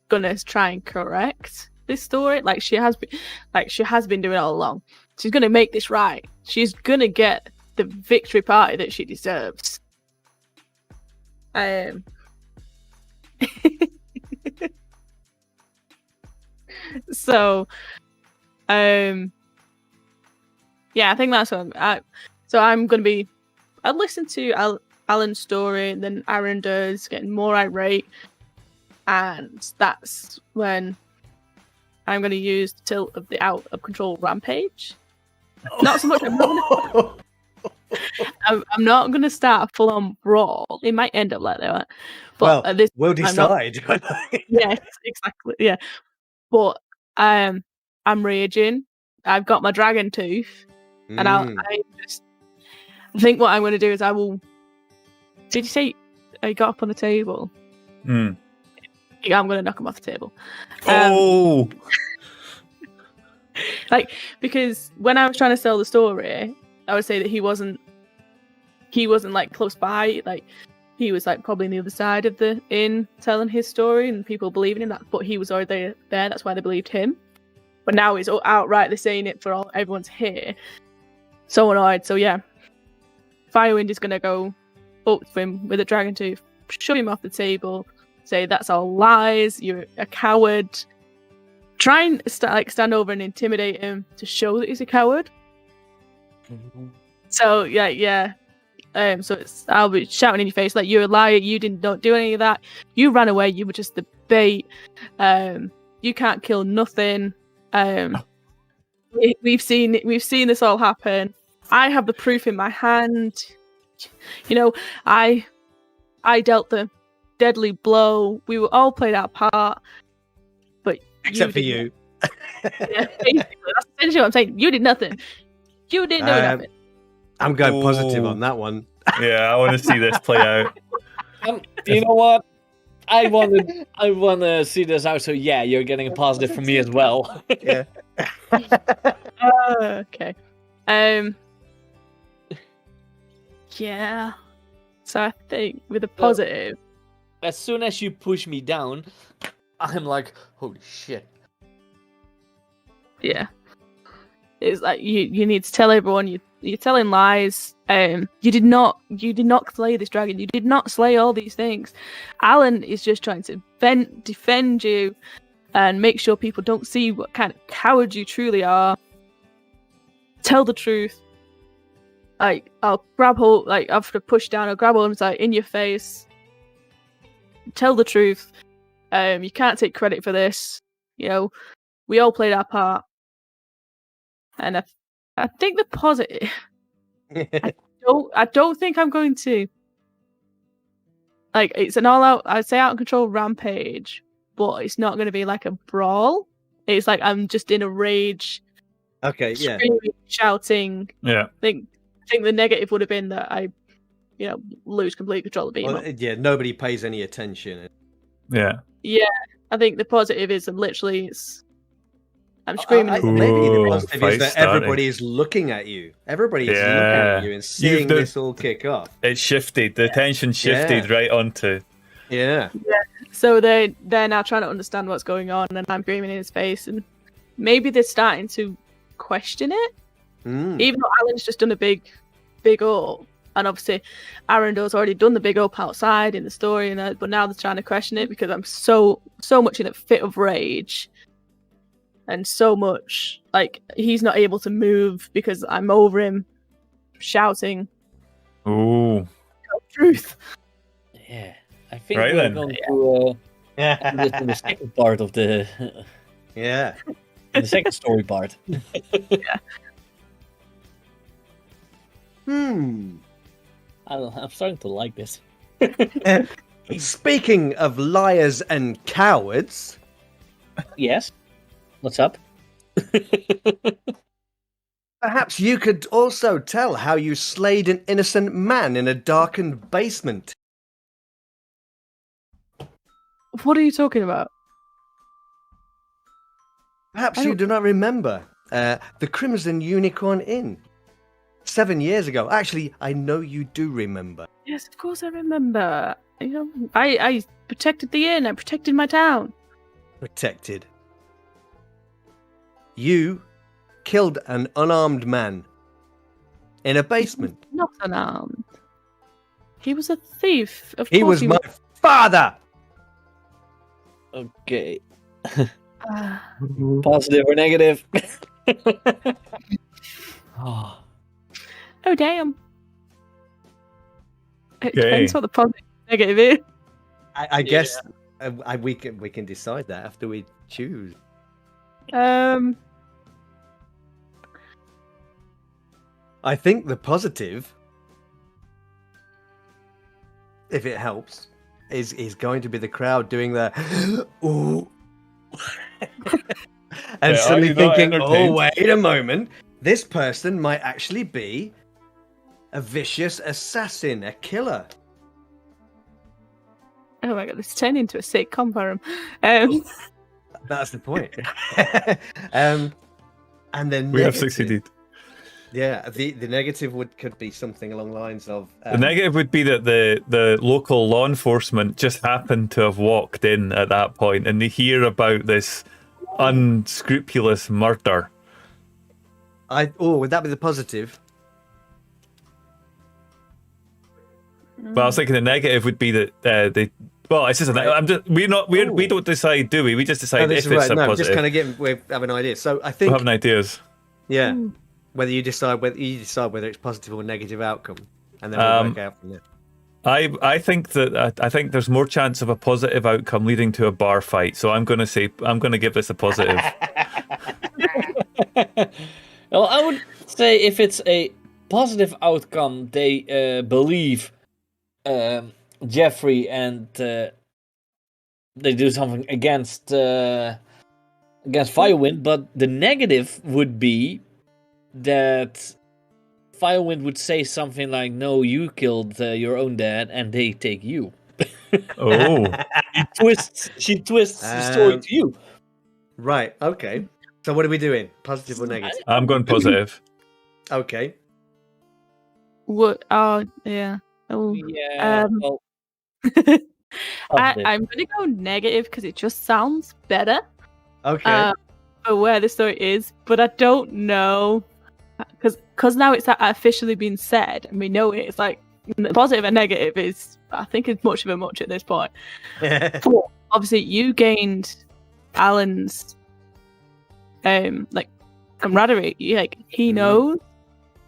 gonna try and correct this story. Like she has been doing all along. She's gonna make this right. She's gonna get the victory party that she deserves. Um, so, yeah, I think that's what I'm going to be. I'll listen to Alan's story, and then Aaron does, getting more irate, and that's when I'm going to use the tilt of the out of control rampage. Not so much. I'm not going to start a full on brawl. It might end up like that, but well, we'll decide. Yes, exactly. Yeah, but I'm raging. I've got my dragon tooth, and I think what I'm going to do is I will. Did you say I got up on the table? Mm. Yeah, I'm going to knock him off the table. Like, because when I was trying to sell the story, I would say that he wasn't like close by, like he was like probably on the other side of the inn telling his story and people believing him, that, but he was already there, that's why they believed him. But now he's outright saying it for everyone's here. So annoyed. So yeah, Firewind is gonna go up to him with a dragon tooth, shove him off the table, say that's all lies, you're a coward. Try and stand over and intimidate him to show that he's a coward. So yeah. So I'll be shouting in your face like, you're a liar, you don't do any of that, you ran away, you were just the bait, you can't kill nothing. We've seen this all happen. I have the proof in my hand. You know, I dealt the deadly blow. We were all played our part, but except for you. Yeah, basically, that's essentially what I'm saying. You did nothing. You didn't do nothing. I'm going positive on that one. Yeah, I want to see this play out. You know what? I want to see this out. So yeah, you're getting a positive from me as well. Yeah. Okay. Yeah. So I think with a positive. As soon as you push me down, I'm like, holy shit. Yeah. It's like you need to tell everyone you're telling lies. You did not slay this dragon. You did not slay all these things. Alan is just trying to defend you and make sure people don't see what kind of coward you truly are. Tell the truth. Like, I'll grab hold, like after push down, I'll grab hold and it's like in your face. Tell the truth. You can't take credit for this. You know, we all played our part. And I think the positive. I don't think I'm going to. Like, it's an all-out, I'd say out of control rampage, but it's not going to be like a brawl. It's like I'm just in a rage. Okay, yeah. Screaming, shouting. Yeah. I think the negative would have been that I, lose complete control of Beam. Well, yeah, nobody pays any attention. Yeah. Yeah, I think the positive is I'm screaming. Maybe the positive is that starting. everybody is looking at you. Everybody is looking at you and seeing this all kick off. It shifted. The tension shifted right onto. Yeah. So they're now trying to understand what's going on, and I'm screaming in his face, and maybe they're starting to question it. Even though Alan's just done a big up, and obviously Arendo's already done the big up outside in the story, but now they're trying to question it because I'm so much in a fit of rage. And so much, like, he's not able to move because I'm over him, shouting. Ooh. Truth. Yeah, I think Right we're then. going to this in the second part of the... Yeah. in the second story part. Yeah. I'm starting to like this. Speaking of liars and cowards... Yes? What's up? Perhaps you could also tell how you slayed an innocent man in a darkened basement. What are you talking about? Perhaps you do not remember the Crimson Unicorn Inn. 7 years ago. Actually, I know you do remember. Yes, of course I remember. I protected the inn. I protected my town. Protected. You killed an unarmed man in a basement. Not unarmed. He was a thief. Of He course was my father. Okay. Ah. Positive or negative? Oh. Oh damn! It Okay. depends what the positive and negative is. I guess we can decide that after we choose. I think the positive, if it helps, is going to be the crowd doing the ooh, and Yeah, suddenly are you not thinking, "Oh, entertained?" wait a moment, this person might actually be a vicious assassin, a killer." Oh my god, this turned into a sitcom for him. That's the point. And then We have succeeded. Yeah, the negative could be something along the lines of The negative would be that the local law enforcement just happened to have walked in at that point and they hear about this unscrupulous murder. would that be the positive? But I was thinking the negative would be that they. Well, it's just Right. we don't decide, do we? We just decide this if is it's right. a No, positive. just kind of we have an idea. So I We're think having ideas. yeah, whether you decide whether it's positive or negative outcome, and then we'll work out from there. I think there's more chance of a positive outcome leading to a bar fight. So I'm going to give this a positive. Well, I would say if it's a positive outcome, they believe Jeffrey and they do something against Firewind. But the negative would be that Firewind would say something like, "No, you killed your own dad," and they take you. Oh, She twists the story to you. Right. Okay. So what are we doing? Positive or negative? I'm going positive. Okay. What? Oh, yeah. Oh. Yeah. Well, I'm gonna go negative because it just sounds better. Okay. For where the story is, but I don't know because now it's officially been said and we know it. It's like positive and negative is, I think, it's much of a much at this point. But obviously, you gained Alan's like camaraderie. Like he knows,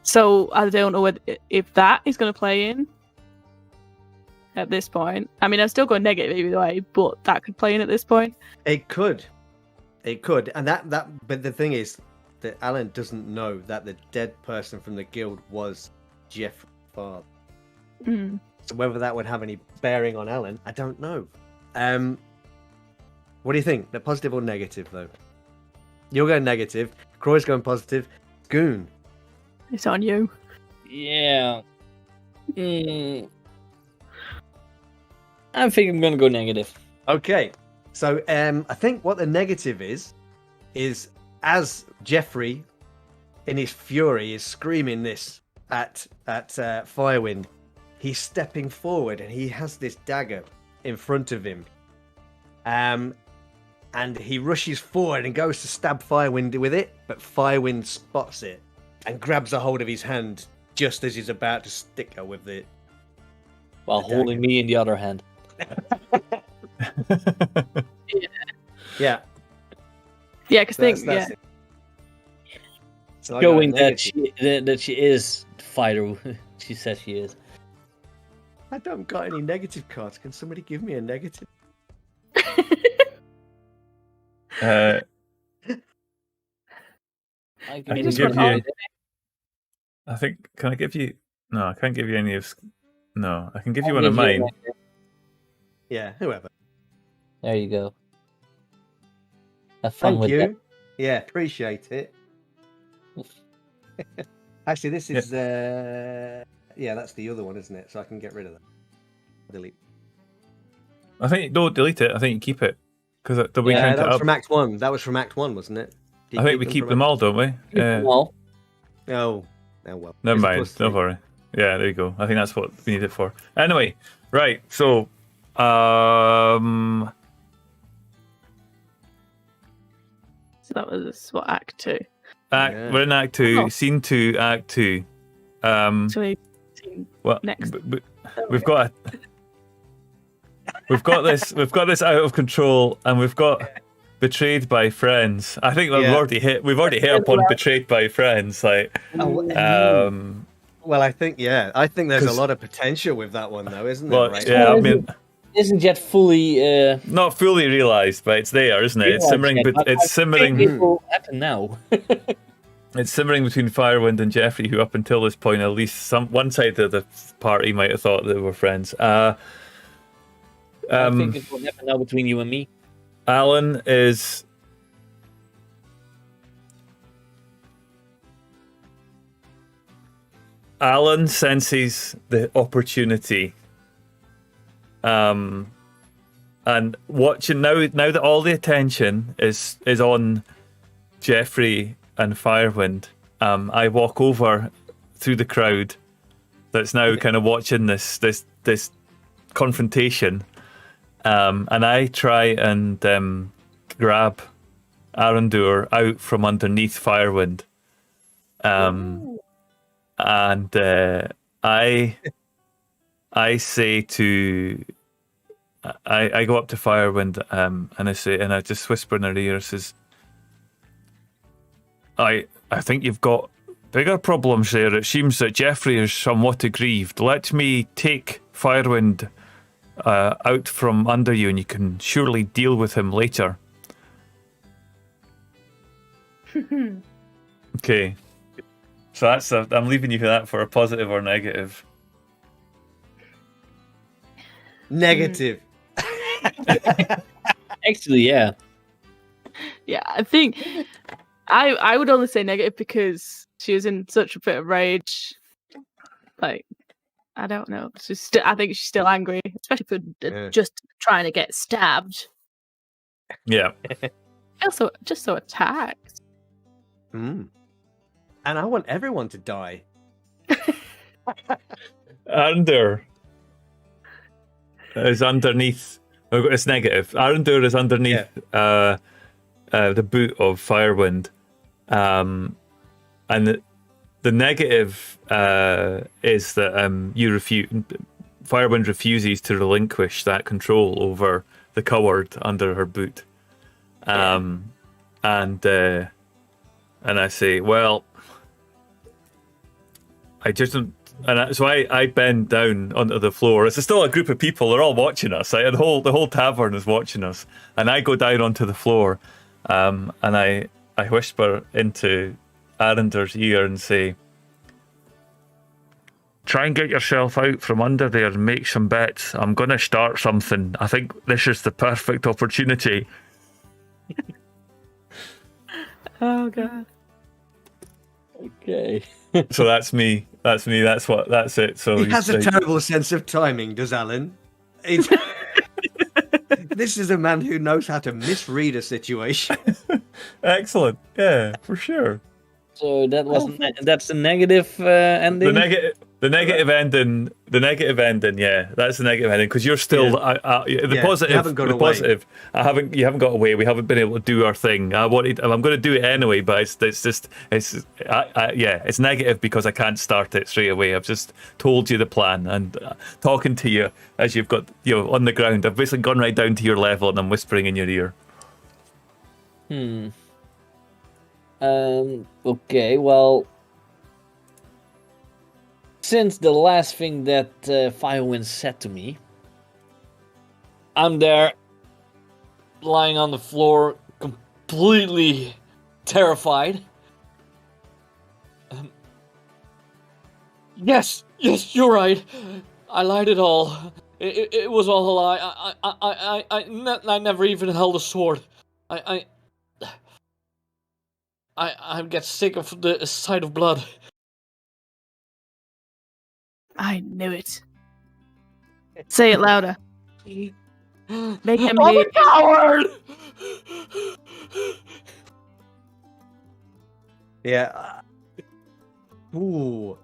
so I don't know if that is going to play in at this point. I mean, I'm still going negative either way, but that could play in at this point. It could, and but the thing is that Alan doesn't know that the dead person from the guild was Jeff's father. Mm. So whether that would have any bearing on Alan, I don't know. What do you think? The positive or negative, though? You're going negative. Croy's going positive. Goon. It's on you. Yeah. I think I'm gonna go negative. Okay. So I think what the negative is as Jeffrey, in his fury, is screaming this at Firewind, he's stepping forward and he has this dagger in front of him. And he rushes forward and goes to stab Firewind with it, but Firewind spots it and grabs a hold of his hand just as he's about to stick her with it. While holding me in the other hand. Yeah. Yeah, because That's yeah. it. So Showing that she is the fighter she says she is. I don't got any negative cards. Can somebody give me a negative? I I can can just give want you. I think. Can I give you? No, I can't give you any of. No, I can give you one of mine. Yeah, whoever. There you go. Have fun Thank with you. that. Yeah, appreciate it. Actually, this is yeah, that's the other one, isn't it? So I can get rid of that. Delete. I think don't delete it. I think you keep it because we Yeah, count that it was up. from Act 1. That was from Act 1, wasn't it? Did I you think we keep from them Act- all, don't we? Well, Oh, well. Never It's a mind. plus Don't three. worry. Yeah, there you go. I think that's what we need it for. Anyway, right. So, So that was what Act 2. Yeah. we're in Act 2, Oh. Scene 2, Act 2. So we see Well, next. we've got this out of control, and we've got betrayed by friends. I think we've already hit upon betrayed by friends. Like, well, I think there's a lot of potential with that one, though, isn't there? Right? Yeah, I mean, isn't yet fully not fully realized, but it's there, isn't it? It's simmering, but it's simmering. It will happen now. It's simmering between Firewind and Jeffrey, who up until this point, at least one side of the party might have thought they were friends. I think it will happen now between you and me. Alan is. Alan senses the opportunity. And watching now that all the attention is on Jeffrey and Firewind, I walk over through the crowd that's now kind of watching this confrontation, and I try and grab Arandur out from underneath Firewind, and I say to I go up to Firewind, and I say, and I just whisper in her ear, says, I think you've got bigger problems there. It seems that Jeffrey is somewhat aggrieved. Let me take Firewind out from under you, and you can surely deal with him later. Okay. So I'm leaving you for that for a positive or negative. Negative. Actually, yeah. Yeah, I think I would only say negative because she was in such a bit of rage. Like, I don't know. I think she's still angry, especially for just trying to get stabbed. Yeah. Also, just so attacked. And I want everyone to die. Arandur is underneath. It's negative. Arandur is underneath the boot of Firewind, and the negative is that Firewind refuses to relinquish that control over the coward under her boot, and I say, well, so I bend down onto the floor. It's still a group of people. They're all watching us. The whole tavern is watching us. And I go down onto the floor, and I whisper into Arandur's ear and say, try and get yourself out from under there and make some bets. I'm going to start something. I think this is the perfect opportunity. Oh, God. Okay. So that's me. That's it. So he has a terrible sense of timing, does Alan? This is a man who knows how to misread a situation. Excellent. Yeah, for sure. So that's the negative ending. The negative ending. Yeah, that's the negative ending because you're still positive. You haven't got away. Positive. You haven't got away. We haven't been able to do our thing. I'm going to do it anyway, but it's negative because I can't start it straight away. I've just told you the plan and talking to you as you've got on the ground. I've basically gone right down to your level and I'm whispering in your ear. Okay. Well. Since the last thing that Firewind said to me, I'm there, lying on the floor, completely terrified. Yes, you're right. I lied it all. It was all a lie. I never even held a sword. I get sick of the sight of blood. I knew it. Say it louder. Make him I'm hear. a coward! Yeah. Ooh.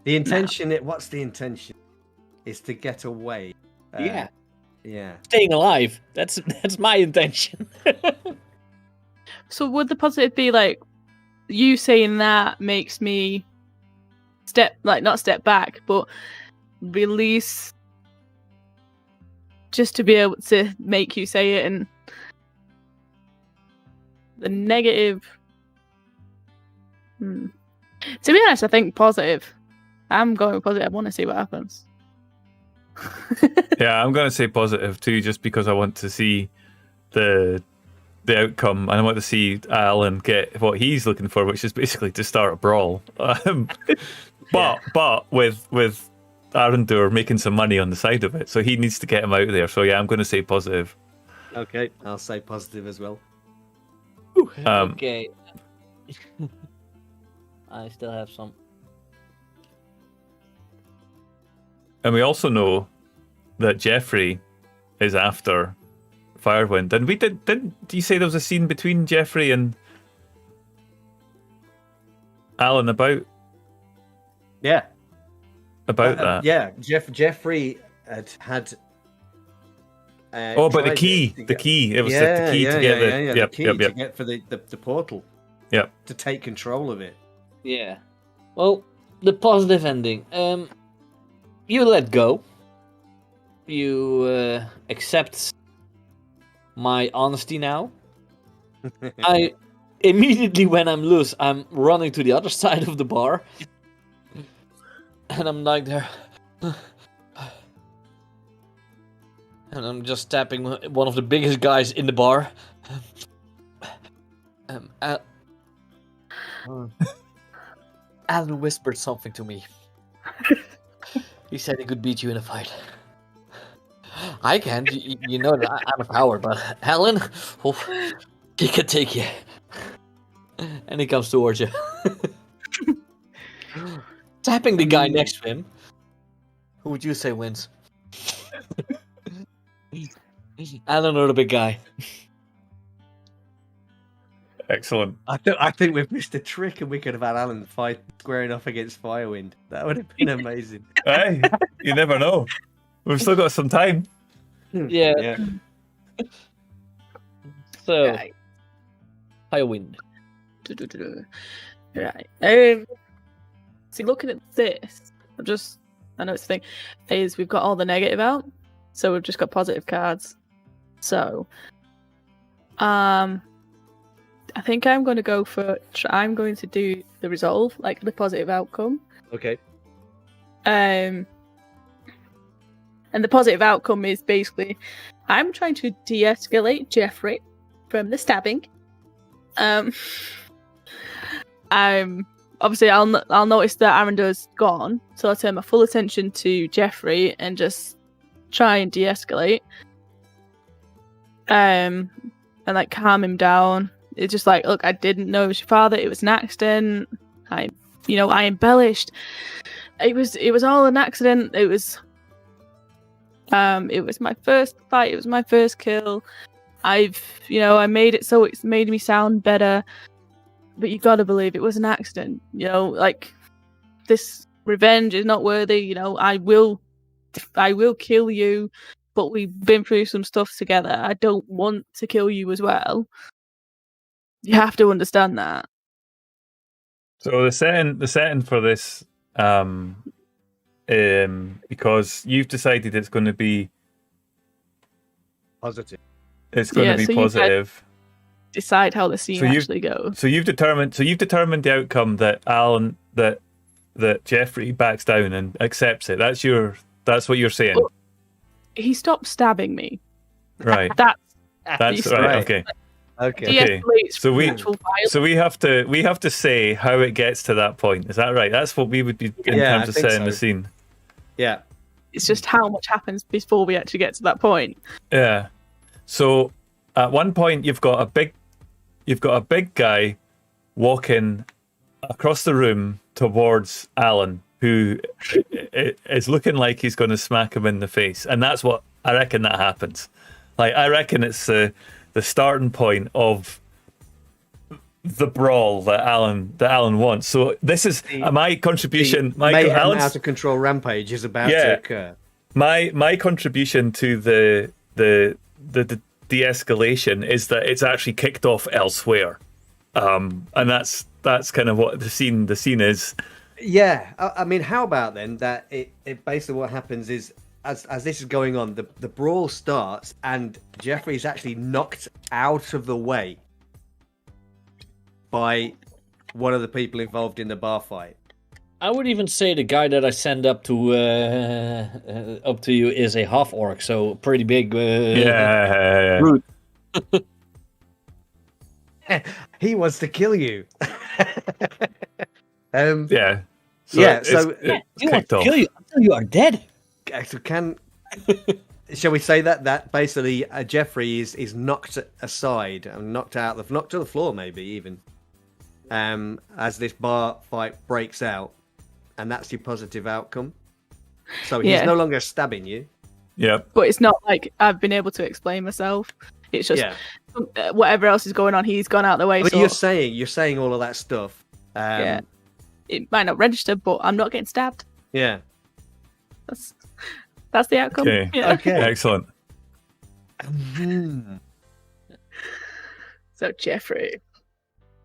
The intention. What's the intention? Is to get away. Yeah. Yeah. Staying alive. That's my intention. So would the positive be like you saying that makes me not step back, but release just to be able to make you say it, and the negative. To be honest, I think positive. I'm going positive. I want to see what happens. Yeah, I'm going to say positive too, just because I want to see the outcome, and I want to see Alan get what he's looking for, which is basically to start a brawl. But with Arendur making some money on the side of it, so he needs to get him out there. So yeah, I'm going to say positive. Okay, I'll say positive as well. Okay. I still have some. And we also know that Jeffrey is after Firewind. And didn't you say there was a scene between Jeffrey and Alan about that? Yeah, Jeffrey had. But the key. The key. It was the key to get the key to get for the portal. Yep. To take control of it. Yeah. Well, the positive ending. You let go. You accept my honesty now. I immediately, when I'm loose, I'm running to the other side of the bar. And I'm like there. And I'm just tapping one of the biggest guys in the bar. Alan whispered something to me. He said he could beat you in a fight. I can't. You know that I'm a coward, but Alan, he can take you. And he comes towards you. Tapping the guy next to him. Who would you say wins? Alan or the big guy? Excellent. I think we've missed a trick, and we could have had Alan fight squaring off against Firewind. That would have been amazing. Hey, you never know. We've still got some time. Yeah. So, Firewind. Right. See, looking at this, I know it's the thing, is we've got all the negative out, so we've just got positive cards. So, I think I'm going to go for. I'm going to do the resolve, like the positive outcome. Okay. And the positive outcome is basically, I'm trying to de-escalate Jeffrey from the stabbing. Obviously I'll notice that Arendur's gone, so I'll turn my full attention to Jeffrey and just try and de-escalate. And like calm him down. It's just like, look, I didn't know it was your father. It was an accident. I embellished. It was all an accident. It was my first fight. It was my first kill. I made it so it's made me sound better. But you gotta believe it was an accident. Like, this revenge is not worthy. I will kill you. But we've been through some stuff together. I don't want to kill you as well. You have to understand that. So the setting for this, because you've decided it's going to be positive. It's going to be positive. Decide how the scene actually goes. So you've determined the outcome that Alan that Jeffrey backs down and accepts it. That's what you're saying. Well, he stopped stabbing me. Right. That's right. Okay. Okay. So we have to say how it gets to that point. Is that right? That's what we would be in terms of setting the scene. Yeah. It's just how much happens before we actually get to that point. Yeah. So at one point you've got a big guy walking across the room towards Alan, who is looking like he's going to smack him in the face, and that's what I reckon that happens. Like, I reckon it's the starting point of the brawl that Alan wants. So this is my contribution. Alan's out of control rampage is about to occur. My contribution to the de-escalation is that it's actually kicked off elsewhere, and that's kind of what the scene is. Yeah, I mean, how about then that it basically what happens is as this is going on, the brawl starts and Jeffrey is actually knocked out of the way by one of the people involved in the bar fight. I would even say the guy that I send up to you is a half orc, so pretty big. Yeah. Brute. He wants to kill you. Yeah. Yeah, it's- so- it's He wants kicked to off. kill you until you are dead. So shall we say that basically Jeffrey is knocked aside and knocked to the floor, maybe even, as this bar fight breaks out, and that's your positive outcome. So he's Yeah. no longer stabbing you. Yep. But it's not like I've been able to explain myself. It's just whatever else is going on, he's gone out the way. But So you're saying all of that stuff. yeah, it might not register, but I'm not getting stabbed. Yeah. That's the outcome. Okay. Yeah. Okay. Excellent. So Jeffrey.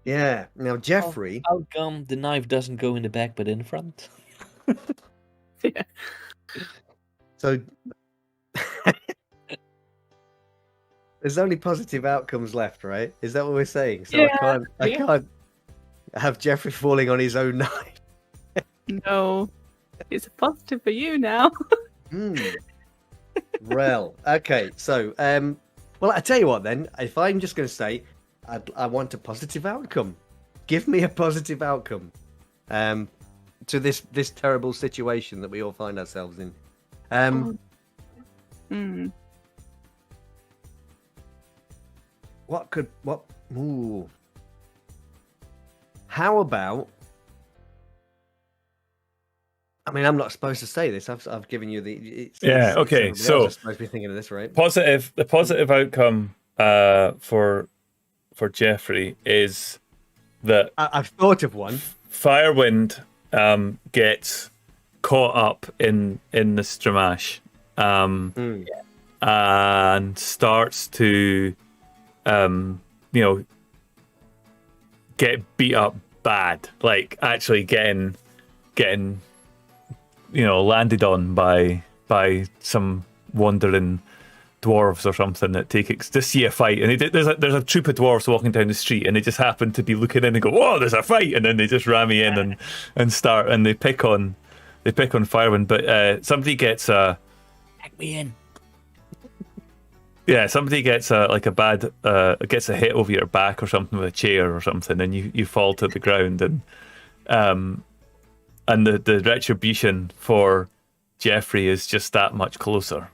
Yeah. Now Jeffrey. How come the knife doesn't go in the back but in the front? Yeah. So there's only positive outcomes left, right? Is that what we're saying? So Yeah. I can't have Jeffrey falling on his own knife. No, it's a positive for you now. Well, okay. So, well, I tell you what. Then, if I'm just going to say, I want a positive outcome. Give me a positive outcome. To this terrible situation that we all find ourselves in. Ooh. How about? I mean, I'm not supposed to say this. I've given you the. Okay, so I'm supposed to be thinking of this, right? The positive outcome for Jeffrey is that I've thought of one. Firewind gets caught up in the Stramash and starts to get beat up bad, like actually getting landed on by some wandering dwarves or something that just see a fight, and there's a troop of dwarves walking down the street, and they just happen to be looking in and go, "Whoa, there's a fight!" And then they just ram me in and start, and they pick on Firewind, but somebody gets Pack me in. Yeah, somebody gets a hit over your back or something with a chair or something, and you fall to the ground, and the retribution for Jeffrey is just that much closer.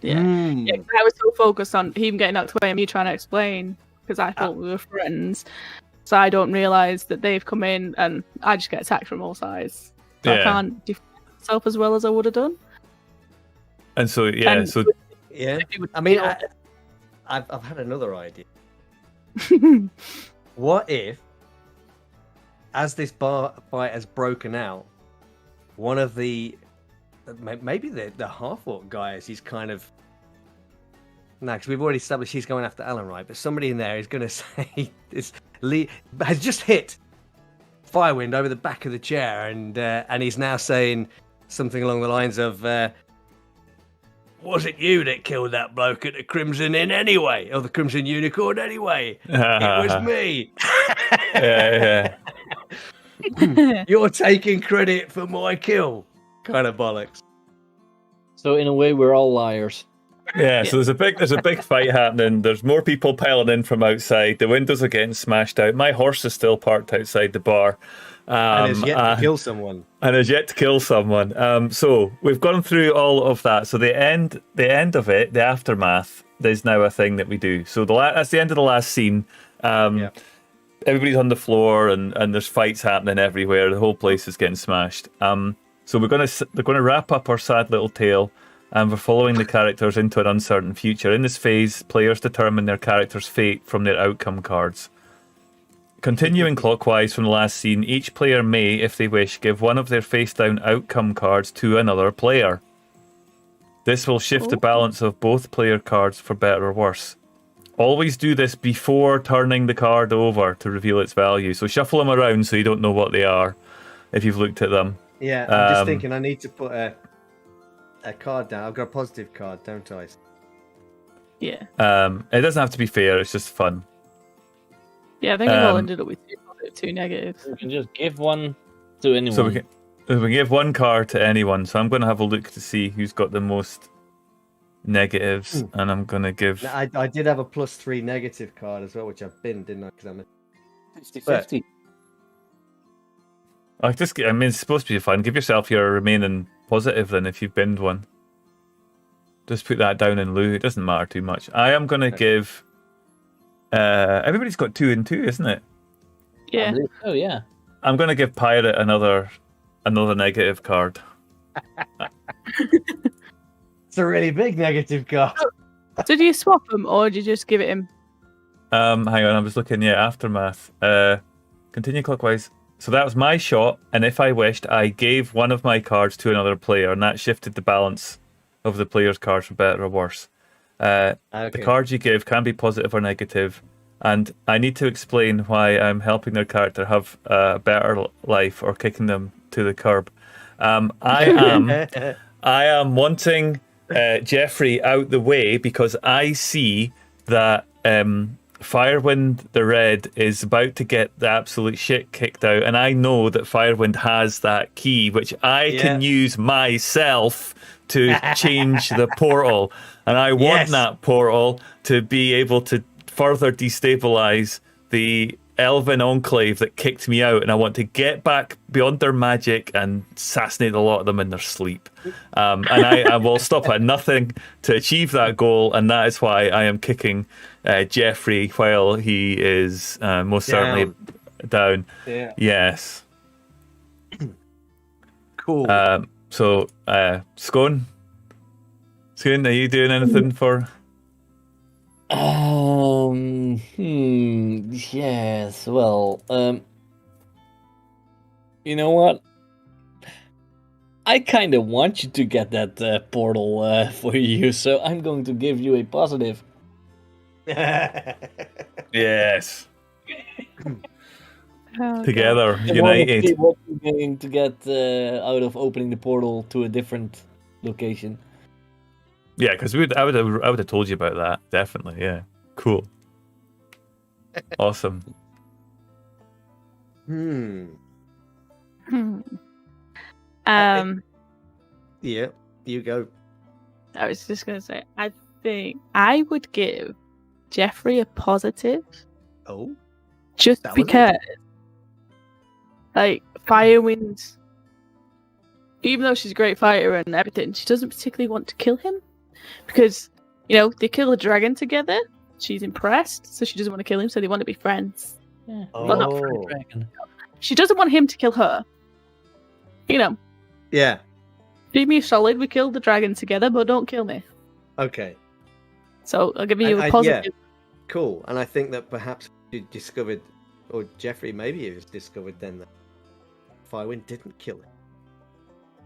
Yeah. Yeah, 'cause I was so focused on him getting knocked away and me trying to explain because I thought we were friends. So I don't realise that they've come in and I just get attacked from all sides. So I can't defend myself as well as I would have done. And so Yeah, I mean, I've had another idea. What if, as this bar fight has broken out, one of maybe the half-orc guys, he's kind of... No, because we've already established he's going after Alan, right? But somebody in there is going to say has just hit Firewind over the back of the chair, and he's now saying something along the lines of, "Was it you that killed that bloke at the Crimson Inn anyway? Or the Crimson Unicorn anyway? It was me." Yeah. You're taking credit for my kill. Kind of bollocks. So in a way, we're all liars. Yeah, so there's a big fight happening. There's more people piling in from outside. The windows are getting smashed out. My horse is still parked outside the bar. And has yet to kill someone. So we've gone through all of that. So the end of it, the aftermath, there's now a thing that we do. So that's the end of the last scene. Everybody's on the floor and there's fights happening everywhere. The whole place is getting smashed. So they're going to wrap up our sad little tale, and we're following the characters into an uncertain future. In this phase, players determine their character's fate from their outcome cards. Continuing clockwise from the last scene, each player may, if they wish, give one of their face-down outcome cards to another player. This will shift the balance of both player cards for better or worse. always do this before turning the card over to reveal its value. So shuffle them around so you don't know what they are if you've looked at them. Yeah, I'm just thinking I need to put a card down. I've got a positive card, don't I? Yeah. It doesn't have to be fair. It's just fun. Yeah, I think I've all ended up with 2 positive, 2 negatives. You can just give one to anyone. So we can give one card to anyone. So I'm going to have a look to see who's got the most negatives, and I'm going to give... I did have a +3 negative card as well, which I've binned, didn't I? Because I'm 50-50. I mean, it's supposed to be fun. Give yourself your remaining positive then if you've binned one. Just put that down in lieu. It doesn't matter too much. I am going to give... everybody's got 2 and 2, isn't it? Yeah. Oh, yeah. I'm going to give Pirate another negative card. It's a really big negative card. Did you swap them, or did you just give it him? Hang on, I was looking, aftermath. Continue clockwise. So that was my shot, and if I wished, I gave one of my cards to another player, and that shifted the balance of the player's cards for better or worse. The cards you give can be positive or negative, and I need to explain why I'm helping their character have a better life or kicking them to the curb. I am wanting Jeffrey out the way because I see that Firewind the Red is about to get the absolute shit kicked out, and I know that Firewind has that key, which I can use myself to change the portal, and I want that portal to be able to further destabilize the Elven Enclave that kicked me out, and I want to get back beyond their magic and assassinate a lot of them in their sleep. And I will stop at nothing to achieve that goal, and that is why I am kicking Jeffrey while he is most certainly down. Yeah. Yes. Cool. So, Scone, are you doing anything for... Yes, well, you know what? I kind of want you to get that portal for you, so I'm going to give you a positive. Yes. Oh, Together, I united. see what you're going to get out of opening the portal to a different location. Yeah, because I would have told you about that. Definitely, yeah. Cool. Awesome. Yeah, you go. I was just gonna say, I think I would give Jeffrey a positive. Oh, just that was because, like, Firewind, even though she's a great fighter and everything, she doesn't particularly want to kill him because, you know, they kill a dragon together. She's impressed, so she doesn't want to kill him. So they want to be friends. Yeah. Well, not friends. She doesn't want him to kill her. You know. Yeah. Do me solid. We killed the dragon together, but don't kill me. Okay. So I'll give you a positive. Yeah. Cool. And I think that perhaps you discovered, or Jeffrey maybe has discovered then that Firewind didn't kill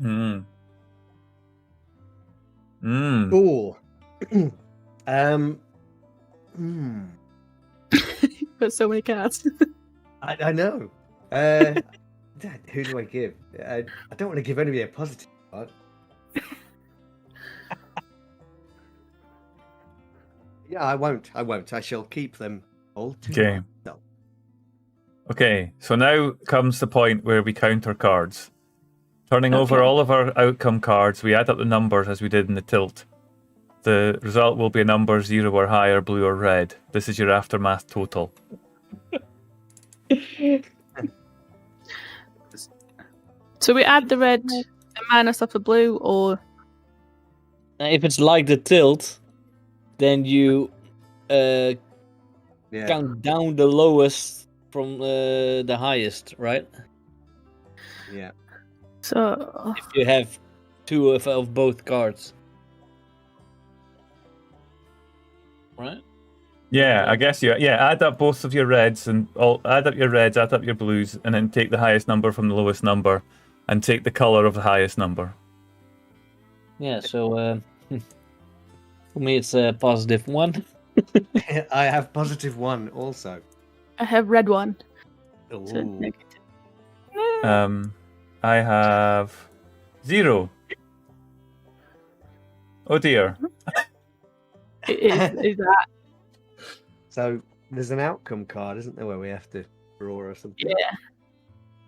him. Cool. There's so many cards. I know. Dad, who do I give? I don't want to give anybody a positive card. Yeah, I won't. I shall keep them all to Okay. myself. Okay, so now comes the point where we count our cards. Turning over all of our outcome cards, we add up the numbers as we did in the tilt. The result will be a number 0 or higher, blue or red. This is your aftermath total. So we add the red and minus off the blue, or If it's like the tilt, then you count down the lowest from the highest, right? Yeah. so If you have two of both cards. Right? Yeah, I guess add up both of your reds and add up your reds, add up your blues, and then take the highest number from the lowest number, and take the color of the highest number. Yeah. So for me, it's a +1. I have +1 also. I have red 1. So Ooh. negative. I have 0. Oh dear. Is that? So there's an outcome card, isn't there, where we have to draw or something? Yeah.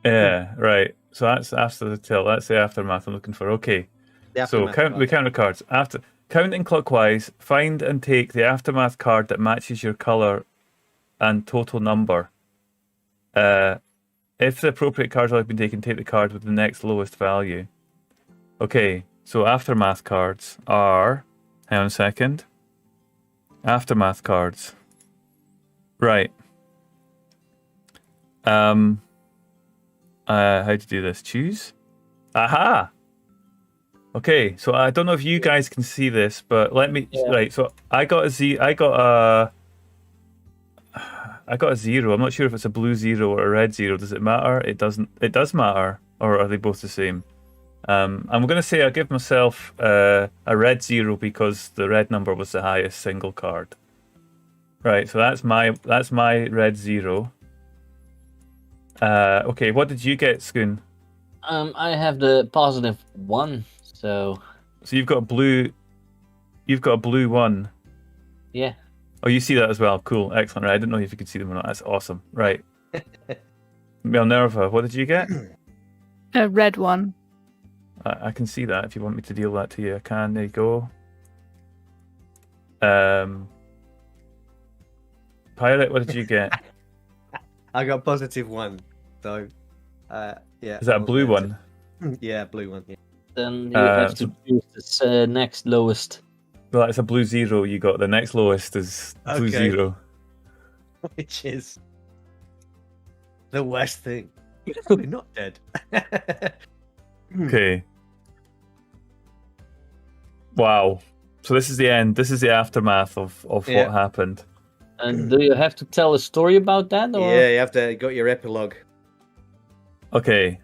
Yeah, right. So that's after the tilt. That's the aftermath I'm looking for. Okay. The So aftermath we card. count the cards. After counting clockwise, find and take the aftermath card that matches your color and total number. If the appropriate cards have been taken, take the card with the next lowest value. Okay, so aftermath cards are. Hang on a second. Aftermath cards. Right. How to do this? Choose. Aha. Okay, so I don't know if you guys can see this, but let me. Yeah. Right, so I got a 0. I'm not sure if it's a blue 0 or a red 0. Does it matter? It doesn't. It does matter, or are they both the same? I'm going to say I give myself a red 0 because the red number was the highest single card. Right, so that's my red 0. Okay, what did you get, Skoon? I have the +1, so So you've got a blue. You've got a blue 1. yeah. Oh, you see that as well. Cool, excellent. Right, I didn't know if you could see them or not. That's awesome. Right. Minerva, what did you get? A red 1. I can see that. If you want me to deal that to you, I can. There you go. Pirate, what did you get? I got +1. So, yeah. Is that a blue one? Yeah, blue 1. Yeah. Then you have to choose this next lowest. Well, it's a blue 0 you got. The next lowest is blue Okay. 0. Which is the worst thing. We're not dead. Okay. Wow. So this is the end. This is the aftermath of what happened. And do you have to tell a story about that? Or? Yeah, you have to got your epilogue. Okay.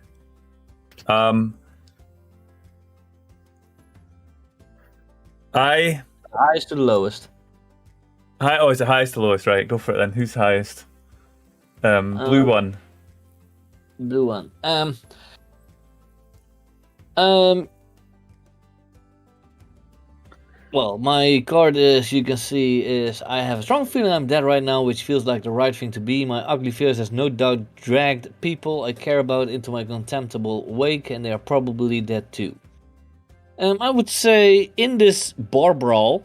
Highest to the lowest. Oh, it's the highest to lowest, right? Go for it then. Who's highest? Blue 1. Blue 1. Well, my card, as you can see, is I have a strong feeling I'm dead right now, which feels like the right thing to be. My ugly fears has no doubt dragged people I care about into my contemptible wake, and they are probably dead too. I would say in this bar brawl,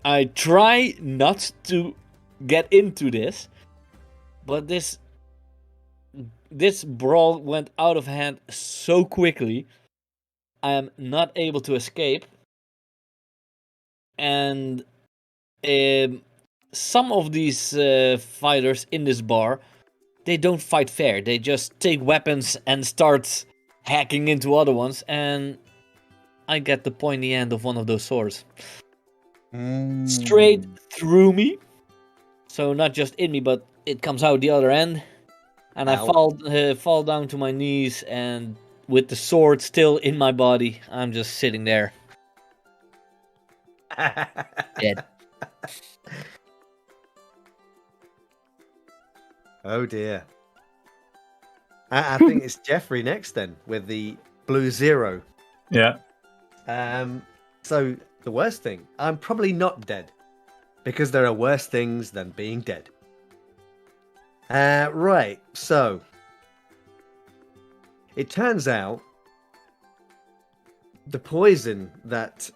I try not to get into this, but this brawl went out of hand so quickly, I am not able to escape. And some of these fighters in this bar, they don't fight fair. They just take weapons and start hacking into other ones, and I get the pointy end of one of those swords. Straight through me. So not just in me, but it comes out the other end. And Ow. I fall down to my knees, and with the sword still in my body, I'm just sitting there. Dead. Oh dear. I think it's Jeffrey next then with the blue 0. Yeah. So the worst thing, I'm probably not dead because there are worse things than being dead. Right. So it turns out the poison that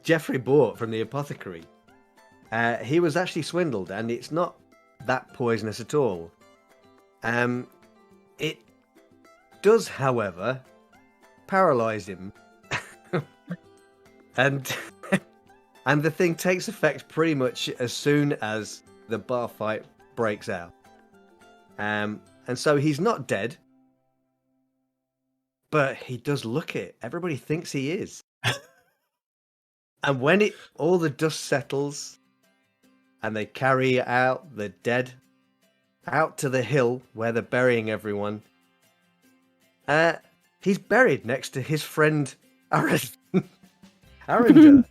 Jeffrey bought from the apothecary, he was actually swindled, and it's not that poisonous at all. It does, however, paralyze him, and the thing takes effect pretty much as soon as the bar fight breaks out. And so he's not dead, but he does look it. Everybody thinks he is. And when all the dust settles and they carry out the dead out to the hill where they're burying everyone, he's buried next to his friend Aranda.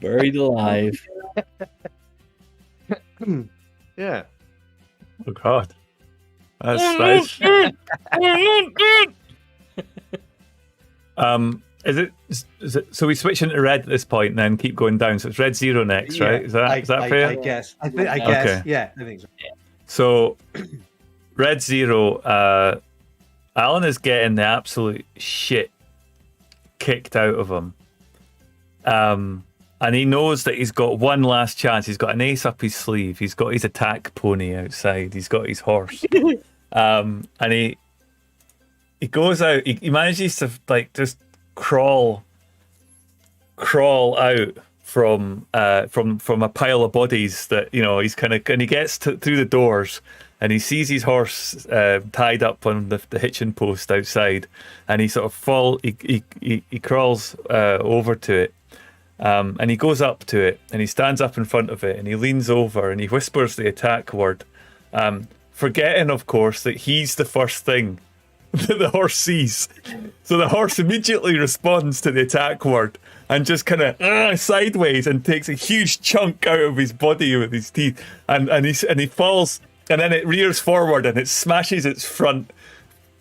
Buried alive. Yeah. Oh God, that's is it so we switch into red at this point and then keep going down, so it's red 0 next, Yeah, right? Is that fair? I guess. I guess. Okay. Yeah, I think so. So red 0, Alan is getting the absolute shit kicked out of him, and he knows that he's got one last chance. He's got an ace up his sleeve. He's got his attack pony outside. He's got his horse, and he goes out. He manages to like just crawl out from a pile of bodies that he's and he gets through the doors. And he sees his horse tied up on the hitching post outside, and he sort of he crawls over to it, and he goes up to it, and he stands up in front of it, and he leans over, and he whispers the attack word, forgetting, of course, that he's the first thing that the horse sees. So the horse immediately responds to the attack word and just kind of sideways and takes a huge chunk out of his body with his teeth, and he falls. And then it rears forward and it smashes its front,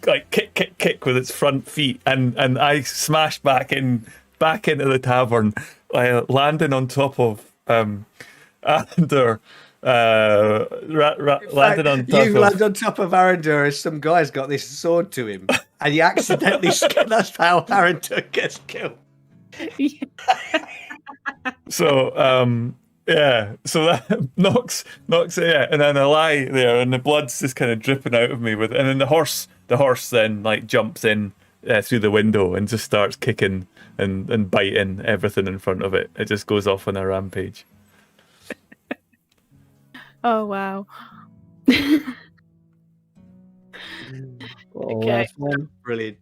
like kick with its front feet. And I smash back into the tavern, landing on top of Arender. Landed on top you land on top of Arender as some guy's got this sword to him, and you accidentally that's how Arender gets killed. So yeah, so that knocks it, and then I lie there, and the blood's just kind of dripping out of me and then the horse then like jumps in through the window and just starts kicking and biting everything in front of it. It just goes off on a rampage. Oh wow. Okay. Brilliant.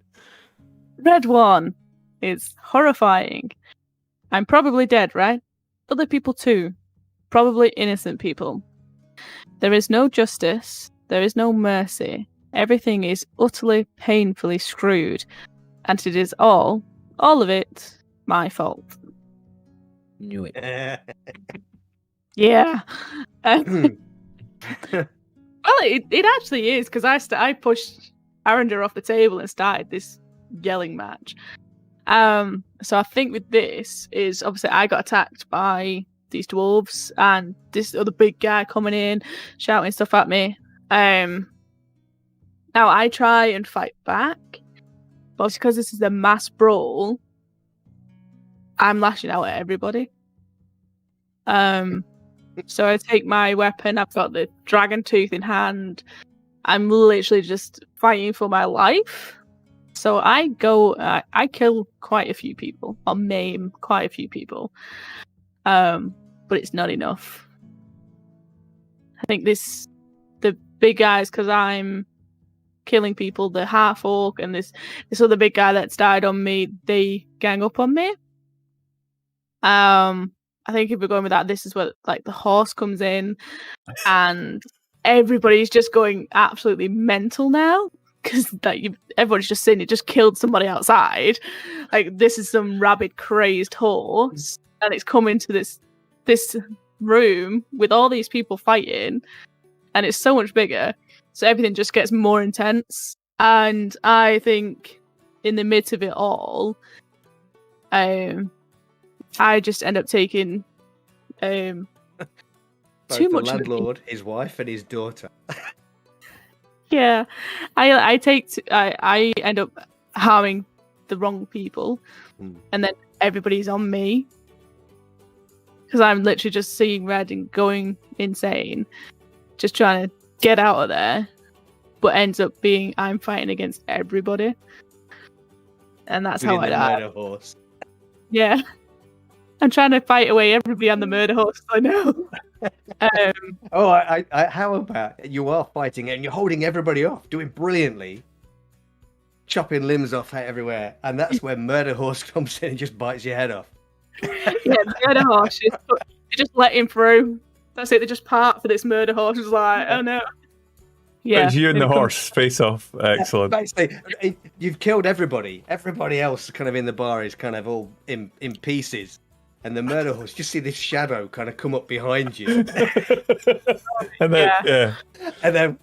Red 1 is horrifying. I'm probably dead, right? Other people too. Probably innocent people. There is no justice. There is no mercy. Everything is utterly, painfully screwed. And it is all of it, my fault. Knew it. Yeah. Well, it actually is, because I pushed Arender off the table and started this yelling match. So I think with this is obviously I got attacked by these dwarves and this other big guy coming in shouting stuff at me. Now I try and fight back, but because this is a mass brawl, I'm lashing out at everybody. So I take my weapon. I've got the dragon tooth in hand. I'm literally just fighting for my life. So I kill quite a few people, or maim quite a few people, but it's not enough. I think the big guys, because I'm killing people, the half orc and this other big guy that's died on me, they gang up on me. I think if we're going with that, this is where like the horse comes in, and everybody's just going absolutely mental now. Because everybody's just saying it just killed somebody outside. Like, this is some rabid, crazed horse, and it's come into this room with all these people fighting, and it's so much bigger. So everything just gets more intense. And I think in the midst of it all, I just end up taking too much. The landlord, his wife, and his daughter. Yeah, I end up harming the wrong people, and then everybody's on me because I'm literally just seeing red and going insane, just trying to get out of there. But ends up being I'm fighting against everybody, and that's how I die. Murder horse. Yeah, I'm trying to fight away everybody on the murder horse. I know. How about you are fighting and you're holding everybody off, doing brilliantly, chopping limbs off everywhere, and that's where Murder Horse comes in and just bites your head off. Yeah, Murder Horse, they just let him through. That's it, they just part for this Murder Horse. It's like, oh no. Yeah. It's you and the in com- horse face off. Excellent. Basically, you've killed everybody. Everybody else kind of in the bar is kind of all in pieces. And the murder horse, just see this shadow kind of come up behind you. And then, yeah. And then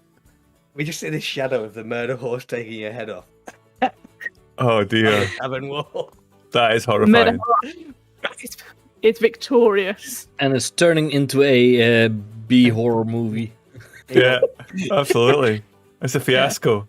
we just see this shadow of the murder horse taking your head off. Oh dear, Tavern wall. that is Murder horrifying. it's victorious. And it's turning into a B horror movie. Yeah, absolutely. It's a fiasco.